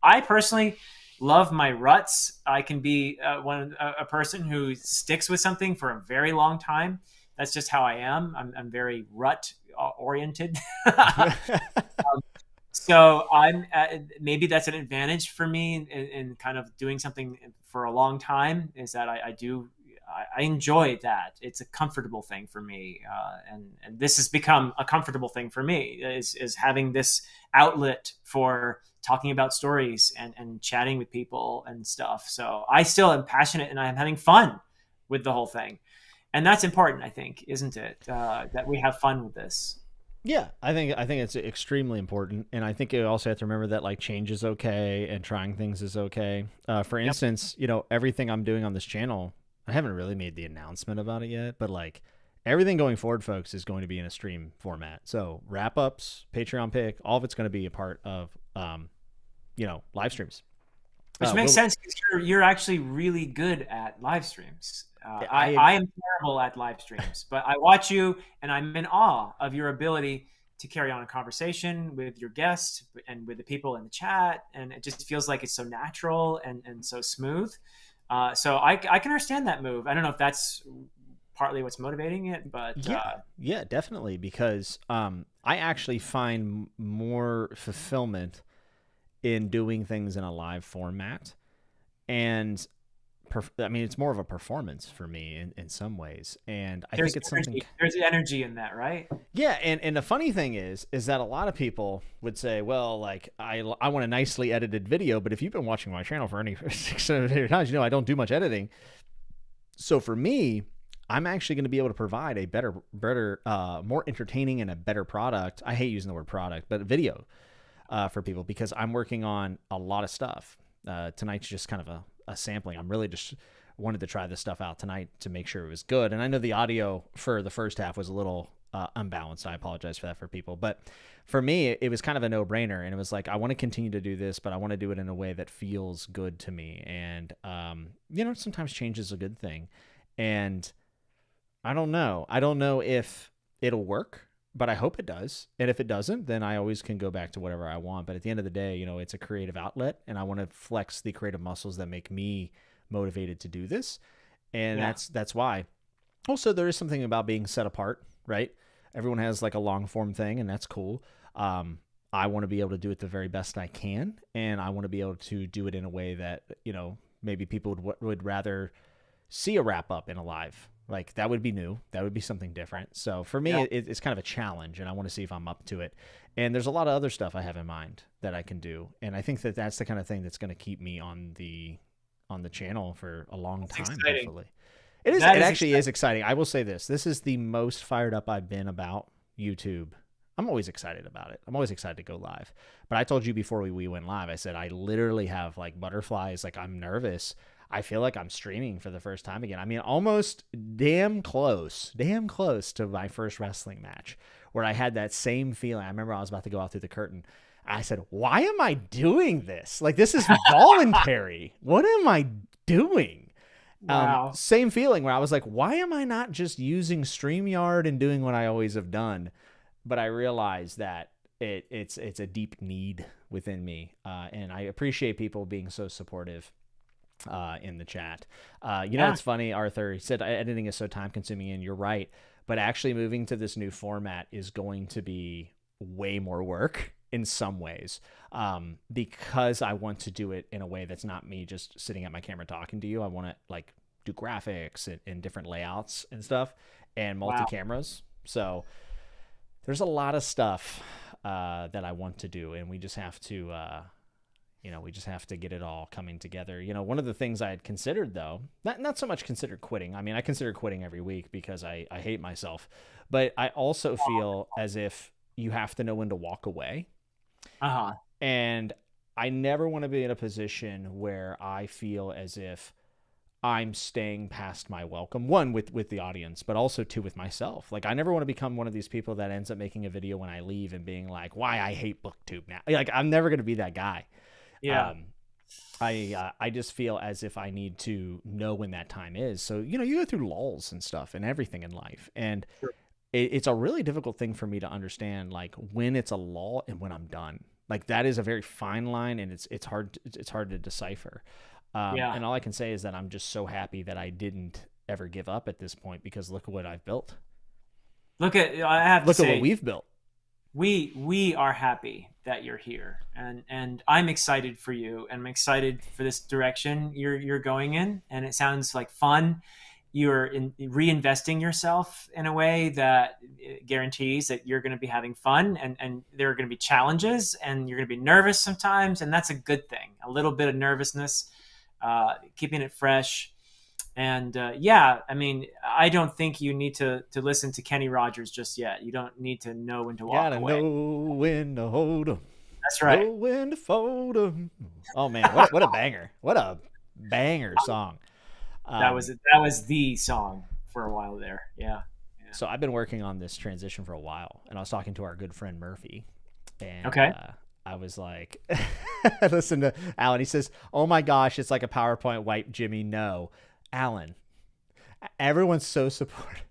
I personally love my ruts. I can be a person who sticks with something for a very long time. That's just how I am. I'm very rut oriented. So I'm maybe that's an advantage for me in kind of doing something for a long time, is that I enjoy that. It's a comfortable thing for me, and this has become a comfortable thing for me, is having this outlet for talking about stories and chatting with people and stuff. So I still am passionate and I'm having fun with the whole thing, and that's important, I think, isn't it? That we have fun with this. Yeah, I think it's extremely important, and I think you also have to remember that like change is okay and trying things is okay. For Yep. instance, everything I'm doing on this channel, I haven't really made the announcement about it yet, but like everything going forward, folks, is going to be in a stream format. So wrap ups, Patreon pick, all of it's going to be a part of live streams. Which makes sense because you're actually really good at live streams. I am terrible at live streams, but I watch you and I'm in awe of your ability to carry on a conversation with your guests and with the people in the chat. And it just feels like it's so natural and so smooth. So I can understand that move. I don't know if that's partly what's motivating it, but yeah, definitely, because I actually find more fulfillment in doing things in a live format, and it's more of a performance for me in some ways, and I think it's something. There's energy in that, right? Yeah, and the funny thing is that a lot of people would say, well, like I want a nicely edited video, but if you've been watching my channel for any 6 7 times, I don't do much editing. So for me, I'm actually going to be able to provide a better, more entertaining and a better product. I hate using the word product, but video for people, because I'm working on a lot of stuff. Tonight's just kind of a sampling. I'm really just wanted to try this stuff out tonight to make sure it was good. And I know the audio for the first half was a little unbalanced. I apologize for that for people. But for me, it was kind of a no-brainer. And it was like, I want to continue to do this, but I want to do it in a way that feels good to me. And, sometimes change is a good thing. And I don't know. I don't know if it'll work, but I hope it does. And if it doesn't, then I always can go back to whatever I want. But at the end of the day, it's a creative outlet, and I want to flex the creative muscles that make me motivated to do this. And that's why. Also, there is something about being set apart, right? Everyone has like a long form thing, and that's cool. I want to be able to do it the very best I can, and I want to be able to do it in a way that, maybe people would rather see a wrap up in a live. Like that would be new. That would be something different. So for me, it's kind of a challenge, and I want to see if I'm up to it. And there's a lot of other stuff I have in mind that I can do. And I think that that's the kind of thing that's going to keep me on the channel for a long time. Exciting. Hopefully. It actually is exciting. I will say this. This is the most fired up I've been about YouTube. I'm always excited about it. I'm always excited to go live. But I told you before we went live, I said I literally have like butterflies. Like I'm nervous. I feel like I'm streaming for the first time again. I mean, almost damn close to my first wrestling match, where I had that same feeling. I remember I was about to go out through the curtain. I said, why am I doing this? Like, this is voluntary. What am I doing? Wow. Same feeling where I was like, why am I not just using StreamYard and doing what I always have done? But I realized that it's a deep need within me. And I appreciate people being so supportive in the chat. It's funny, Arthur, he said editing is so time consuming, and you're right, but actually moving to this new format is going to be way more work in some ways, because I want to do it in a way that's not me just sitting at my camera talking to you. I want to like do graphics and different layouts and stuff, and multi-cameras. So there's a lot of stuff that I want to do, and we just have to get it all coming together. One of the things I had considered, though, not so much considered quitting. I mean, I consider quitting every week because I hate myself, but I also feel as if you have to know when to walk away. And I never want to be in a position where I feel as if I'm staying past my welcome, one with the audience, but also two with myself. Like, I never want to become one of these people that ends up making a video when I leave and being like, why I hate booktube now. Like, I'm never going to be that guy. Yeah. I just feel as if I need to know when that time is. So, you go through lulls and stuff and everything in life. And Sure. it's a really difficult thing for me to understand, like, when it's a lull and when I'm done. Like, that is a very fine line, and it's hard to decipher. Yeah. And all I can say is that I'm just so happy that I didn't ever give up at this point, because look at what I've built. I have to Look say, at what we've built. we are happy that you're here, and I'm excited for you, and I'm excited for this direction you're going in, and it sounds like fun. You're reinvesting yourself in a way that guarantees that you're going to be having fun, and there are going to be challenges, and you're going to be nervous sometimes, and that's a good thing. A little bit of nervousness, keeping it fresh. And yeah, I mean, I don't think you need to listen to Kenny Rogers just yet. You don't need to know when to walk Gotta away. know when to hold 'em. That's right. Know when to fold 'em. Oh man, what a banger! What a banger song. That was the song for a while there. Yeah. So I've been working on this transition for a while, and I was talking to our good friend Murphy, and Okay. I was like, listen to Alan. He says, "Oh my gosh, it's like a PowerPoint wipe, Jimmy." No, Alan. Everyone's so supportive.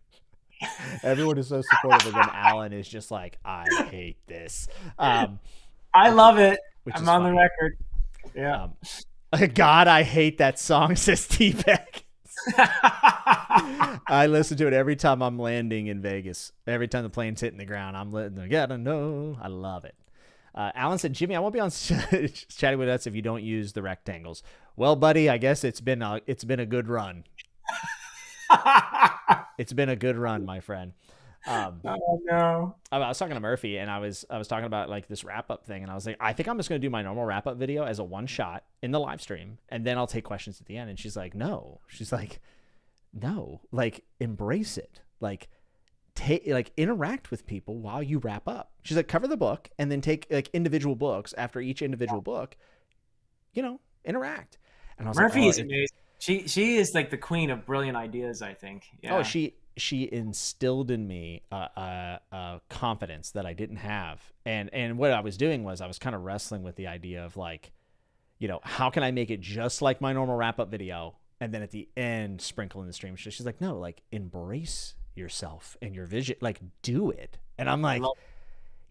Everyone is so supportive, and then Alan is just like, "I hate this." I love it. I'm on the funny. record. Yeah. God, I hate that song, says T-Beck. I listen to it every time I'm landing in Vegas. Every time the plane's hitting the ground, I'm letting them gotta know. I love it. Alan said, Jimmy, I won't be on chatting with us if you don't use the rectangles. Well, buddy, I guess it's been a good run. It's been a good run, my friend. Oh no. I was talking to Murphy, and I was talking about like this wrap up thing, and I was like, I think I'm just gonna do my normal wrap up video as a one shot in the live stream, and then I'll take questions at the end. And she's like, no, like embrace it, like interact with people while you wrap up. She's like, cover the book and then take like individual books after each individual book, interact. And I was Murphy like, is amazing. She is like the queen of brilliant ideas, I think. Yeah. Oh, she instilled in me confidence that I didn't have. And what I was doing was I was kind of wrestling with the idea of like, how can I make it just like my normal wrap up video? And then at the end, sprinkle in the stream. She's like, no, like embrace yourself and your vision, like do it. And I'm like,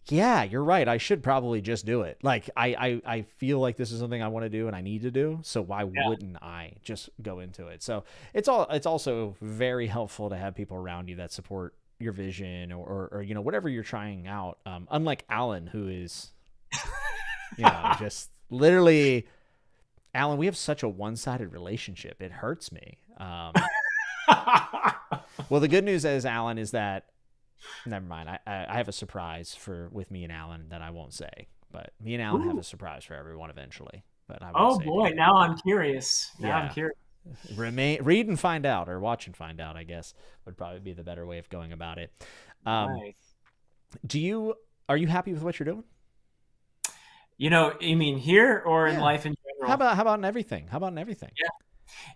yeah, you're right. I should probably just do it. Like I feel like this is something I want to do and I need to do. So why wouldn't I just go into it? So it's also very helpful to have people around you that support your vision or whatever you're trying out. Unlike Alan, who is, just literally, Alan, we have such a one-sided relationship. It hurts me. Well, the good news is, Alan, is that never mind. I have a surprise with me and Alan that I won't say, but me and Alan have a surprise for everyone eventually. But I won't say boy, it. Now I'm curious. Yeah. I'm curious. Read and find out, or watch and find out, I guess would probably be the better way of going about it. Nice. Are you happy with what you're doing? You mean here or in life in general? How about in everything? Yeah.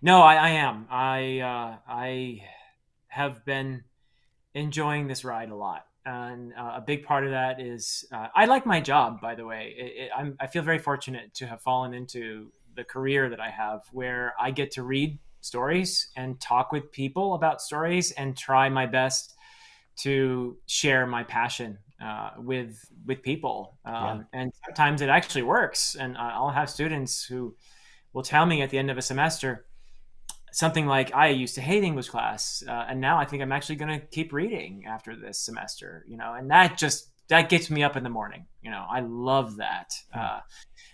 No, I am. I have been enjoying this ride a lot, and a big part of that is I like my job. By the way, I feel very fortunate to have fallen into the career that I have, where I get to read stories and talk with people about stories and try my best to share my passion with people. And sometimes it actually works, and I'll have students who will tell me at the end of a semester something like, I used to hate English class, and now I think I'm actually going to keep reading after this semester, and that gets me up in the morning. I love that.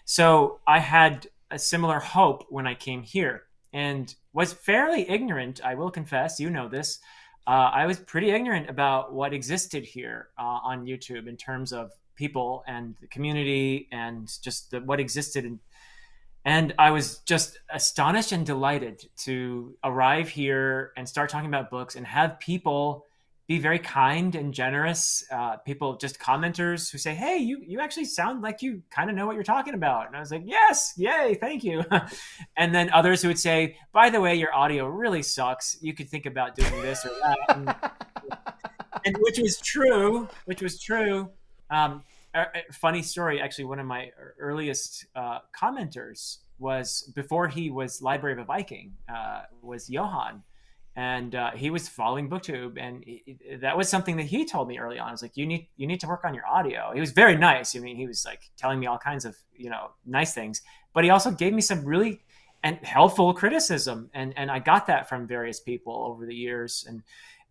So I had a similar hope when I came here, and was fairly ignorant, I will confess, this. I was pretty ignorant about what existed here on YouTube in terms of people and the community and just what existed. And I was just astonished and delighted to arrive here and start talking about books and have people be very kind and generous. People, just commenters who say, "Hey, you actually sound like you kind of know what you're talking about." And I was like, "Yes, yay, thank you." And then others who would say, "By the way, your audio really sucks. You could think about doing this or that." And which was true. Which was true. A funny story. Actually, one of my earliest commenters was, before he was Library of a Viking, was Johan, and he was following BookTube, and that was something that he told me early on. I was like, you need to work on your audio. He was very nice. I mean, he was like telling me all kinds of nice things, but he also gave me some really and helpful criticism, and I got that from various people over the years,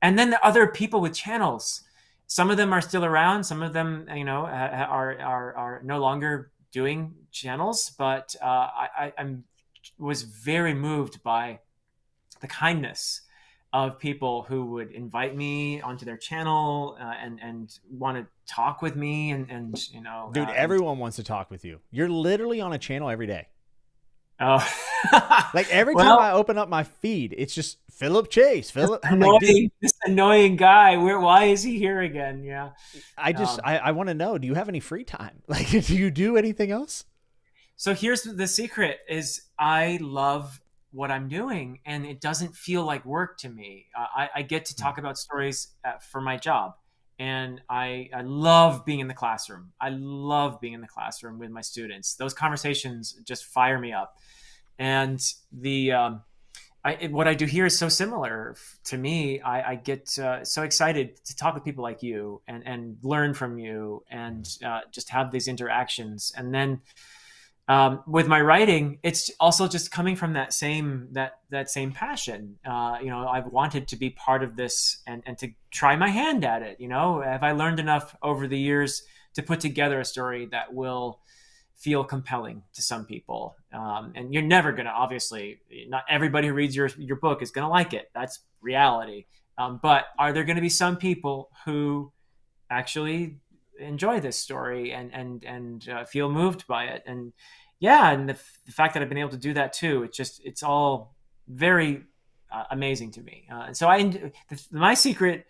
and then the other people with channels. Some of them are still around. Some of them, are no longer doing channels. But I was very moved by the kindness of people who would invite me onto their channel and want to talk with me. And dude, everyone wants to talk with you. You're literally on a channel every day. Oh, like every time I open up my feed, it's just Philip Chase. This annoying guy. Why is he here again? Yeah. I want to know, do you have any free time? Like, do you do anything else? So here's the secret: is I love what I'm doing, and it doesn't feel like work to me. I get to talk about stories for my job, and I love being in the classroom. I love being in the classroom with my students. Those conversations just fire me up. And what I do here is so similar to me. I get so excited to talk with people like you and learn from you, and just have these interactions. And then with my writing, it's also just coming from that same passion. I've wanted to be part of this and to try my hand at it. Have I learned enough over the years to put together a story that will feel compelling to some people? And you're never going to, obviously, not everybody who reads your book is going to like it. That's reality. But are there going to be some people who actually enjoy this story and feel moved by it? And the fact that I've been able to do that too, it's all very amazing to me. And so my secret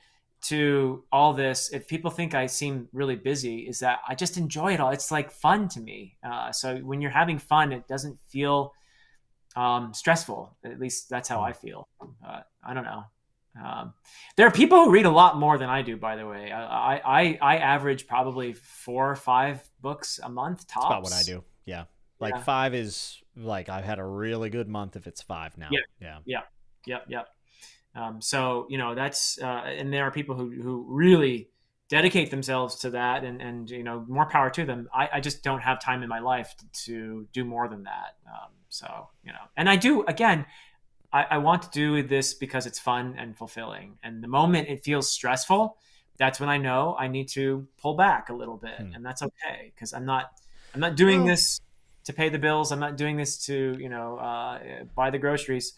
to all this, if people think I seem really busy, is that I just enjoy it all. It's like fun to me. So when you're having fun, it doesn't feel stressful. At least that's how I feel. I don't know. There are people who read a lot more than I do, by the way. I average probably 4 or 5 books a month tops. That's about what I do. Yeah. 5 is like, I've had a really good month if it's 5 now. Yeah. So that's and there are people who really dedicate themselves to that, and more power to them. I just don't have time in my life to do more than that. And I do, again, I want to do this because it's fun and fulfilling. And the moment it feels stressful, that's when I know I need to pull back a little bit, and that's okay, because I'm not doing this to pay the bills. I'm not doing this to buy the groceries.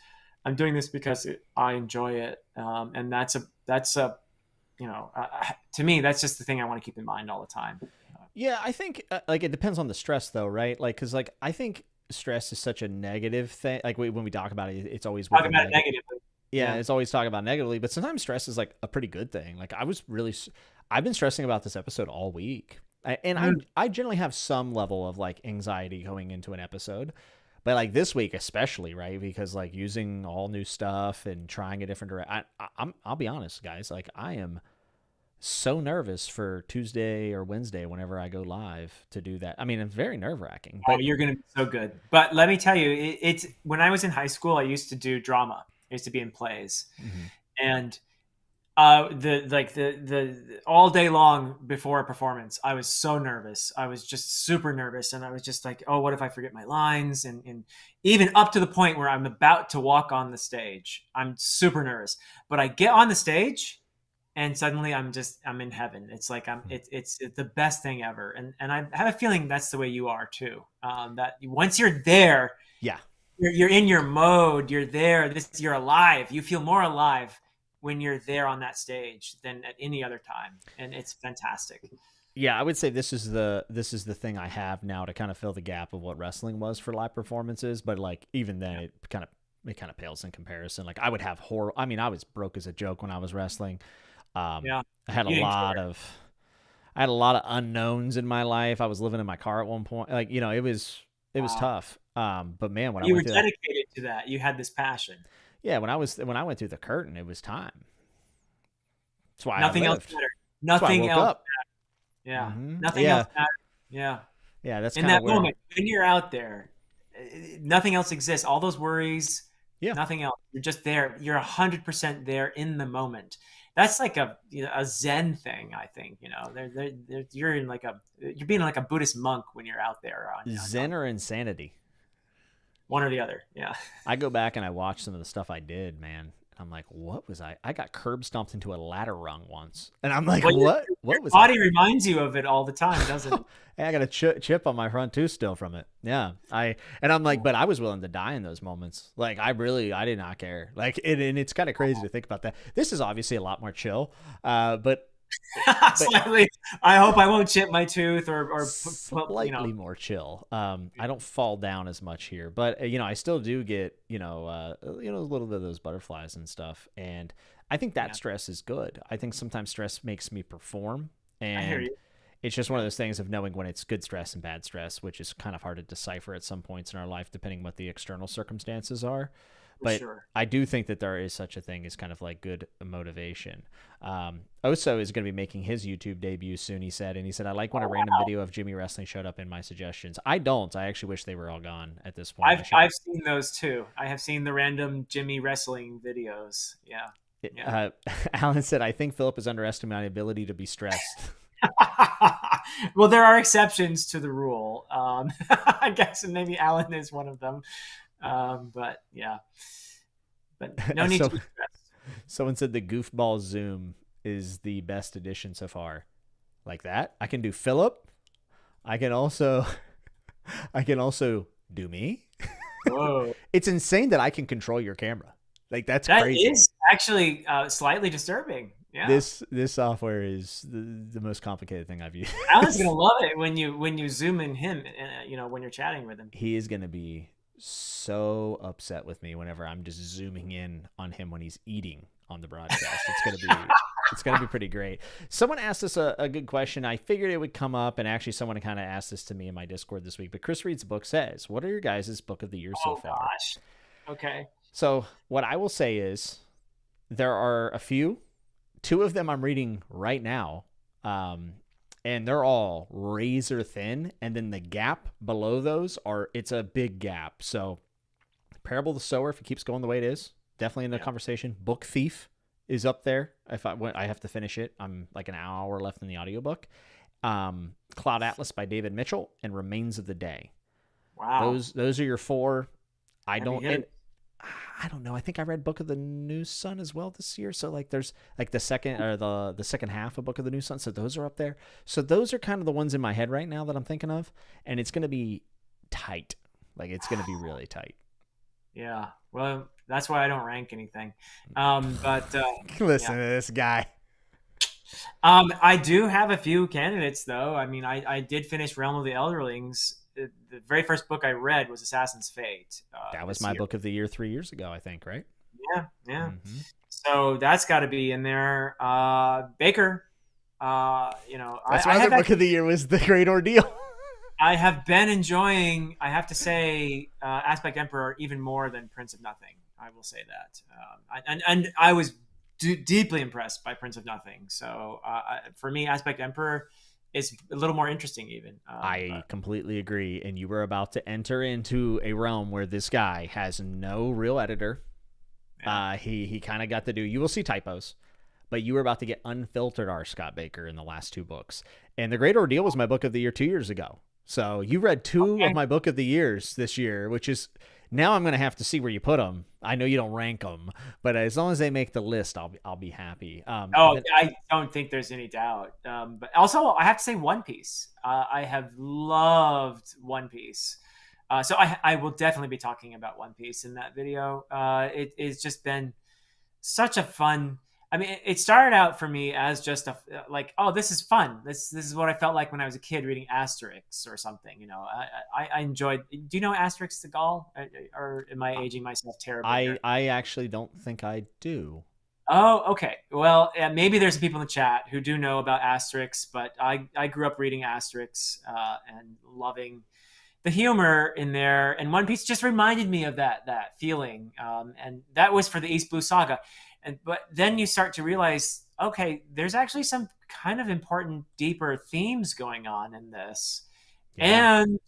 I'm doing this because I enjoy it, and that's a to me, that's just the thing I want to keep in mind all the time. Yeah, I think it depends on the stress, though, right? Because I think stress is such a negative thing. Like when we talk about it, it's always talking about it negatively. Yeah, it's always talking about negatively, but sometimes stress is like a pretty good thing. Like I've been stressing about this episode all week, and I generally have some level of like anxiety going into an episode. But like this week especially, right? Because like using all new stuff and trying a different direction. I'll be honest, guys. Like I am so nervous for Tuesday or Wednesday whenever I go live to do that. I mean, it's very nerve-wracking. Oh, you're going to be so good. But let me tell you, it's when I was in high school, I used to do drama. I used to be in plays, and the all day long before a performance, I was so nervous. I was just super nervous, and I was just like, oh, what if I forget my lines? And even up to the point where I'm about to walk on the stage, I'm super nervous. But I get on the stage, and suddenly I'm in heaven. It's like it's the best thing ever. And I have a feeling that's the way you are too. That once you're there, you're in your mode. You're there. You're alive. You feel more alive when you're there on that stage than at any other time, and it's fantastic. Yeah, I would say this is the thing I have now to kind of fill the gap of what wrestling was for live performances. But like even then, it kind of pales in comparison. Like I would have horror. I mean, I was broke as a joke when I was wrestling. Yeah. I had a You didn't lot care. of I had a lot of unknowns in my life. I was living in my car at one point. Like, it was Wow. tough. But man, when I You went were through that, dedicated to that. You had this passion. yeah, when I went through the curtain, it was time. That's why I Nothing else lived. mattered. That's why I Nothing woke else. up. Yeah. Nothing else Yeah. mattered. Yeah. Yeah. That's In kind of that where, moment, when you're out there, nothing else exists. All those worries, yeah. nothing else. You're just there. You're 100% there in the moment. That's like a Zen thing, I think. You're in like you're being like a Buddhist monk when you're out there on Zen or insanity. one or the other. Yeah. I go back and I watch some of the stuff I did, man. And I'm like, what was I? I got curb stomped into a ladder rung once. And I'm like, Well, what? your What was I? body reminds you of it all the time, doesn't it? Hey, I got a chip on my front tooth still from it. Yeah, and I'm like, but I was willing to die in those moments. Like, I did not care. Like, and it's kind of crazy to think about that. This is obviously a lot more chill, but Slightly. I hope I won't chip my tooth or slightly more chill. I don't fall down as much here, but I still do get a little bit of those butterflies and stuff, and I think that Yeah. stress is good. I think sometimes stress makes me perform, I hear and you. it's just one of those things of knowing when it's good stress and bad stress, which is kind of hard to decipher at some points in our life, depending what the external circumstances are. For But sure. I do think that there is such a thing as kind of like good motivation. Oso is going to be making his YouTube debut soon, he said. And he said, I like when a random video of Jimmy wrestling showed up in my suggestions. I don't. I actually wish they were all gone at this point. I've seen those too. I have seen the random Jimmy wrestling videos. Yeah. Yeah. Alan said, I think Philip is underestimating my ability to be stressed. Well, there are exceptions to the rule. I guess, and maybe Alan is one of them. But yeah, but no need So, to be stressed. someone said the goofball Zoom is the best addition so far. Like that, I can do Philip. I can also, I can also do me. Whoa, It's insane that I can control your camera. Like that's that crazy. is actually slightly disturbing. Yeah, This software is the most complicated thing I've used. Alan's gonna love it when you zoom in him. When you're chatting with him. He is gonna be so upset with me whenever I'm just zooming in on him when he's eating on the broadcast. It's gonna be pretty great. Someone asked us a good question. I figured it would come up, and actually someone kind of asked this to me in my Discord this week. But Chris Reed's book says, "What are your guys' book of the year so far?" Gosh. Okay. So what I will say is there are a few. Two of them I'm reading right now, and they're all razor thin. And then the gap below those it's a big gap. So Parable of the Sower, if it keeps going the way it is, definitely in the conversation. Book Thief is up there. I have to finish it. I'm like an hour left in the audiobook. Cloud Atlas by David Mitchell and Remains of the Day. Wow. Those are your four. I Heavy don't hitters. I don't know. I think I read Book of the New Sun as well this year. So like there's like the second or the second half of Book of the New Sun. So those are up there. So those are kind of the ones in my head right now that I'm thinking of. And it's gonna be tight. Like it's gonna be really tight. Yeah. Well, that's why I don't rank anything. But Listen to this guy. I do have a few candidates, though. I mean, I did finish Realm of the Elderlings. The very first book I read was Assassin's Fate. That was this my year. book of the year 3 years ago, I think, right? Yeah, yeah. Mm-hmm. So that's got to be in there. Bakker. That's my other book of the year was The Great Ordeal. I have been enjoying, I have to say, Aspect Emperor even more than Prince of Nothing. I will say that. And I was deeply impressed by Prince of Nothing. So for me, Aspect Emperor is a little more interesting even. I completely agree. And you were about to enter into a realm where this guy has no real editor. Yeah. He kind of got to do, you will see typos, but you were about to get unfiltered R. Scott Bakker in the last two books. And The Great Ordeal was my book of the year 2 years ago. So you read two of my book of the years this year, which is now I'm going to have to see where you put them. I know you don't rank them, but as long as they make the list, I'll be happy. I don't think there's any doubt. But also I have to say One Piece. I have loved One Piece. So I will definitely be talking about One Piece in that video. It's just been such a fun. I mean, it started out for me as just oh, this is fun. This is what I felt like when I was a kid reading Asterix or something. You know, I enjoyed. Do you know Asterix the Gaul? Or am I aging myself terribly? I actually don't think I do. Oh, okay. Well, maybe there's some people in the chat who do know about Asterix, but I grew up reading Asterix and loving the humor in there. And One Piece just reminded me of that feeling, and that was for the East Blue Saga. And but then you start to realize, okay, there's actually some kind of important, deeper themes going on in this, Yeah. and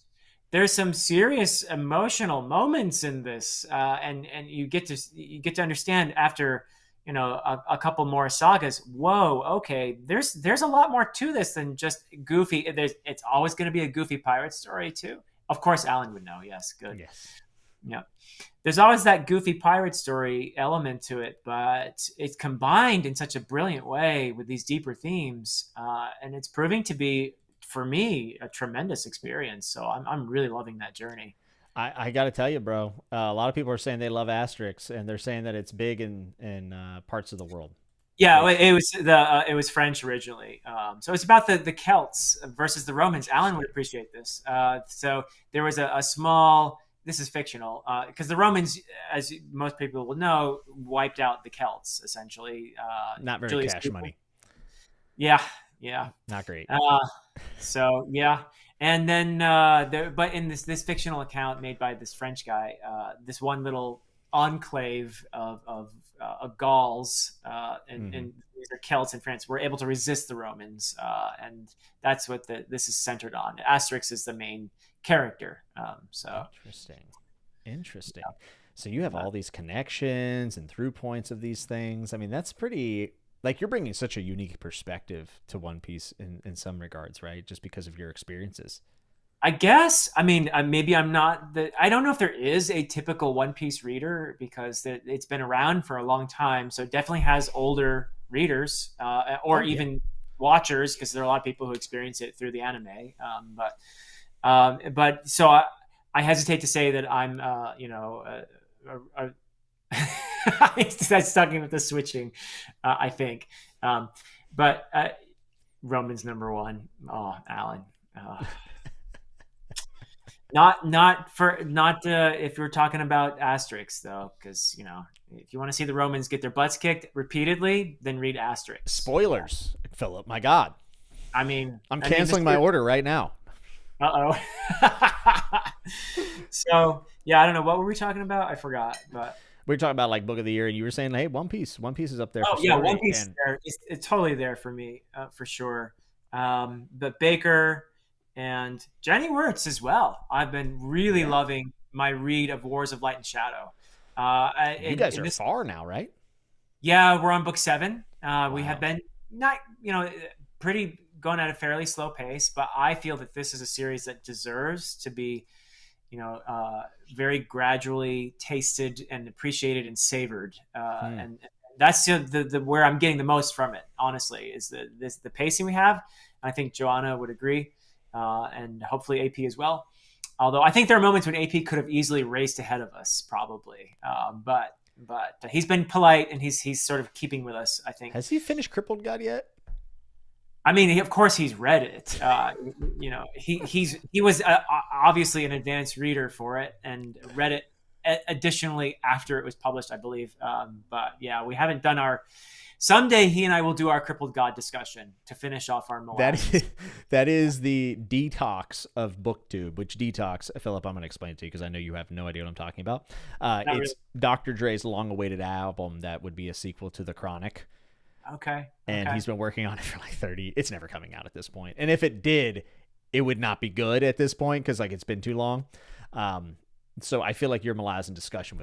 there's some serious emotional moments in this, and you get to understand after a couple more sagas. Whoa, okay, there's a lot more to this than just goofy. It's always going to be a goofy pirate story too. Of course, Alan would know. Yes, good. Yes. Yeah, there's always that goofy pirate story element to it, but it's combined in such a brilliant way with these deeper themes, and it's proving to be, for me, a tremendous experience. So I'm really loving that journey. I got to tell you, bro. A lot of people are saying they love Asterix, and they're saying that it's big in parts of the world. Yeah, Like, it was French originally. So it's about the Celts versus the Romans. Alan would appreciate this. So there was a small. This is fictional because the Romans, as most people will know, wiped out the Celts essentially. not very Julius cash Caesar. money. Yeah, yeah. Not great. So yeah, and then but in this fictional account made by this French guy, this one little enclave of Gauls and these are Celts in France were able to resist the Romans, and that's what this is centered on. Asterix is the main character. So Interesting. So you have all these connections and through points of these things. I mean, that's pretty. Like, you're bringing such a unique perspective to One Piece in some regards, right? Just because of your experiences. I guess. I mean, maybe I'm not the. I don't know if there is a typical One Piece reader because it's been around for a long time, so it definitely has older readers or even watchers, because there are a lot of people who experience it through the anime. But so I hesitate to say that I'm, that's talking with the switching, I think. But Roman's number one. Oh, Alan. Not if you're talking about Asterix though, because if you want to see the Romans get their butts kicked repeatedly, then read Asterix. Spoilers, Philip. My God. I mean, I'm canceling my order right now. Uh-oh. So yeah, I don't know, what were we talking about? I forgot, but We were talking about like book of the year, and you were saying, "Hey, One Piece. One Piece is up there." oh for yeah, story, One Piece is and there. It's totally there for me, for sure. But Bakker and Jenny Wirtz as well. I've been really loving my read of Wars of Light and Shadow. you guys are far now, right? Yeah, we're on book 7. We have been not, pretty going at a fairly slow pace, but I feel that this is a series that deserves to be, very gradually tasted and appreciated and savored. And that's the where I'm getting the most from it, honestly, is the pacing we have. I think Joanna would agree, and hopefully AP as well. Although I think there are moments when AP could have easily raced ahead of us, probably. But he's been polite, and he's sort of keeping with us, I think. Has he finished Crippled God yet? I mean, of course he's read it. He was obviously an advanced reader for it and read it additionally after it was published, I believe. But yeah, we haven't done our. Someday he and I will do our Crippled God discussion to finish off our molasses. That is the detox of BookTube. Which detox, Philip? I'm going to explain it to you because I know you have no idea what I'm talking about. It's really. Dr. Dre's long-awaited album that would be a sequel to The Chronic. Okay. And he's been working on it for like 30. It's never coming out at this point. And if it did, it would not be good at this point because like it's been too long. So I feel like your Malazan discussion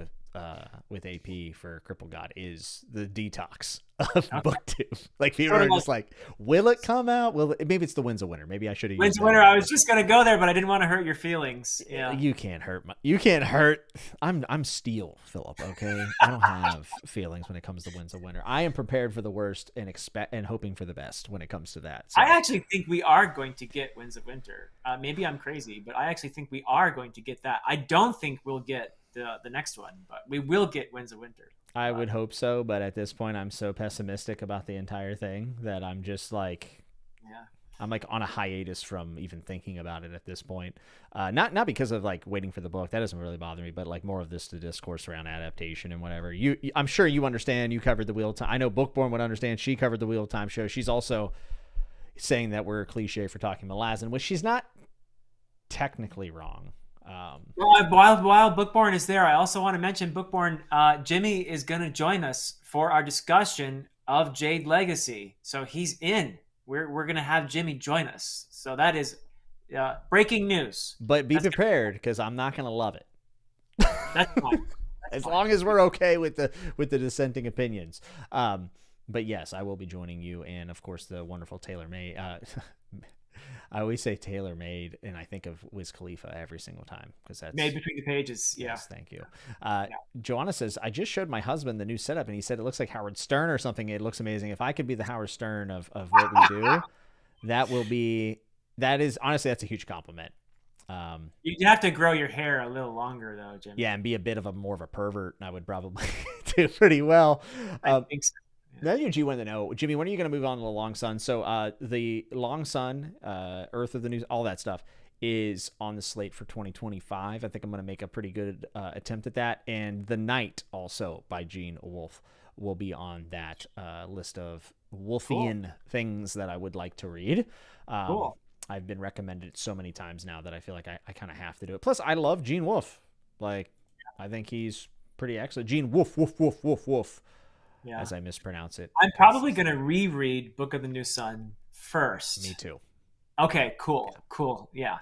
with AP for Crippled God is the detox of BookTube. Like people are just like, will it come out? Will it? Maybe it's the Winds of Winter. Maybe I should have. Winds of Winter. I was just gonna go there, but I didn't want to hurt your feelings. Yeah. You can't hurt. You can't hurt. I'm steel, Philip. Okay, I don't have feelings when it comes to Winds of Winter. I am prepared for the worst and hoping for the best when it comes to that. So. I actually think we are going to get Winds of Winter. Maybe I'm crazy, but I actually think we are going to get that. I don't think we'll get the next one, but we will get Winds of Winter. I would hope so, but at this point I'm so pessimistic about the entire thing that I'm just like, I'm like on a hiatus from even thinking about it at this point. Not because of like waiting for the book. That doesn't really bother me, but like more of this to discourse around adaptation and whatever. I'm sure you understand. You covered the Wheel of Time. I know Bookborn would understand. She covered the Wheel of Time show. She's also saying that we're a cliche for talking Malazan, which she's not technically wrong. While Bookborn is there, I also want to mention Bookborn. Jimmy is going to join us for our discussion of Jade Legacy. So he's in. We're going to have Jimmy join us. So that is breaking news. But be prepared, because I'm not going to love it. That's fine. As long as we're okay with the dissenting opinions. But yes, I will be joining you, and of course the wonderful Taylor May. I always say Taylor Made, and I think of Wiz Khalifa every single time, because that's Made Between the Pages. Yeah. Yes, thank you. Joanna says, I just showed my husband the new setup, and he said it looks like Howard Stern or something. It looks amazing. If I could be the Howard Stern of what we do, that is honestly, that's a huge compliment. You have to grow your hair a little longer, though, Jim. Yeah, and be a bit of more of a pervert, and I would probably do pretty well. I think so. Now you wanted to know, Jimmy, when are you going to move on to the Long Sun? So the Long Sun, Earth of the News, all that stuff is on the slate for 2025. I think I'm going to make a pretty good attempt at that. And The Night, also by Gene Wolfe, will be on that list of Wolfian things that I would like to read. Cool. I've been recommended it so many times now that I feel like I kind of have to do it. Plus, I love Gene Wolfe. Like, I think he's pretty excellent. Gene Wolfe. Yeah. As I mispronounce it. I'm probably going to reread Book of the New Sun first. Me too. Okay, cool. Yeah.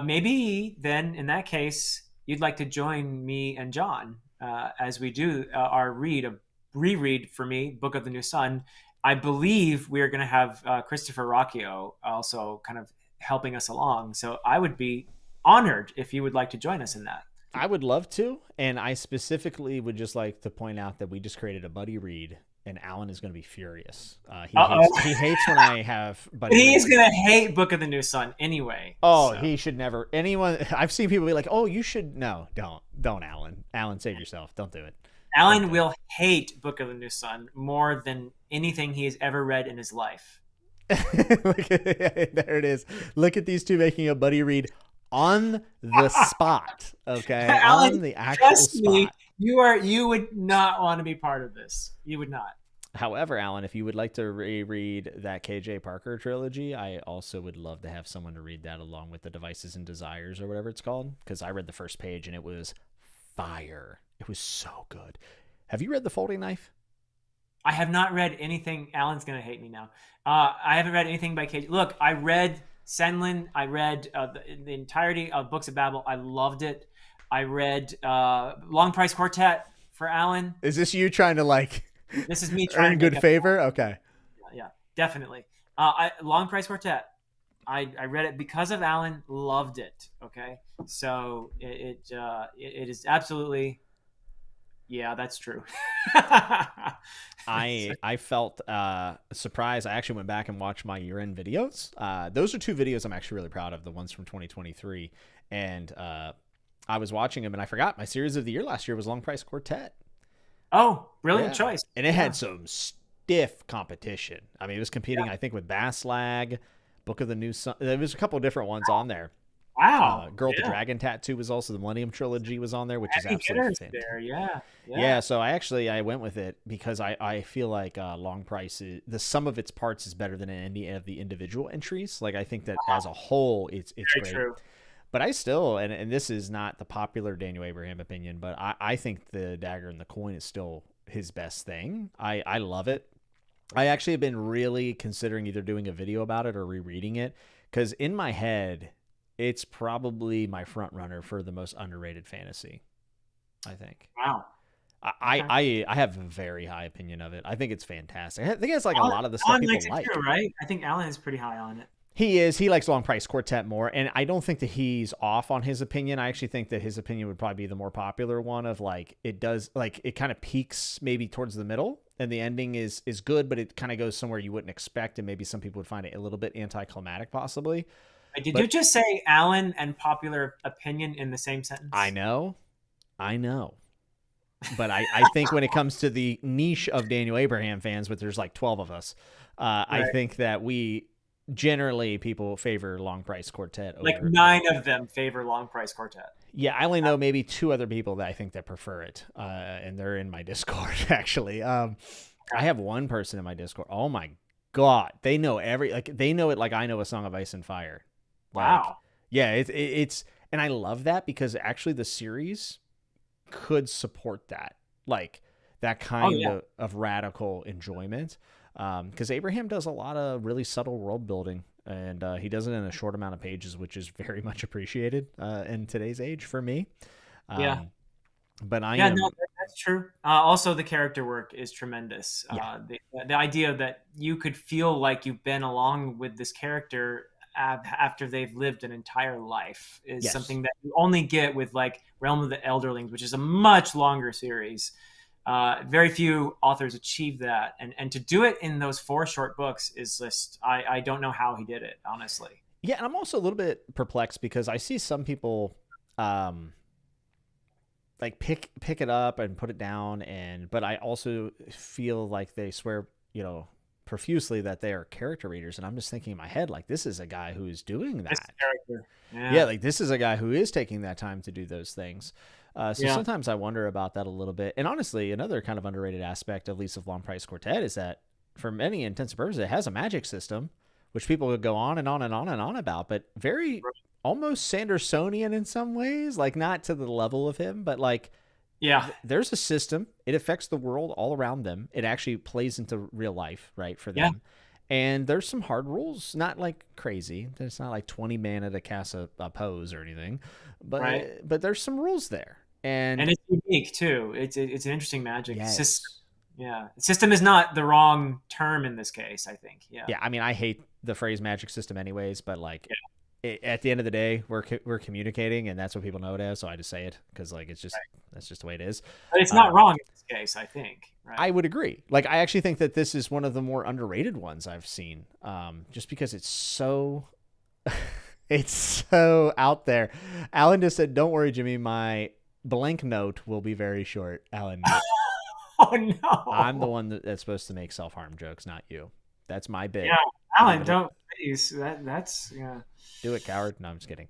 Maybe then in that case, you'd like to join me and John as we do our reread for me, Book of the New Sun. I believe we are going to have Christopher Rocchio also kind of helping us along. So I would be honored if you would like to join us in that. I would love to, and I specifically would just like to point out that we just created a buddy read, and Alan is going to be furious. He hates when I have buddy reads. He's going to hate Book of the New Sun anyway. Oh, so. He should never. Anyone, I've seen people be like, oh, you should. No, don't, Alan. Alan, save yourself. Don't do it. Alan will hate Book of the New Sun more than anything he has ever read in his life. There it is. Look at these two making a buddy read on the spot. Okay, Alan, on the actual spot. Me, you would not want to be part of this. You would not. However, Alan, if you would like to reread that KJ Parker trilogy, I also would love to have someone to read that along with the Devices and Desires or whatever it's called, because I read the first page and it was fire. It was so good. Have you read The Folding Knife? I have not read anything. Alan's going to hate me now. I haven't read anything by KJ. Look, I read Senlin. I read the entirety of Books of Babel. I loved it. I read Long Price Quartet for Alan. Is this you trying to like? This is me trying earn good favor. Okay. Yeah, definitely. Long Price Quartet. I read it because of Alan. Loved it. Okay, so it is absolutely. Yeah, that's true. I felt surprised. I actually went back and watched my year-end videos. Those are two videos I'm actually really proud of, the ones from 2023. And I was watching them, and I forgot my series of the year last year was Long Price Quartet. Oh, brilliant choice. And it had some stiff competition. I mean, it was competing, I think, with Baslag, Book of the New Sun. There was a couple of different ones on there. Wow. Girl with the Dragon Tattoo was also, the Millennium Trilogy was on there, which is absolutely fantastic. Yeah, so I went with it because I feel like Long Price, the sum of its parts is better than any of the individual entries. Like, I think that as a whole, it's great. True. But I still, and this is not the popular Daniel Abraham opinion, but I think the Dagger and the Coin is still his best thing. I love it. I actually have been really considering either doing a video about it or rereading it, because in my head, it's probably my front runner for the most underrated fantasy, I think. Wow. I have a very high opinion of it. I think it's fantastic. I think it's like a lot of the stuff people like. Too, right? I think Alan is pretty high on it. He is. He likes Long Price Quartet more, and I don't think that he's off on his opinion. I actually think that his opinion would probably be the more popular one of like, it does, like, it kind of peaks maybe towards the middle, and the ending is good, but it kind of goes somewhere you wouldn't expect, and maybe some people would find it a little bit anticlimactic possibly. Did you just say Alan and popular opinion in the same sentence? I know. But I think when it comes to the niche of Daniel Abraham fans, but there's like 12 of us, I think that we generally people favor Long Price Quartet Like over. 9 of them favor Long Price Quartet. Yeah, I only know maybe 2 other people that I think that prefer it, and they're in my Discord actually. I have one person in my Discord. Oh my god, they know they know it like I know A Song of Ice and Fire. Like, Wow. yeah, it's and I love that because actually the series could support that, like that kind of radical enjoyment. Because Abraham does a lot of really subtle world building, and he does it in a short amount of pages, which is very much appreciated in today's age for me. Yeah. But No, that's true. Also, the character work is tremendous. Yeah. The idea that you could feel like you've been along with this character after they've lived an entire life is something that you only get with like Realm of the Elderlings, which is a much longer series. Very few authors achieve that, and to do it in those 4 short books is just I don't know how he did it, honestly. Yeah, and I'm also a little bit perplexed because I see some people like pick it up and put it down, but I also feel like they swear, profusely that they are character readers, and I'm just thinking in my head like, this is a guy who is doing that. This character. Yeah, like this is a guy who is taking that time to do those things. Sometimes I wonder about that a little bit. And honestly, another kind of underrated aspect, at least of Long Price Quartet, is that for many intents and purposes, it has a magic system, which people would go on and on and on and on about, but very almost Sandersonian in some ways, like not to the level of him, but like, there's a system. It affects the world all around them. It actually plays into real life, right, for them. And there's some hard rules, not like crazy. It's not like 20 mana to cast a pose or anything, but there's some rules there. And it's unique too. It's an interesting magic system. Yeah, system is not the wrong term in this case, I think. Yeah. I mean, I hate the phrase magic system anyways, but like at the end of the day, we're communicating, and that's what people know it as. So I just say it because like it's just that's just the way it is. But it's not wrong in this case, I think. Right? I would agree. Like I actually think that this is one of the more underrated ones I've seen, just because it's so it's so out there. Alan just said, "Don't worry, Jimmy. My blank note will be very short." Alan. Oh no! I'm the one that's supposed to make self-harm jokes, not you. That's my bit. Yeah, Alan, don't please. That's yeah. Do it, coward. No, I'm just kidding.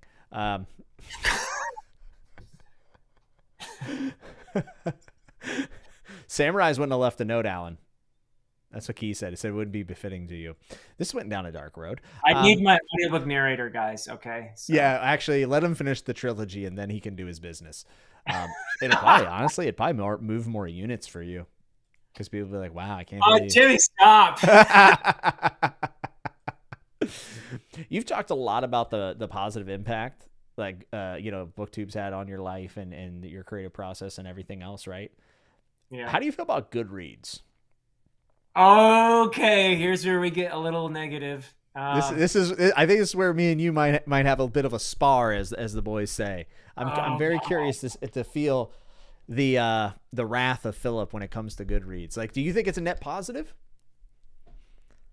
Samurais wouldn't have left a note, Alan. That's what Key said. He said it wouldn't be befitting to you. This went down a dark road. I need my audiobook narrator, guys. Okay. So. Yeah, actually, let him finish the trilogy, and then he can do his business. It'd probably move more units for you, because people will be like, "Wow, I can't." Oh, Jimmy, stop! You've talked a lot about the positive impact, like BookTube's had on your life and your creative process and everything else, right? Yeah. How do you feel about Goodreads? Okay, here's where we get a little negative. This is I think this is where me and you might have a bit of a spar, as the boys say. I'm very curious to feel the wrath of Philip when it comes to Goodreads. Like, do you think it's a net positive?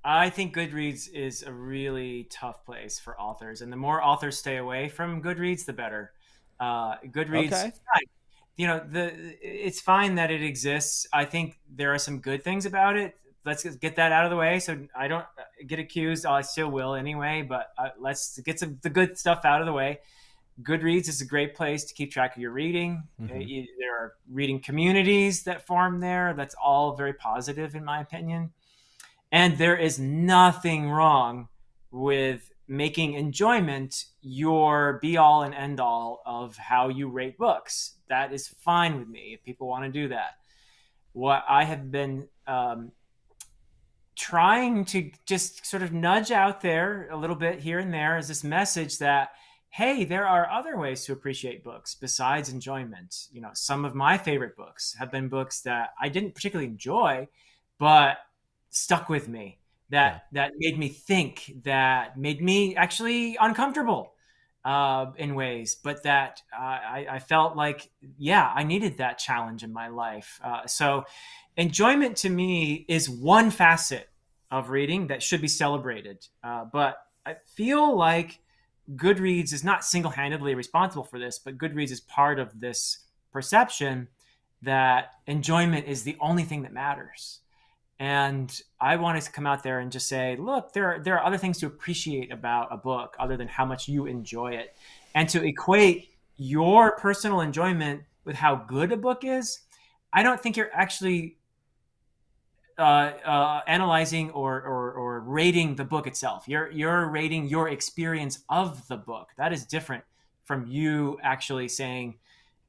I think Goodreads is a really tough place for authors, and the more authors stay away from Goodreads, the better. Goodreads, okay. It's fine that it exists. I think there are some good things about it. Let's get that out of the way, so I don't get accused. I still will anyway, but let's get the good stuff out of the way. Goodreads is a great place to keep track of your reading. Mm-hmm. There are reading communities that form there. That's all very positive, in my opinion. And there is nothing wrong with making enjoyment your be-all and end-all of how you rate books. That is fine with me if people want to do that. What I have been trying to just sort of nudge out there a little bit here and there is this message that, hey, there are other ways to appreciate books besides enjoyment. Some of my favorite books have been books that I didn't particularly enjoy, but stuck with me, that made me think, that made me actually uncomfortable in ways, but that I felt like, I needed that challenge in my life. So enjoyment to me is one facet of reading that should be celebrated. But I feel like Goodreads is not single-handedly responsible for this, but Goodreads is part of this perception that enjoyment is the only thing that matters. And I wanted to come out there and just say, look, there are other things to appreciate about a book other than how much you enjoy it. And to equate your personal enjoyment with how good a book is, I don't think you're actually analyzing or rating the book itself. You're rating your experience of the book. That is different from you actually saying,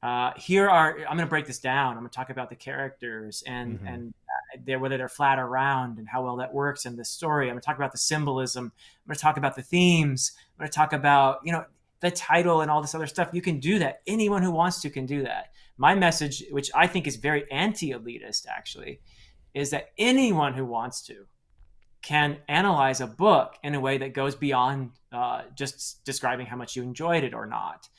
I'm going to break this down. I'm going to talk about the characters and whether they're flat or round and how well that works in the story. I'm going to talk about the symbolism. I'm going to talk about the themes. I'm going to talk about, the title and all this other stuff. You can do that. Anyone who wants to can do that. My message, which I think is very anti-elitist actually, is that anyone who wants to can analyze a book in a way that goes beyond just describing how much you enjoyed it or not.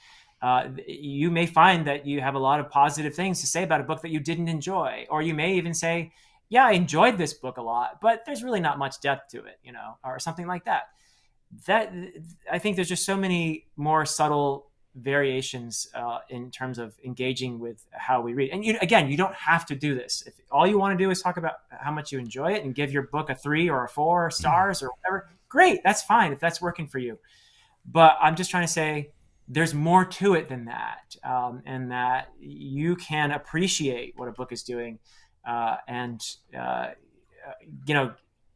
You may find that you have a lot of positive things to say about a book that you didn't enjoy, or you may even say, yeah, I enjoyed this book a lot, but there's really not much depth to it, or something like that. That I think there's just so many more subtle variations in terms of engaging with how we read. And you don't have to do this. If all you want to do is talk about how much you enjoy it and give your book a 3 or a 4 stars or whatever, great, that's fine if that's working for you. But I'm just trying to say there's more to it than that, and that you can appreciate what a book is doing and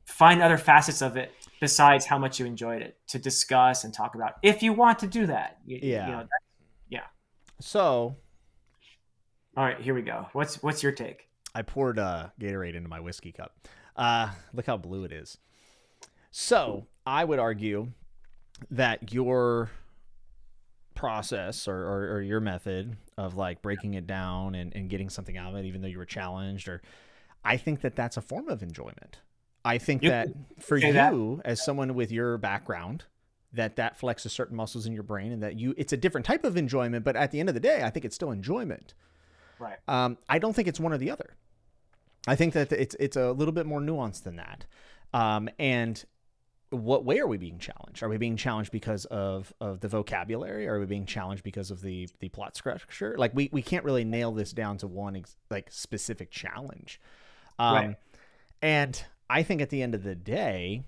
find other facets of it besides how much you enjoyed it to discuss and talk about if you want to do that. Yeah. So, all right, here we go. What's your take? I poured Gatorade into my whiskey cup. Look how blue it is. So I would argue that your process or your method of like breaking it down and getting something out of it, even though you were challenged, I think that that's a form of enjoyment. I think that for you, as someone with your background, that flexes certain muscles in your brain, and that it's a different type of enjoyment. But at the end of the day, I think it's still enjoyment. Right. I don't think it's one or the other. I think that it's a little bit more nuanced than that. And what way are we being challenged? Are we being challenged because of the vocabulary? Are we being challenged because of the plot structure? Like we can't really nail this down to one specific challenge. Right. And I think at the end of the day,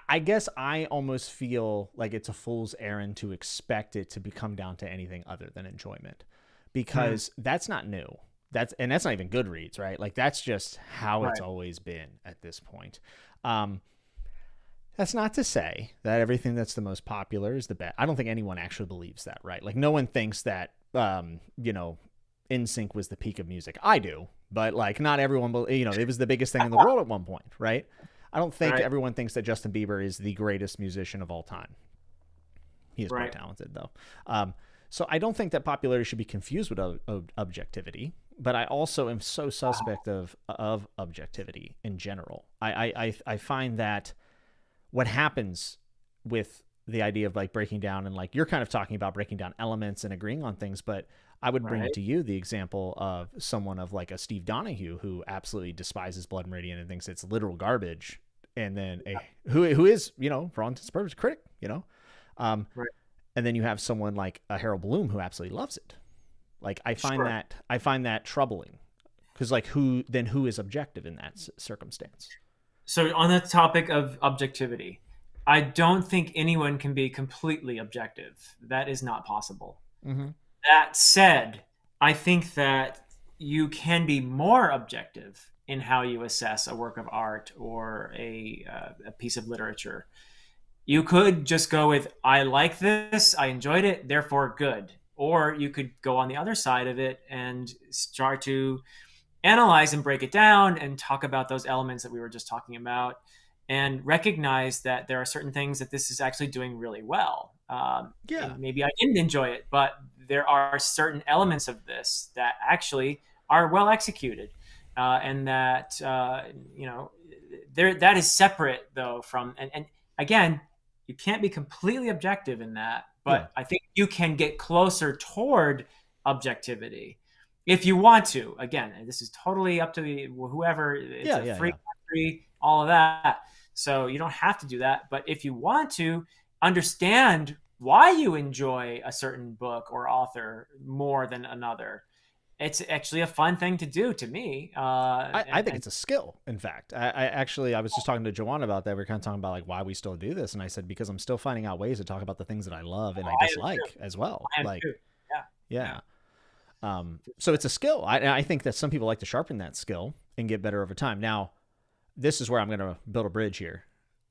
I guess I almost feel like it's a fool's errand to expect it to come down to anything other than enjoyment, because that's not new. That's not even Goodreads, right? Like that's just how it's always been at this point. That's not to say that everything that's the most popular is the best. I don't think anyone actually believes that, right? Like no one thinks that, NSYNC was the peak of music. I do, but like not everyone, it was the biggest thing in the world at one point, right? I don't think everyone thinks that Justin Bieber is the greatest musician of all time. He is very talented though. So I don't think that popularity should be confused with objectivity, but I also am so suspect of objectivity in general. I find that what happens with the idea of like breaking down, and like you're kind of talking about breaking down elements and agreeing on things, but I would bring to you the example of someone of like a Steve Donahue who absolutely despises Blood Meridian and thinks it's literal garbage, and then who is, for all intents and purposes, critic, and then you have someone like a Harold Bloom who absolutely loves it. Like I find that troubling, because like who is objective in that circumstance? So on the topic of objectivity, I don't think anyone can be completely objective. That is not possible. Mm-hmm. That said, I think that you can be more objective in how you assess a work of art or a piece of literature. You could just go with, I like this, I enjoyed it, therefore good. Or you could go on the other side of it and start to analyze and break it down and talk about those elements that we were just talking about, and recognize that there are certain things that this is actually doing really well. Maybe I didn't enjoy it, but there are certain elements of this that actually are well executed, and that that is separate though from and again, you can't be completely objective in that, but I think you can get closer toward objectivity if you want to. Again, this is totally up to whoever. It's a free country, all of that. So you don't have to do that. But if you want to understand why you enjoy a certain book or author more than another, it's actually a fun thing to do to me. I think it's a skill. In fact, I was just talking to Joanna about that. We were kind of talking about like why we still do this. And I said, because I'm still finding out ways to talk about the things that I love and I dislike as well. I am Like, too. yeah. So it's a skill. I think that some people like to sharpen that skill and get better over time. Now, this is where I'm going to build a bridge here,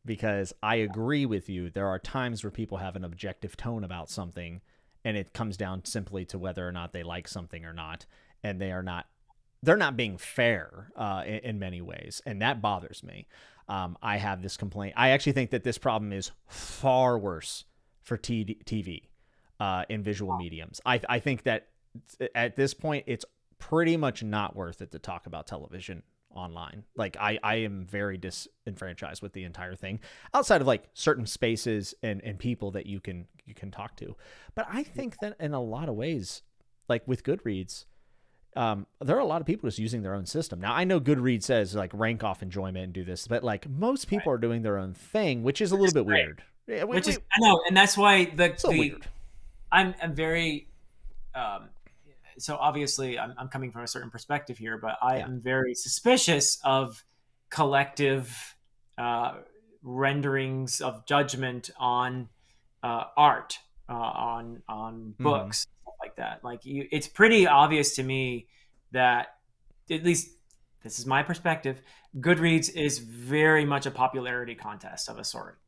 because I agree with you. There are times where people have an objective tone about something, and it comes down simply to whether or not they like something or not, and they're not being fair in many ways, and that bothers me. I have this complaint. I actually think that this problem is far worse for TV in visual mediums. I think that at this point, it's pretty much not worth it to talk about television online. Like I am very disenfranchised with the entire thing, outside of like certain spaces and people that you can talk to. But I think that in a lot of ways, like with Goodreads, there are a lot of people just using their own system. Now I know Goodreads says like rank off enjoyment and do this, but like most people are doing their own thing, which is a little bit weird. I know, and that's why weird. I'm very so obviously I'm coming from a certain perspective here, but I am very suspicious of collective renderings of judgment on art, on books, stuff like that. Like it's pretty obvious to me that, at least this is my perspective, Goodreads is very much a popularity contest of a sort.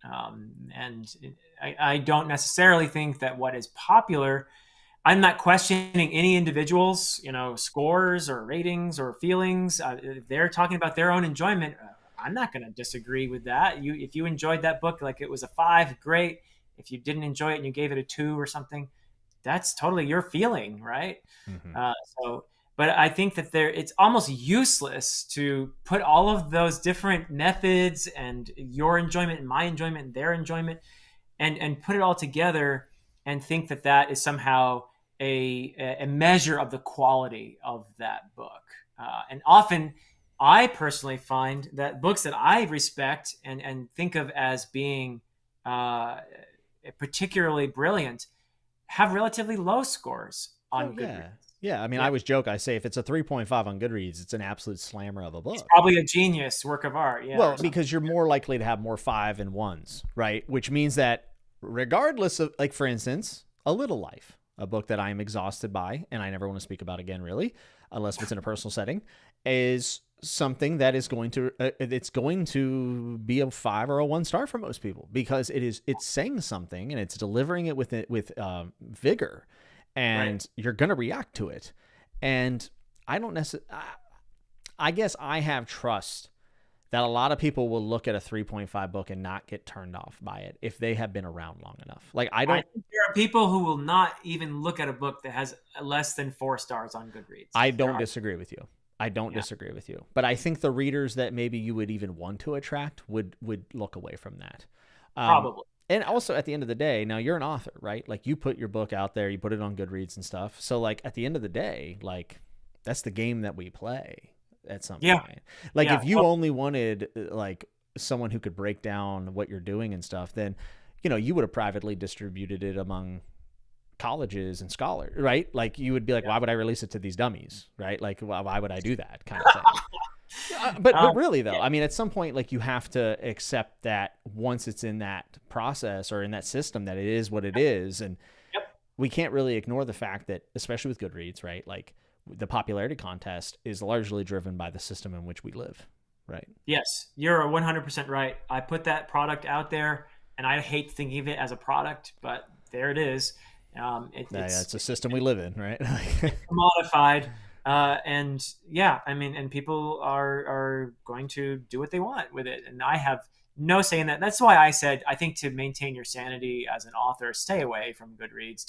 And I don't necessarily think that what is popular, I'm not questioning any individual's, scores or ratings or feelings. If they're talking about their own enjoyment, I'm not going to disagree with that. If you enjoyed that book like it was a 5, great. If you didn't enjoy it and you gave it a 2 or something, that's totally your feeling, right? But I think that it's almost useless to put all of those different methods and your enjoyment and my enjoyment and their enjoyment and put it all together and think that that is somehow a measure of the quality of that book. And often I personally find that books that I respect and think of as being particularly brilliant have relatively low scores on Goodreads. Yeah, I mean, I always joke. I say if it's a 3.5 on Goodreads, it's an absolute slammer of a book. It's probably a genius work of art. Yeah. Well, because you're more likely to have more 5 and 1s, right? Which means that regardless of, like, for instance, A Little Life, a book that I am exhausted by and I never want to speak about again, really, unless it's in a personal setting, is something that is going to it's going to be a 5 or a 1 star for most people, because it's saying something and it's delivering it with vigor. And you're going to react to it. And I don't necessarily, I guess I have trust that a lot of people will look at a 3.5 book and not get turned off by it if they have been around long enough. Like I think there are people who will not even look at a book that has less than 4 stars on Goodreads. I don't disagree with you. Disagree with you. But I think the readers that maybe you would even want to attract would look away from that. Probably. And also at the end of the day, now you're an author, right? Like you put your book out there, you put it on Goodreads and stuff. So like at the end of the day, like that's the game that we play at some point. Like if you only wanted like someone who could break down what you're doing and stuff, then, you would have privately distributed it among colleges and scholars, right? Like you would be like, why would I release it to these dummies? Right? Like, why would I do that kind of thing? But really though, I mean, at some point, like you have to accept that once it's in that process or in that system, that it is what it is. And we can't really ignore the fact that, especially with Goodreads, right? Like the popularity contest is largely driven by the system in which we live, right? Yes, you're 100% right. I put that product out there and I hate thinking of it as a product, but there it is. It's a system we live in, right? Commodified. And people are going to do what they want with it. And I have no say in that. That's why I said, I think to maintain your sanity as an author, stay away from Goodreads.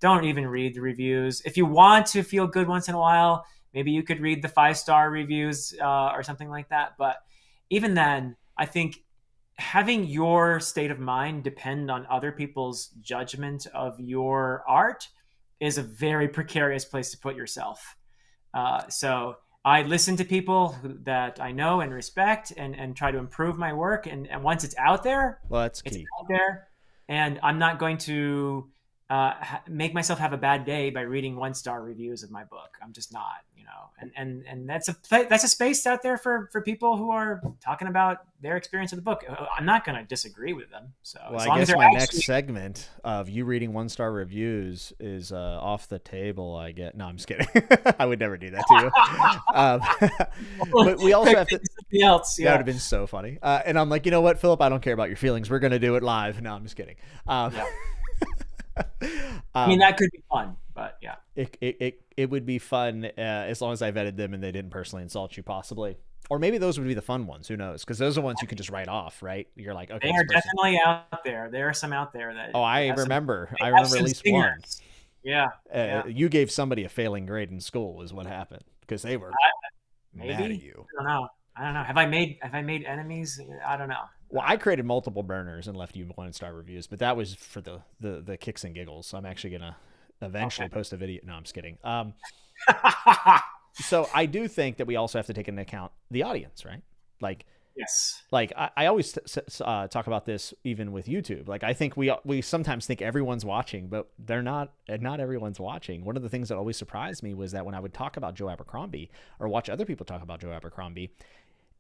Don't even read the reviews. If you want to feel good once in a while, maybe you could read the 5-star reviews or something like that. But even then, I think having your state of mind depend on other people's judgment of your art is a very precarious place to put yourself. So I listen to people that I know and respect and try to improve my work. And once it's out there, well, that's key. It's out there. And I'm not going to make myself have a bad day by reading 1-star reviews of my book. I'm just not, and that's a space out there for people who are talking about their experience of the book. I'm not going to disagree with them. So Well, as I long as guess they're my actually, next segment of you reading 1-star reviews is off the table. I get no, I'm just kidding. I would never do that to you. But we also have to. something else. That would Yeah. have been so funny. And I'm like, you know what, Philip? I don't care about your feelings. We're gonna do it live. No, I'm just kidding. Yeah. I mean, that could be fun, but yeah. It would be fun as long as I vetted them and they didn't personally insult you, possibly. Or maybe those would be the fun ones. Who knows? Because those are ones you can just write off, right? You're like, okay. They are definitely out there. There are some out there that. Oh, I remember at least one. Yeah. You gave somebody a failing grade in school, is what happened, because they were mad at you. I don't know. Have I made enemies? I don't know. Well, I created multiple burners and left you 1-star reviews, but that was for the kicks and giggles. So I'm actually gonna eventually post a video. No, I'm just kidding. So I do think that we also have to take into account the audience, right? Like, yes. Like I always talk about this even with YouTube. Like I think we sometimes think everyone's watching, but they're not. And not everyone's watching. One of the things that always surprised me was that when I would talk about Joe Abercrombie or watch other people talk about Joe Abercrombie,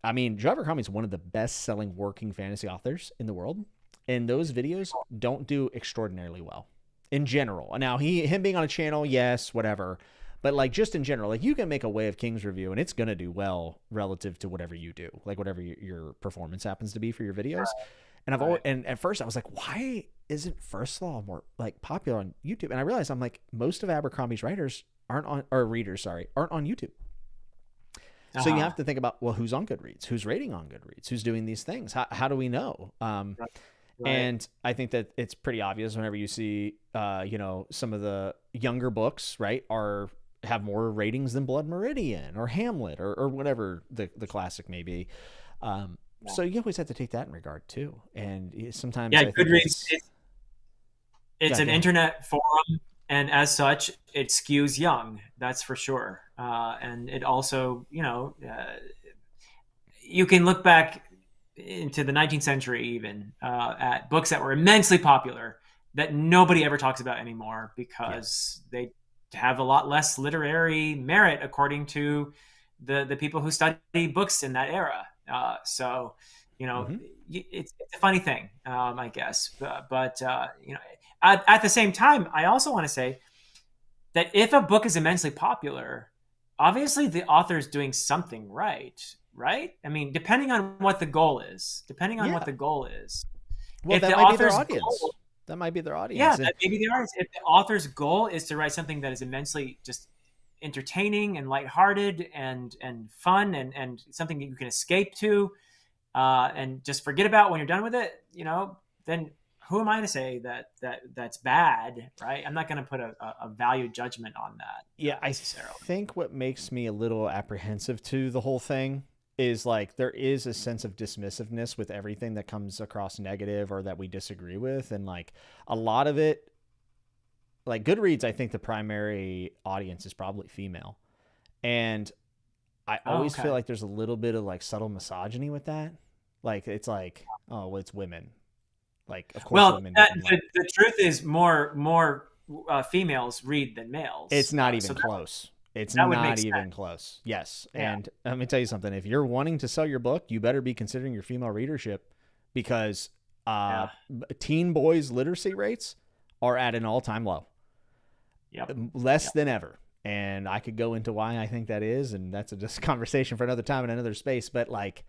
I mean, Joe Abercrombie is one of the best-selling working fantasy authors in the world, and those videos don't do extraordinarily well in general. Now, him being on a channel, yes, whatever, but like just in general, like you can make a Way of Kings review, and it's gonna do well relative to whatever you do, like whatever your performance happens to be for your videos. And and at first I was like, why isn't First Law more like popular on YouTube? And I realized I'm like, most of Abercrombie's writers aren't on YouTube. So you have to think about, well, who's on Goodreads? Who's rating on Goodreads? Who's doing these things? How do we know? Right. And I think that it's pretty obvious whenever you see, some of the younger books, right, have more ratings than Blood Meridian or Hamlet or whatever the classic may be. So you always have to take that in regard too. And sometimes, Goodreads, it's an internet forum, and as such, it skews young. That's for sure. And it also, you can look back into the 19th century even at books that were immensely popular that nobody ever talks about anymore because they have a lot less literary merit according to the people who study books in that era. It's a funny thing, I guess. But at the same time, I also want to say that if a book is immensely popular, obviously the author is doing something right? I mean, depending on what the goal is. Well, that might be their audience. That might be their audience. Yeah, that may be their audience. If the author's goal is to write something that is immensely just entertaining and lighthearted and fun and something that you can escape to and just forget about when you're done with it, then who am I to say that's bad, right? I'm not going to put a value judgment on that. Yeah, I think what makes me a little apprehensive to the whole thing is like there is a sense of dismissiveness with everything that comes across negative or that we disagree with. And like a lot of it, like Goodreads, I think the primary audience is probably female. And I always feel like there's a little bit of like subtle misogyny with that. Like, it's like, oh, well, it's women. Like, of course, women. The truth is more females read than males. It's not even close. It's not even close. Yes. Yeah. And let me tell you something. If you're wanting to sell your book, you better be considering your female readership because teen boys' literacy rates are at an all-time low. Yep. Less than ever. And I could go into why I think that is, and that's just a conversation for another time in another space. But like,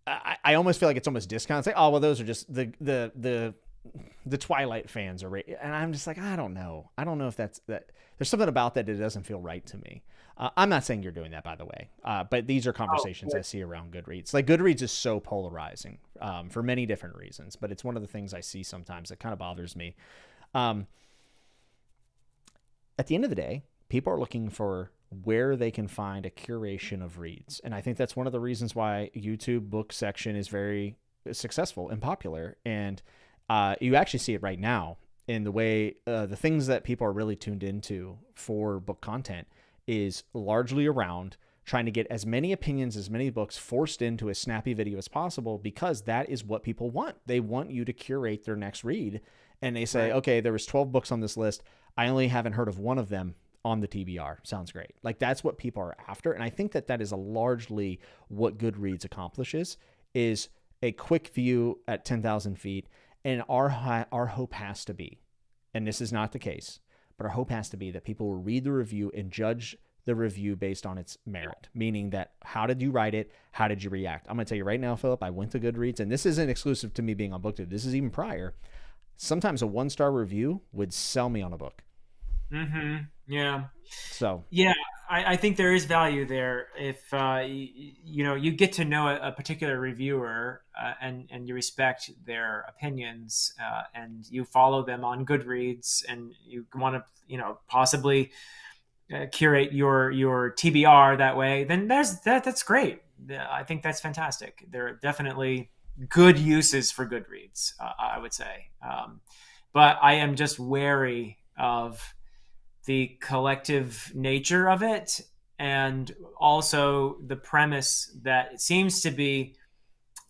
I almost feel like it's almost discounts. Like, oh, well, those are just the Twilight fans are, and I'm just like, I don't know if that's that. There's something about that doesn't feel right to me. I'm not saying you're doing that, by the way, but these are conversations I see around Goodreads. Like Goodreads is so polarizing for many different reasons, but it's one of the things I see sometimes that kind of bothers me. At the end of the day, people are looking for where they can find a curation of reads, and I think that's one of the reasons why YouTube book section is very successful and popular. And you actually see it right now in the way the things that people are really tuned into for book content is largely around trying to get as many opinions, as many books forced into a snappy video as possible, because that is what people want. They want you to curate their next read. And they say, okay, there was 12 books on this list. I only haven't heard of one of them on the TBR. Sounds great. Like, that's what people are after. And I think that that is largely what Goodreads accomplishes, is a quick view at 10,000 feet. And our hope has to be, and this is not the case, but our hope has to be that people will read the review and judge the review based on its merit, meaning that how did you write it? How did you react? I'm going to tell you right now, Philip, I went to Goodreads, and this isn't exclusive to me being on BookTube. This is even prior. Sometimes a 1-star review would sell me on a book. Mm-hmm. Yeah. So yeah, I think there is value there if you get to know a particular reviewer and you respect their opinions and you follow them on Goodreads and you want to possibly curate your TBR that way. Then that's great. I think that's fantastic. There are definitely good uses for Goodreads, I would say, but I am just wary of the collective nature of it, and also the premise that it seems to be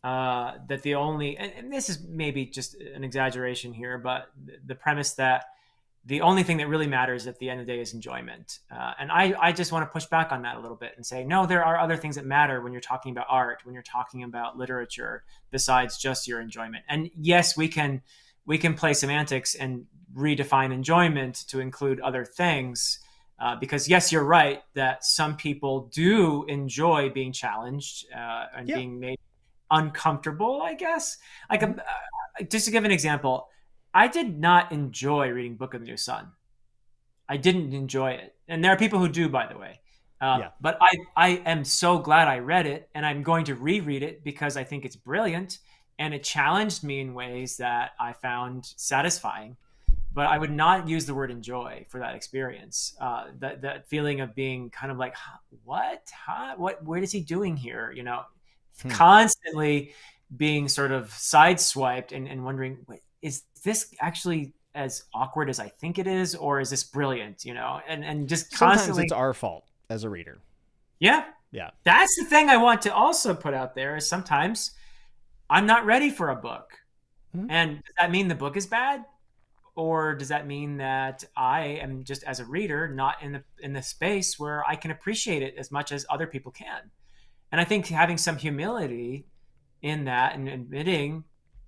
that the only, and this is maybe just an exaggeration here, but the premise that the only thing that really matters at the end of the day is enjoyment. And I just want to push back on that a little bit and say, no, there are other things that matter when you're talking about art, when you're talking about literature, besides just your enjoyment. And yes, we can play semantics and redefine enjoyment to include other things, because yes, you're right that some people do enjoy being challenged and being made uncomfortable, I guess. Like, just to give an example, I did not enjoy reading Book of the New Sun. I didn't enjoy it, and there are people who do, by the way. But I am so glad I read it, and I'm going to reread it because I think it's brilliant, and it challenged me in ways that I found satisfying. But I would not use the word enjoy for that experience. That feeling of being kind of like, what? What is he doing here? Constantly being sort of sideswiped and wondering, wait, is this actually as awkward as I think it is, or is this brilliant? And just constantly. Sometimes it's our fault as a reader. Yeah. That's the thing I want to also put out there is sometimes I'm not ready for a book, and does that mean the book is bad? Or does that mean that I am just, as a reader, not in the space where I can appreciate it as much as other people can? And I think having some humility in that and admitting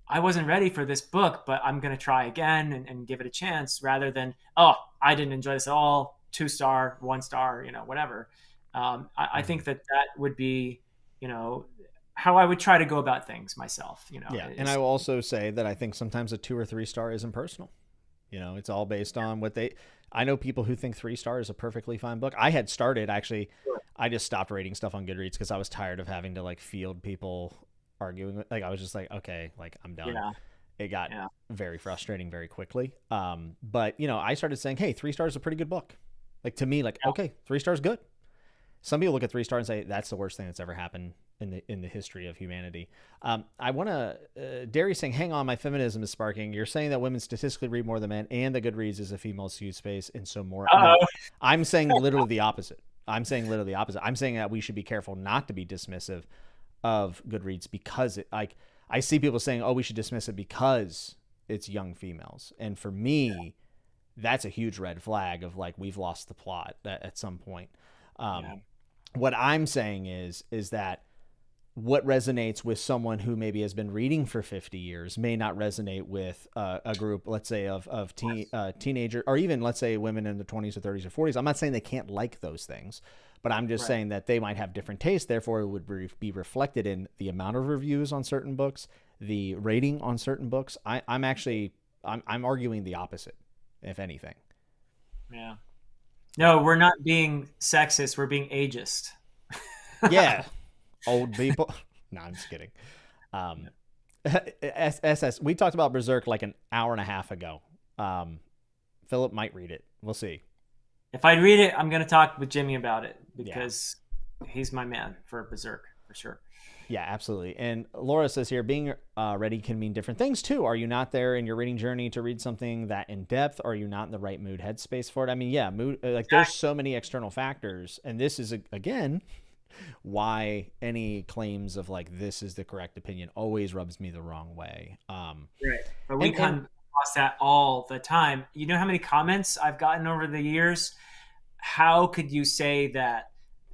I wasn't ready for this book, but I'm going to try again and give it a chance, rather than, oh, I didn't enjoy this at all, 2-star, 1-star, whatever. I think that would be, how I would try to go about things myself. And I will also say that I think sometimes a 2 or 3-star isn't personal. It's all based on what I know people who think 3-star is a perfectly fine book. I had started, actually, I just stopped rating stuff on Goodreads because I was tired of having to field people arguing. I was just like, okay, I'm done. Yeah. It got very frustrating very quickly. But I started saying, hey, 3-star is a pretty good book. To me, okay, 3-star is good. Some people look at 3-star and say that's the worst thing that's ever happened in the history of humanity. I want to, Derry saying, hang on, my feminism is sparking. You're saying that women statistically read more than men and that Goodreads is a female skewed space and so more. No, I'm saying literally the opposite. I'm saying that we should be careful not to be dismissive of Goodreads because I see people saying, oh, we should dismiss it because it's young females. And for me, that's a huge red flag of we've lost the plot at some point. What I'm saying is that what resonates with someone who maybe has been reading for 50 years may not resonate with a group, let's say, of teenager, or even, let's say, women in the 20s or 30s or 40s. I'm not saying they can't like those things, but I'm just saying that they might have different tastes. Therefore, it would be reflected in the amount of reviews on certain books, the rating on certain books. I'm arguing the opposite, if anything. Yeah. No, we're not being sexist. We're being ageist. Yeah. Old people. No, I'm just kidding. SS. We talked about Berserk an hour and a half ago. Philip might read it. We'll see. If I read it, I'm going to talk with Jimmy about it because he's my man for Berserk, for sure. Yeah, absolutely. And Laura says here, being ready can mean different things too. Are you not there in your reading journey to read something that in depth? Are you not in the right mood headspace for it? I mean, mood. There's so many external factors, and this is again why any claims of like this is the correct opinion always rubs me the wrong way. Right. But we And come across that all the time. You know how many comments I've gotten over the years? How could you say that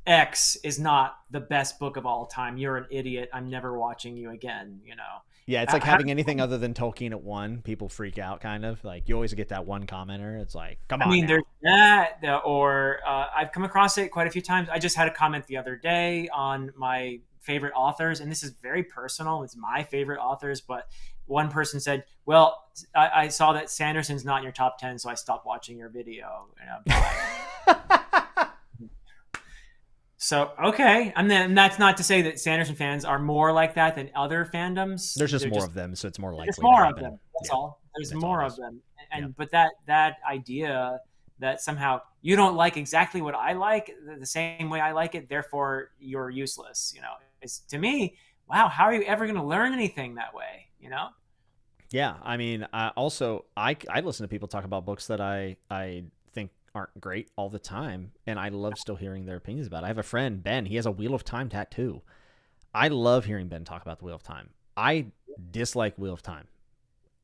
X is not the best book of all time? You're an idiot. I'm never watching you again, you know? yeah, it's like How, having anything other than Tolkien at one. People freak out, kind of like you always get that one commenter. It's like, come I on mean, now. there's that, or I've come across it quite a few times. I just had a comment the other day on my favorite authors, and this is very personal. It's my favorite authors, but one person said, "Well, I saw that Sanderson's not in your top 10, so I stopped watching your video." So okay, and then that's not to say that Sanderson fans are more like that than other fandoms. There's just more of them, so it's more likely. There's more to of them. That's yeah. all. There's That's more all of them, and but that idea that somehow you don't like exactly what I like the same way I like it, therefore you're useless. You know, it's to me, wow, how are you ever going to learn anything that way? You know? Yeah, I mean, I listen to people talk about books that I think aren't great all the time, and I love still hearing their opinions about it. I have a friend, Ben. He has a Wheel of Time tattoo. I love hearing Ben talk about the Wheel of Time. I dislike Wheel of Time,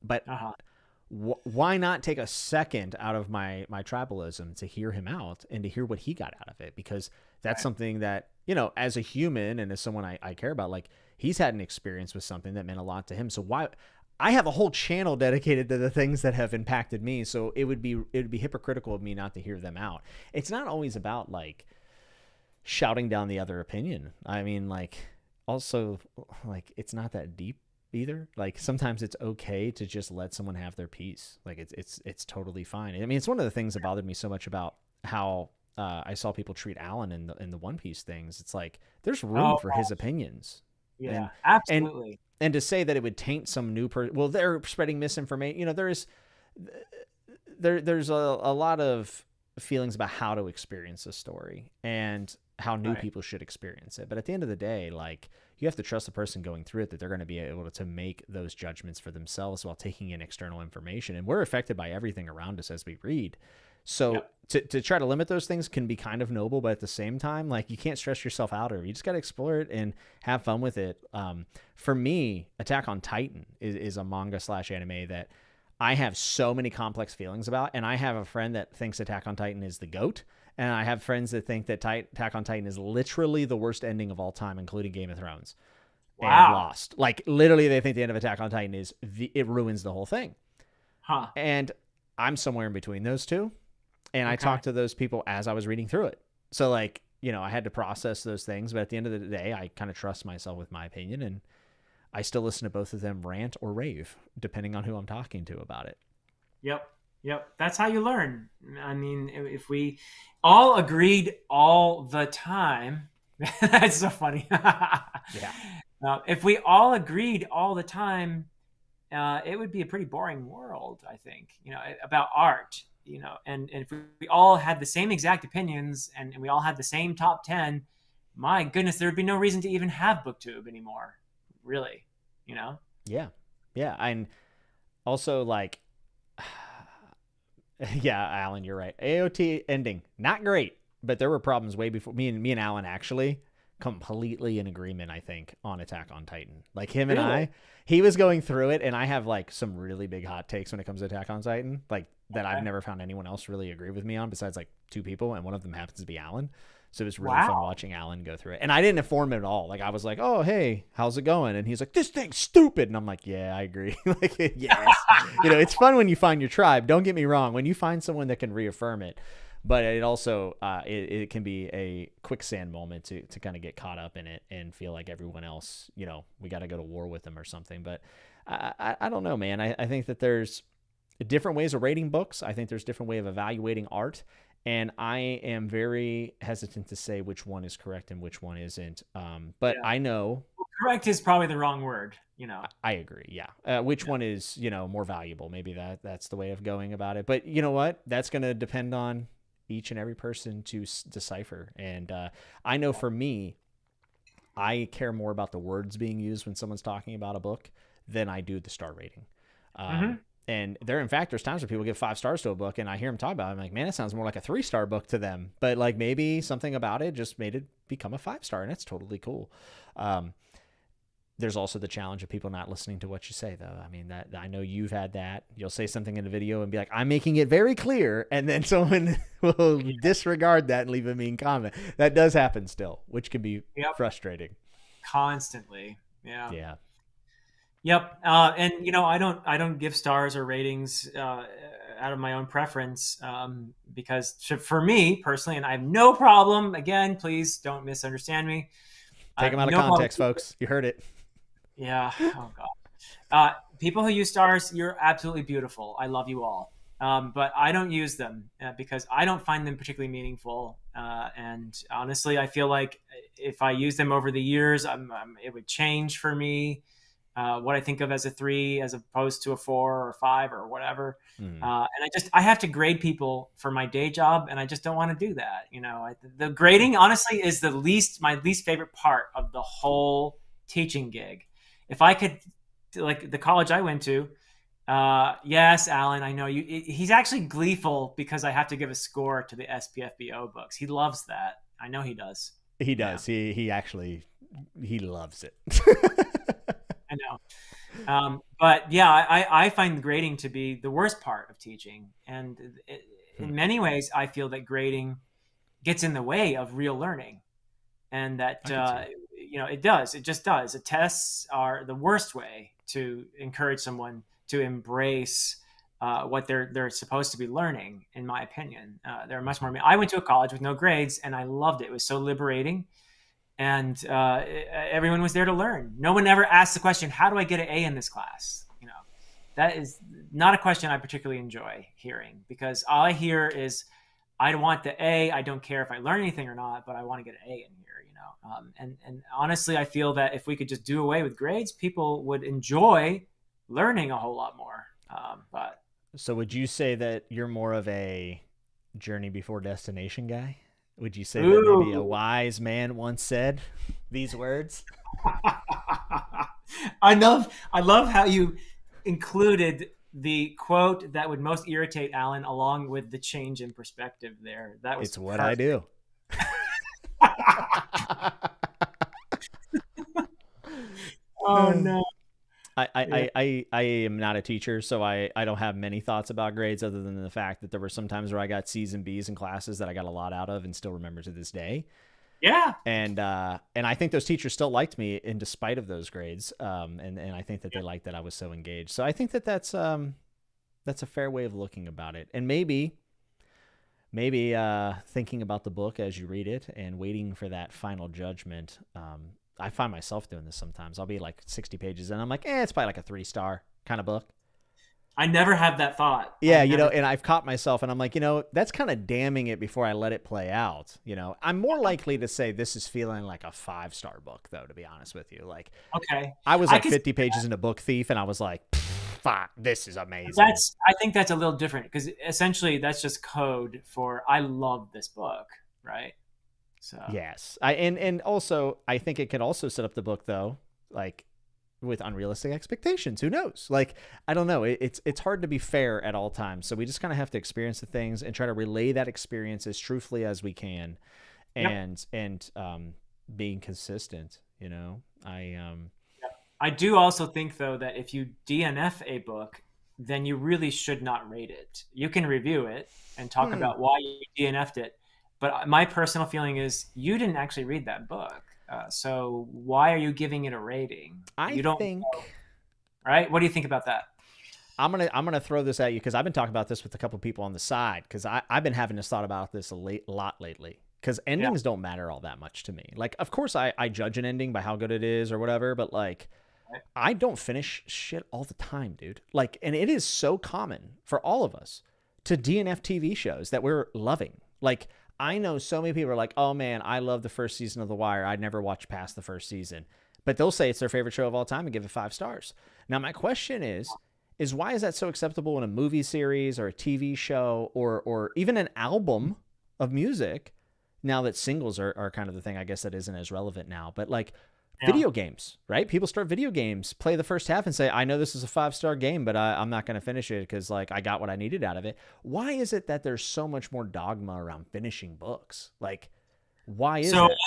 but why not take a second out of my tribalism to hear him out and to hear what he got out of it? Because that's something that, you know, as a human and as someone I care about, like he's had an experience with something that meant a lot to him. So why? I have a whole channel dedicated to the things that have impacted me. So it would be hypocritical of me not to hear them out. It's not always about like shouting down the other opinion. I mean, like also like it's not that deep either. Like sometimes it's okay to just let someone have their piece. Like it's totally fine. I mean, it's one of the things that bothered me so much about how I saw people treat Alan in the One Piece things. It's like there's room for his opinions. Yeah, absolutely. And to say that it would taint some new person, well, they're spreading misinformation. You know, there's a lot of feelings about how to experience a story and how new people should experience it. But at the end of the day, like you have to trust the person going through it that they're going to be able to make those judgments for themselves while taking in external information. And we're affected by everything around us as we read. So to try to limit those things can be kind of noble, but at the same time, like you can't stress yourself out, or you just got to explore it and have fun with it. For me, Attack on Titan is a manga / anime that I have so many complex feelings about. And I have a friend that thinks Attack on Titan is the GOAT. And I have friends that think that Attack on Titan is literally the worst ending of all time, including Game of Thrones. Wow. And Lost. Like literally they think the end of Attack on Titan is it ruins the whole thing. Huh. And I'm somewhere in between those two. And I talked to those people as I was reading through it. So like, you know, I had to process those things, but at the end of the day, I kind of trust myself with my opinion, and I still listen to both of them rant or rave, depending on who I'm talking to about it. Yep. That's how you learn. I mean, if we all agreed all the time, that's so funny. Yeah. If we all agreed all the time, it would be a pretty boring world, I think, you know, about art. You know, and if we all had the same exact opinions and we all had the same top 10, my goodness, there would be no reason to even have BookTube anymore, really, you know? Yeah. And also like, yeah, Alan, you're right. AOT ending, not great, but there were problems way before me and Alan actually completely in agreement, I think, on Attack on Titan. Like him and he was going through it, and I have like some really big hot takes when it comes to Attack on Titan, like that I've never found anyone else really agree with me on besides like two people, and one of them happens to be Alan. So it was really fun watching Alan go through it. And I didn't inform him at all. Like I was like, oh, hey, how's it going? And he's like, this thing's stupid. And I'm like, yeah, I agree. Like, yes. You know, it's fun when you find your tribe. Don't get me wrong. When you find someone that can reaffirm it, but it also, it can be a quicksand moment to kind of get caught up in it and feel like everyone else, you know, we got to go to war with them or something. But I don't know, man. I think that there's different ways of rating books. I think there's different way of evaluating art. And I am very hesitant to say which one is correct and which one isn't. But I know correct is probably the wrong word. You know, I agree. Yeah. Which one is, you know, more valuable? Maybe that's the way of going about it. But you know what? That's going to depend on each and every person to decipher. And I know for me, I care more about the words being used when someone's talking about a book than I do the star rating. And in fact, there's times where people give 5 stars to a book and I hear them talk about it. I'm like, man, it sounds more like a 3-star book to them. But like maybe something about it just made it become a 5-star, and that's totally cool. There's also the challenge of people not listening to what you say, though. I mean, that I know you've had that. You'll say something in a video and be like, I'm making it very clear. And then someone will disregard that and leave a mean comment. That does happen still, which can be frustrating. Constantly. Yeah. Yeah. Yep. And I don't give stars or ratings out of my own preference, because for me personally, and I have no problem, again, please don't misunderstand me. Take them out of context, folks. You heard it. Yeah. Oh God. People who use stars, you're absolutely beautiful. I love you all. But I don't use them because I don't find them particularly meaningful. And honestly, I feel like if I use them over the years, it would change for me. What I think of as a 3 as opposed to a 4 or 5 or whatever. And I have to grade people for my day job, and I just don't want to do that. The grading honestly is my least favorite part of the whole teaching gig. If I could, like the college I went to, yes, Alan, I know you, he's actually gleeful because I have to give a score to the SPFBO books. He loves that. I know he does. He does. Yeah. He actually loves it. I know. But yeah, I find grading to be the worst part of teaching. And in many ways, I feel that grading gets in the way of real learning. And that, it does. It just does. The tests are the worst way to encourage someone to embrace what they're supposed to be learning, in my opinion. They're much more. I went to a college with no grades, and I loved it. It was so liberating. And everyone was there to learn. No one ever asked the question, how do I get an A in this class? That is not a question I particularly enjoy hearing, because all I hear is, I want the A. I don't care if I learn anything or not, but I want to get an A in here, and honestly, I feel that if we could just do away with grades, people would enjoy learning a whole lot more. So would you say that you're more of a journey before destination guy? Would you say that maybe a wise man once said these words? I love how you included the quote that would most irritate Alan along with the change in perspective there. That was what I do. Oh no. I am not a teacher, so I don't have many thoughts about grades other than the fact that there were some times where I got C's and B's in classes that I got a lot out of and still remember to this day. Yeah. And I think those teachers still liked me in despite of those grades. And I think that they liked that I was so engaged. So I think that that's a fair way of looking about it. And maybe thinking about the book as you read it and waiting for that final judgment. I find myself doing this sometimes. I'll be like 60 pages and I'm like, it's probably like a 3-star kind of book. I never have that thought. Yeah, and I've caught myself and I'm like, that's kind of damning it before I let it play out. I'm more likely to say this is feeling like a 5-star book, though, to be honest with you. Like, okay, I was like 50 pages into Book Thief and I was like, fuck, this is amazing. I think that's a little different because essentially that's just code for I love this book, right? So yes, and also I think it could also set up the book though, like with unrealistic expectations. Who knows? Like, I don't know. It's hard to be fair at all times. So we just kind of have to experience the things and try to relay that experience as truthfully as we can, and being consistent. I do also think though that if you DNF a book, then you really should not rate it. You can review it and talk about why you DNF'd it. But my personal feeling is you didn't actually read that book. So why are you giving it a rating? You don't think, right? What do you think about that? I'm gonna throw this at you because I've been talking about this with a couple of people on the side because I've been having this thought about this a lot lately because endings don't matter all that much to me. Like, of course, I judge an ending by how good it is or whatever, but like, I don't finish shit all the time, dude. Like, and it is so common for all of us to DNF TV shows that we're loving. Like, I know so many people are like, oh man, I love the first season of The Wire. I'd never watch past the first season. But they'll say it's their favorite show of all time and give it 5 stars. Now, my question is why is that so acceptable in a movie series or a TV show or even an album of music? Now that singles are kind of the thing, I guess that isn't as relevant now. But like, Video games, right? People start video games, play the first half and say, I know this is a 5-star game, but I'm not going to finish it because like I got what I needed out of it. Why is it that there's so much more dogma around finishing books? Like, why is that?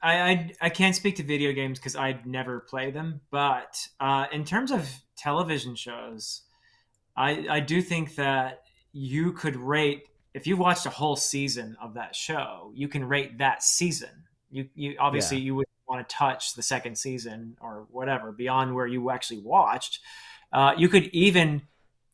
I can't speak to video games because I never play them. But in terms of television shows, I do think that you could rate, if you watched a whole season of that show, you can rate that season. You obviously you would want to touch the second season or whatever beyond where you actually watched. You could even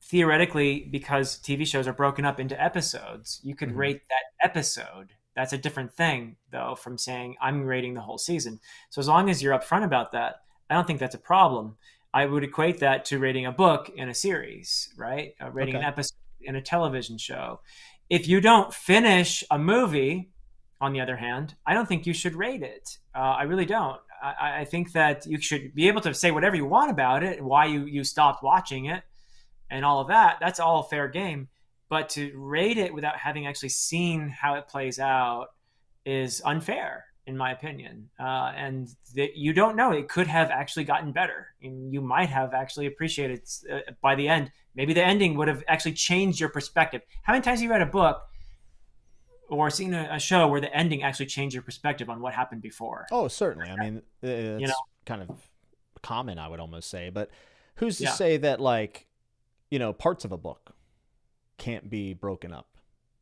theoretically, because TV shows are broken up into episodes, you could rate that episode. That's a different thing, though, from saying I'm rating the whole season. So as long as you're upfront about that, I don't think that's a problem. I would equate that to rating a book in a series, right? Rating an episode in a television show. If you don't finish a movie, on the other hand, I don't think you should rate it. I really don't. I think that you should be able to say whatever you want about it, why you stopped watching it, and all of that. That's all fair game. But to rate it without having actually seen how it plays out is unfair, in my opinion. And you don't know. It could have actually gotten better. And you might have actually appreciated by the end. Maybe the ending would have actually changed your perspective. How many times have you read a book or seen a show where the ending actually changed your perspective on what happened before? Oh, certainly. I mean, it's kind of common, I would almost say. But who's to say that, like, parts of a book can't be broken up?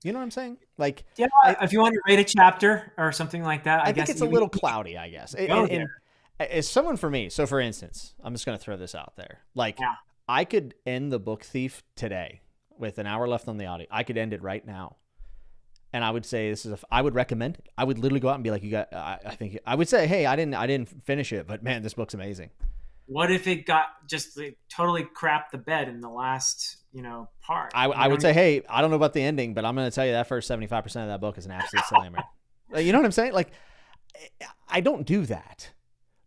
You know what I'm saying? Like, if you want to rate a chapter or something like that, I guess think it's a little cloudy, I guess. And as someone for me, so for instance, I'm just going to throw this out there. Like, I could end The Book Thief today with an hour left on the audio. I could end it right now. And I would say I would recommend it. I would literally go out and be like, I would say, hey, I didn't finish it, but man, this book's amazing. What if it got just like totally crapped the bed in the last, part? I would say, hey, I don't know about the ending, but I'm going to tell you that first 75% of that book is an absolute slammer. You know what I'm saying? Like, I don't do that.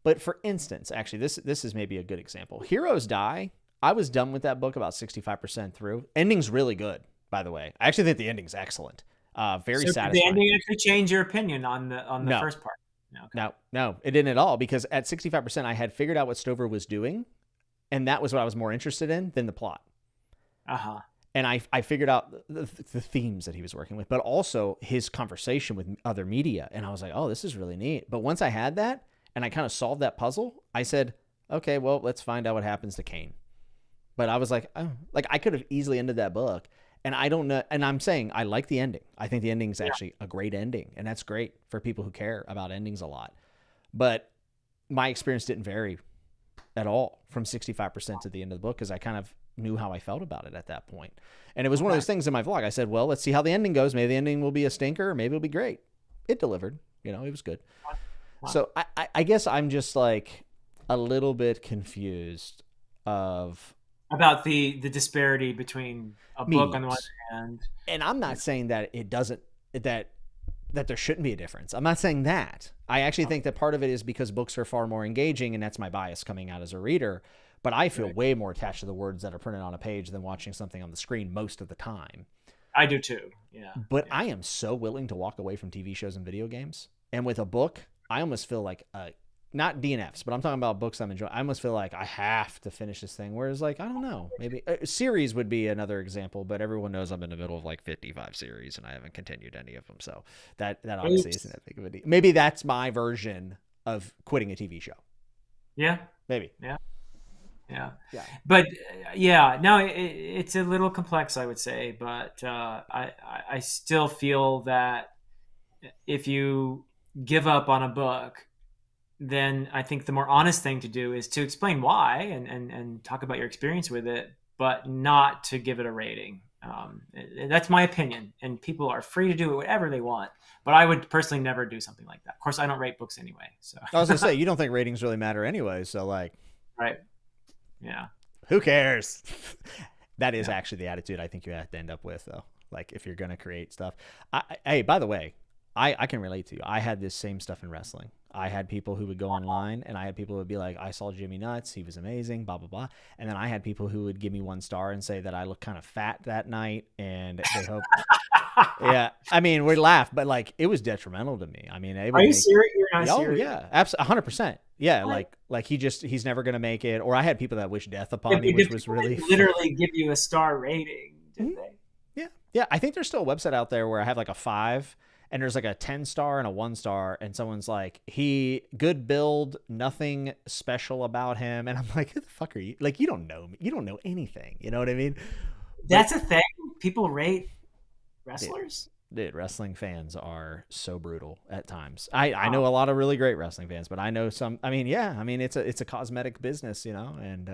But for instance, actually, this is maybe a good example. Heroes Die. I was done with that book about 65% through. Ending's really good, by the way. I actually think the ending's excellent. Very satisfying. Did the ending actually change your opinion on the first part? No, it didn't at all, because at 65%, I had figured out what Stover was doing, and that was what I was more interested in than the plot. And I figured out the themes that he was working with, but also his conversation with other media. And I was like, oh, this is really neat. But once I had that and I kind of solved that puzzle, I said, okay, well, let's find out what happens to Cain. But I was like, oh, like I could have easily ended that book. And I don't know. And I'm saying I like the ending. I think the ending is actually a great ending. And that's great for people who care about endings a lot. But my experience didn't vary at all from 65% to the end of the book, because I kind of knew how I felt about it at that point. And it was one of those things in my vlog. I said, well, let's see how the ending goes. Maybe the ending will be a stinker, or maybe it'll be great. It delivered. It was good. So I guess I'm just like a little bit confused about the disparity between a book on the one hand. And I'm not saying that it doesn't, that there shouldn't be a difference. I'm not saying that. I actually think that part of it is because books are far more engaging, and that's my bias coming out as a reader. But I feel way more attached to the words that are printed on a page than watching something on the screen most of the time. I do too. Yeah. But I am so willing to walk away from TV shows and video games. And with a book, I almost feel like not DNFs, but I'm talking about books I'm enjoying. I almost feel like I have to finish this thing. Whereas, like, I don't know, maybe a series would be another example, but everyone knows I'm in the middle of like 55 series and I haven't continued any of them. So that obviously isn't that big of a deal. Maybe that's my version of quitting a TV show. Yeah. Maybe. Yeah. But no, it's a little complex, I would say, but I still feel that if you give up on a book, then I think the more honest thing to do is to explain why and talk about your experience with it, but not to give it a rating. That's my opinion, and people are free to do whatever they want, but I would personally never do something like that. Of course, I don't rate books anyway. So I was gonna say, you don't think ratings really matter anyway, so like, right. Yeah. Who cares? That is actually the attitude I think you have to end up with, though. Like, if you're going to create stuff. Hey, by the way, I can relate to you. I had this same stuff in wrestling. I had people who would go online, and I had people who would be like, I saw Jimmy Nuts. He was amazing, blah, blah, blah. And then I had people who would give me 1 star and say that I looked kind of fat that night, and they hope Yeah, I mean, we laugh, but like it was detrimental to me. I mean, it would Are you make, serious? You're not oh serious? yeah, absolutely, 100%. Yeah, What? like he's never gonna make it. Or I had people that wish death Yeah, upon me, but did which was people really fun. literally give you a star rating? Did Mhm. they? Yeah, yeah. I think there's still a website out there where I have like a 5, and there's like a 10-star and a 1-star, and someone's like, he good build, nothing special about him, and I'm like, who the fuck are you? Like, you don't know me, you don't know anything. You know what I mean? But That's a thing. People rate dude, wrestlers. dude, wrestling fans are so brutal at times. I Oh, know a lot of really great wrestling fans, but I know some. I mean, yeah, I mean it's a cosmetic business, you know, and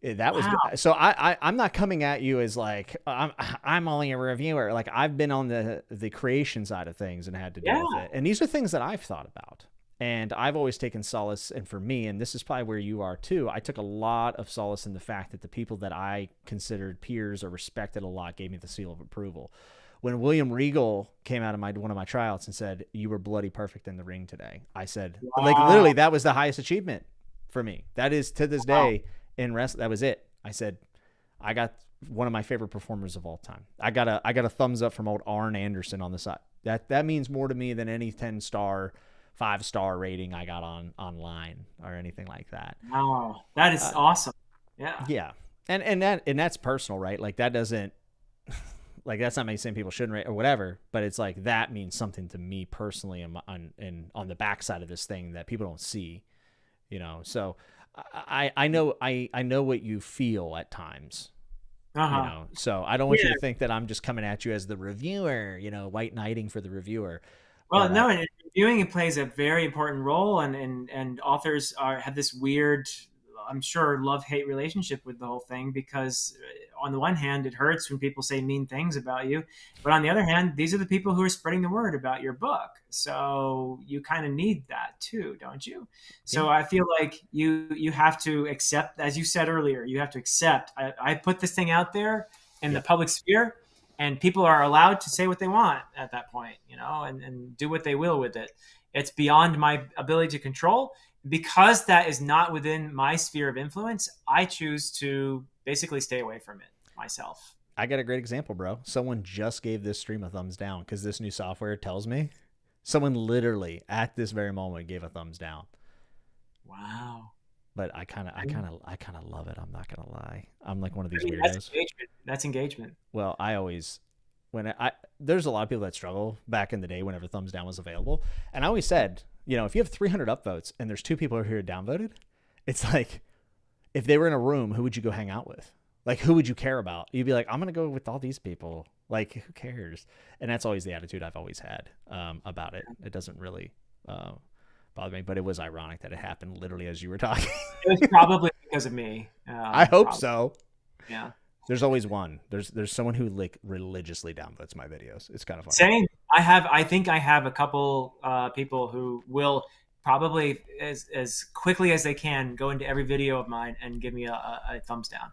that was wow. good. So I'm not coming at you as like I'm only a reviewer. Like I've been on the creation side of things and had to deal Yeah. with it, and these are things that I've thought about. And I've always taken solace, and for me, and this is probably where you are too, I took a lot of solace in the fact that the people that I considered peers or respected a lot gave me the seal of approval. When William Regal came out of one of my tryouts and said, "You were bloody perfect in the ring today," I said, like Wow. literally, that was the highest achievement for me. That is to this Wow. day in wrestling. That was it. I said, I got one of my favorite performers of all time. I got a thumbs up from old Arn Anderson on the side. That means more to me than any 10-star, 5-star rating I got online or anything like that. Wow. That is Uh, awesome. Yeah. yeah, and that's personal, right? Like that doesn't like that's not me saying people shouldn't rate or whatever, but it's like that means something to me personally on the backside of this thing that people don't see, you know. So I know I know what you feel at times, you Uh-huh. know. So I don't want you Yeah. to think that I'm just coming at you as the reviewer, you know, white knighting for the reviewer. Well, But no, and reviewing it plays a very important role, and authors have this weird, I'm sure, love-hate relationship with the whole thing because on the one hand, it hurts when people say mean things about you, but on the other hand, these are the people who are spreading the word about your book, so you kind of need that too, don't you? yeah, So I feel like you have to accept, as you said earlier, you have to accept. I put this thing out there in the yep, public sphere, and people are allowed to say what they want at that point, and do what they will with it. It's beyond my ability to control. Because that is not within my sphere of influence, I choose to basically stay away from it myself. I got a great example, bro. Someone just gave this stream a thumbs down because this new software tells me. Someone literally at this very moment gave a thumbs down. Wow. But I kind of love it. I'm not gonna lie. I'm like one of I these mean, that's weirdos. engagement. That's engagement. Well, I always when I there's a lot of people that struggle back in the day whenever thumbs down was available, and I always said, you know, if you have 300 upvotes and there's 2 people who are downvoted, it's like if they were in a room, who would you go hang out with? Like, who would you care about? You'd be like, I'm gonna go with all these people. Like, who cares? And that's always the attitude I've always had about it. It doesn't really bother me, but it was ironic that it happened literally as you were talking. It was probably because of me. I hope Probably. so. Yeah. There's always one. There's someone who like religiously downvotes my videos. It's kind of funny. Same. I think I have a couple people who will probably as quickly as they can go into every video of mine and give me a thumbs down.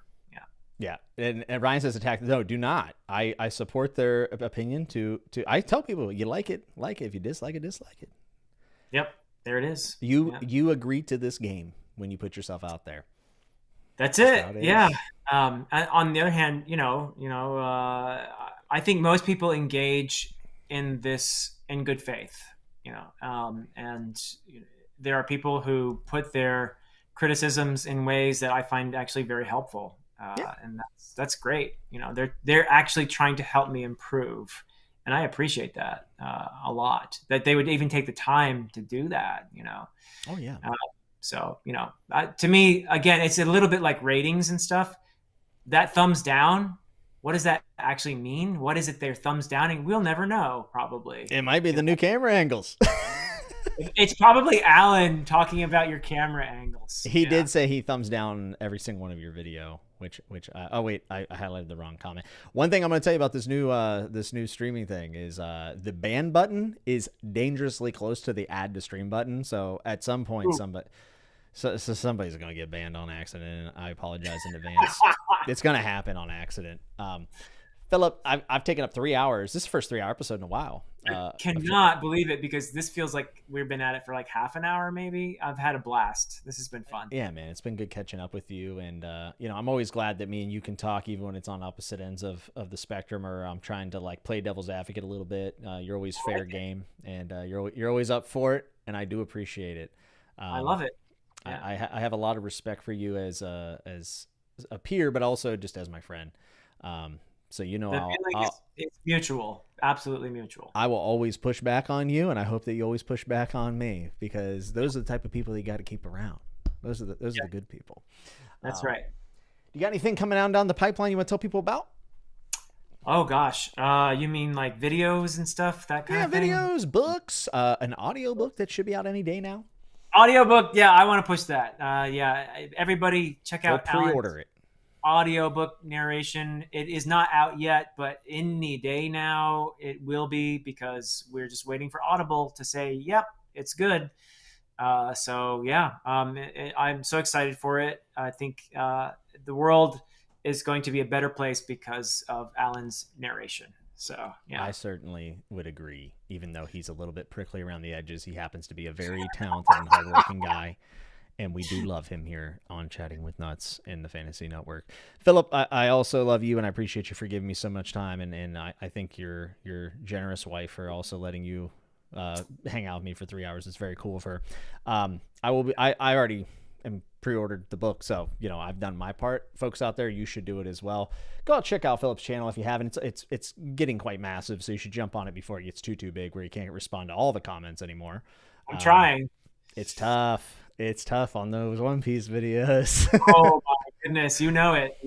Yeah. Yeah, and Ryan says attack. No, do not. I support their opinion. I tell people you like it. If you dislike it, dislike it. Yep. There it is. You agree to this game when you put yourself out there. That's That's how it. it Yeah. is. On the other hand, I think most people engage in this in good faith. And there are people who put their criticisms in ways that I find actually very helpful, Yeah. and that's great. They're actually trying to help me improve, and I appreciate that a lot. That they would even take the time to do that. Oh yeah. So, to me, again, it's a little bit like ratings and stuff. That thumbs down, what does that actually mean? What is it they're thumbs downing? We'll never know, probably. It might be the new camera angles. It's probably Alan talking about your camera angles. He Yeah. did say he thumbs down every single one of your video, which oh wait, I highlighted the wrong comment. One thing I'm going to tell you about this new streaming thing is the ban button is dangerously close to the add to stream button. So at some point, Ooh. somebody's going to get banned on accident. And I apologize in advance. It's going to happen on accident. Philip, I've taken up 3 hours. This is the first 3 hour episode in a while. I cannot believe it, because this feels like we've been at it for like half an hour, maybe. I've had a blast. This has been fun. Yeah, man, it's been good catching up with you. And, I'm always glad that me and you can talk even when it's on opposite ends of the spectrum, or I'm trying to like play devil's advocate a little bit. You're always fair game, and you're always up for it. And I do appreciate it. I love it. Yeah. I have a lot of respect for you as a peer, but also just as my friend. So it's mutual, absolutely mutual. I will always push back on you, and I hope that you always push back on me, because those are the type of people you got to keep around. Those are the good people. That's right. You got anything coming down the pipeline you want to tell people about? Oh gosh, you mean like videos and stuff, that kind of thing? Yeah, videos, books, an audiobook that should be out any day now. Audiobook, yeah, I want to push that. Everybody check out pre-order it. Audiobook narration. It is not out yet, but any day now it will be, because we're just waiting for Audible to say, yep, it's good. I'm so excited for it. I think the world is going to be a better place because of Alan's narration. So, yeah. I certainly would agree, even though he's a little bit prickly around the edges. He happens to be a very talented and hardworking guy. And we do love him here on Chatting with Nuts in the Fantasy Network. Philip, I also love you, and I appreciate you for giving me so much time. And I think your generous wife for also letting you hang out with me for 3 hours. It's very cool of her. I already am pre-ordered the book, so I've done my part. Folks out there, you should do it as well. Go out, check out Philip's channel if you haven't. It's getting quite massive, so you should jump on it before it gets too big, where you can't respond to all the comments anymore. I'm trying. It's tough. It's tough on those One Piece videos. Oh my goodness, you know it.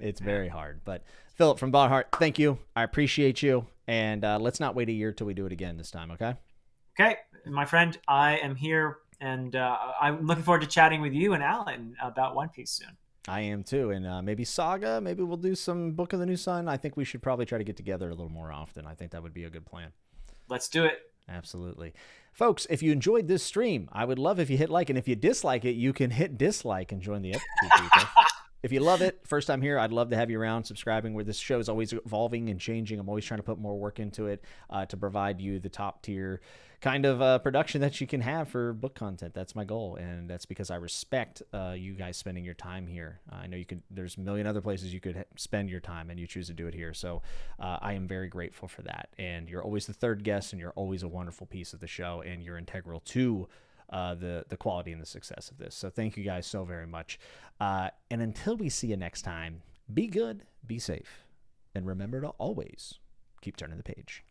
It's very hard. But Philip from Bottom Heart, thank you. I appreciate you. And let's not wait a year till we do it again this time, okay? Okay, my friend, I am here, and I'm looking forward to chatting with you and Alan about One Piece soon. I am too. And maybe Saga. Maybe we'll do some Book of the New Sun. I think we should probably try to get together a little more often. I think that would be a good plan. Let's do it. Absolutely. Folks, if you enjoyed this stream, I would love if you hit like, and if you dislike it, you can hit dislike and join the other two people. If you love it, first time here, I'd love to have you around subscribing, where this show is always evolving and changing. I'm always trying to put more work into it to provide you the top tier kind of production that you can have for book content. That's my goal, and that's because I respect you guys spending your time here. I know there's a million other places you could spend your time, and you choose to do it here. So I am very grateful for that. And you're always the third guest, and you're always a wonderful piece of the show, and you're integral to the quality and the success of this. So thank you guys so very much. And until we see you next time, be good, be safe, and remember to always keep turning the page.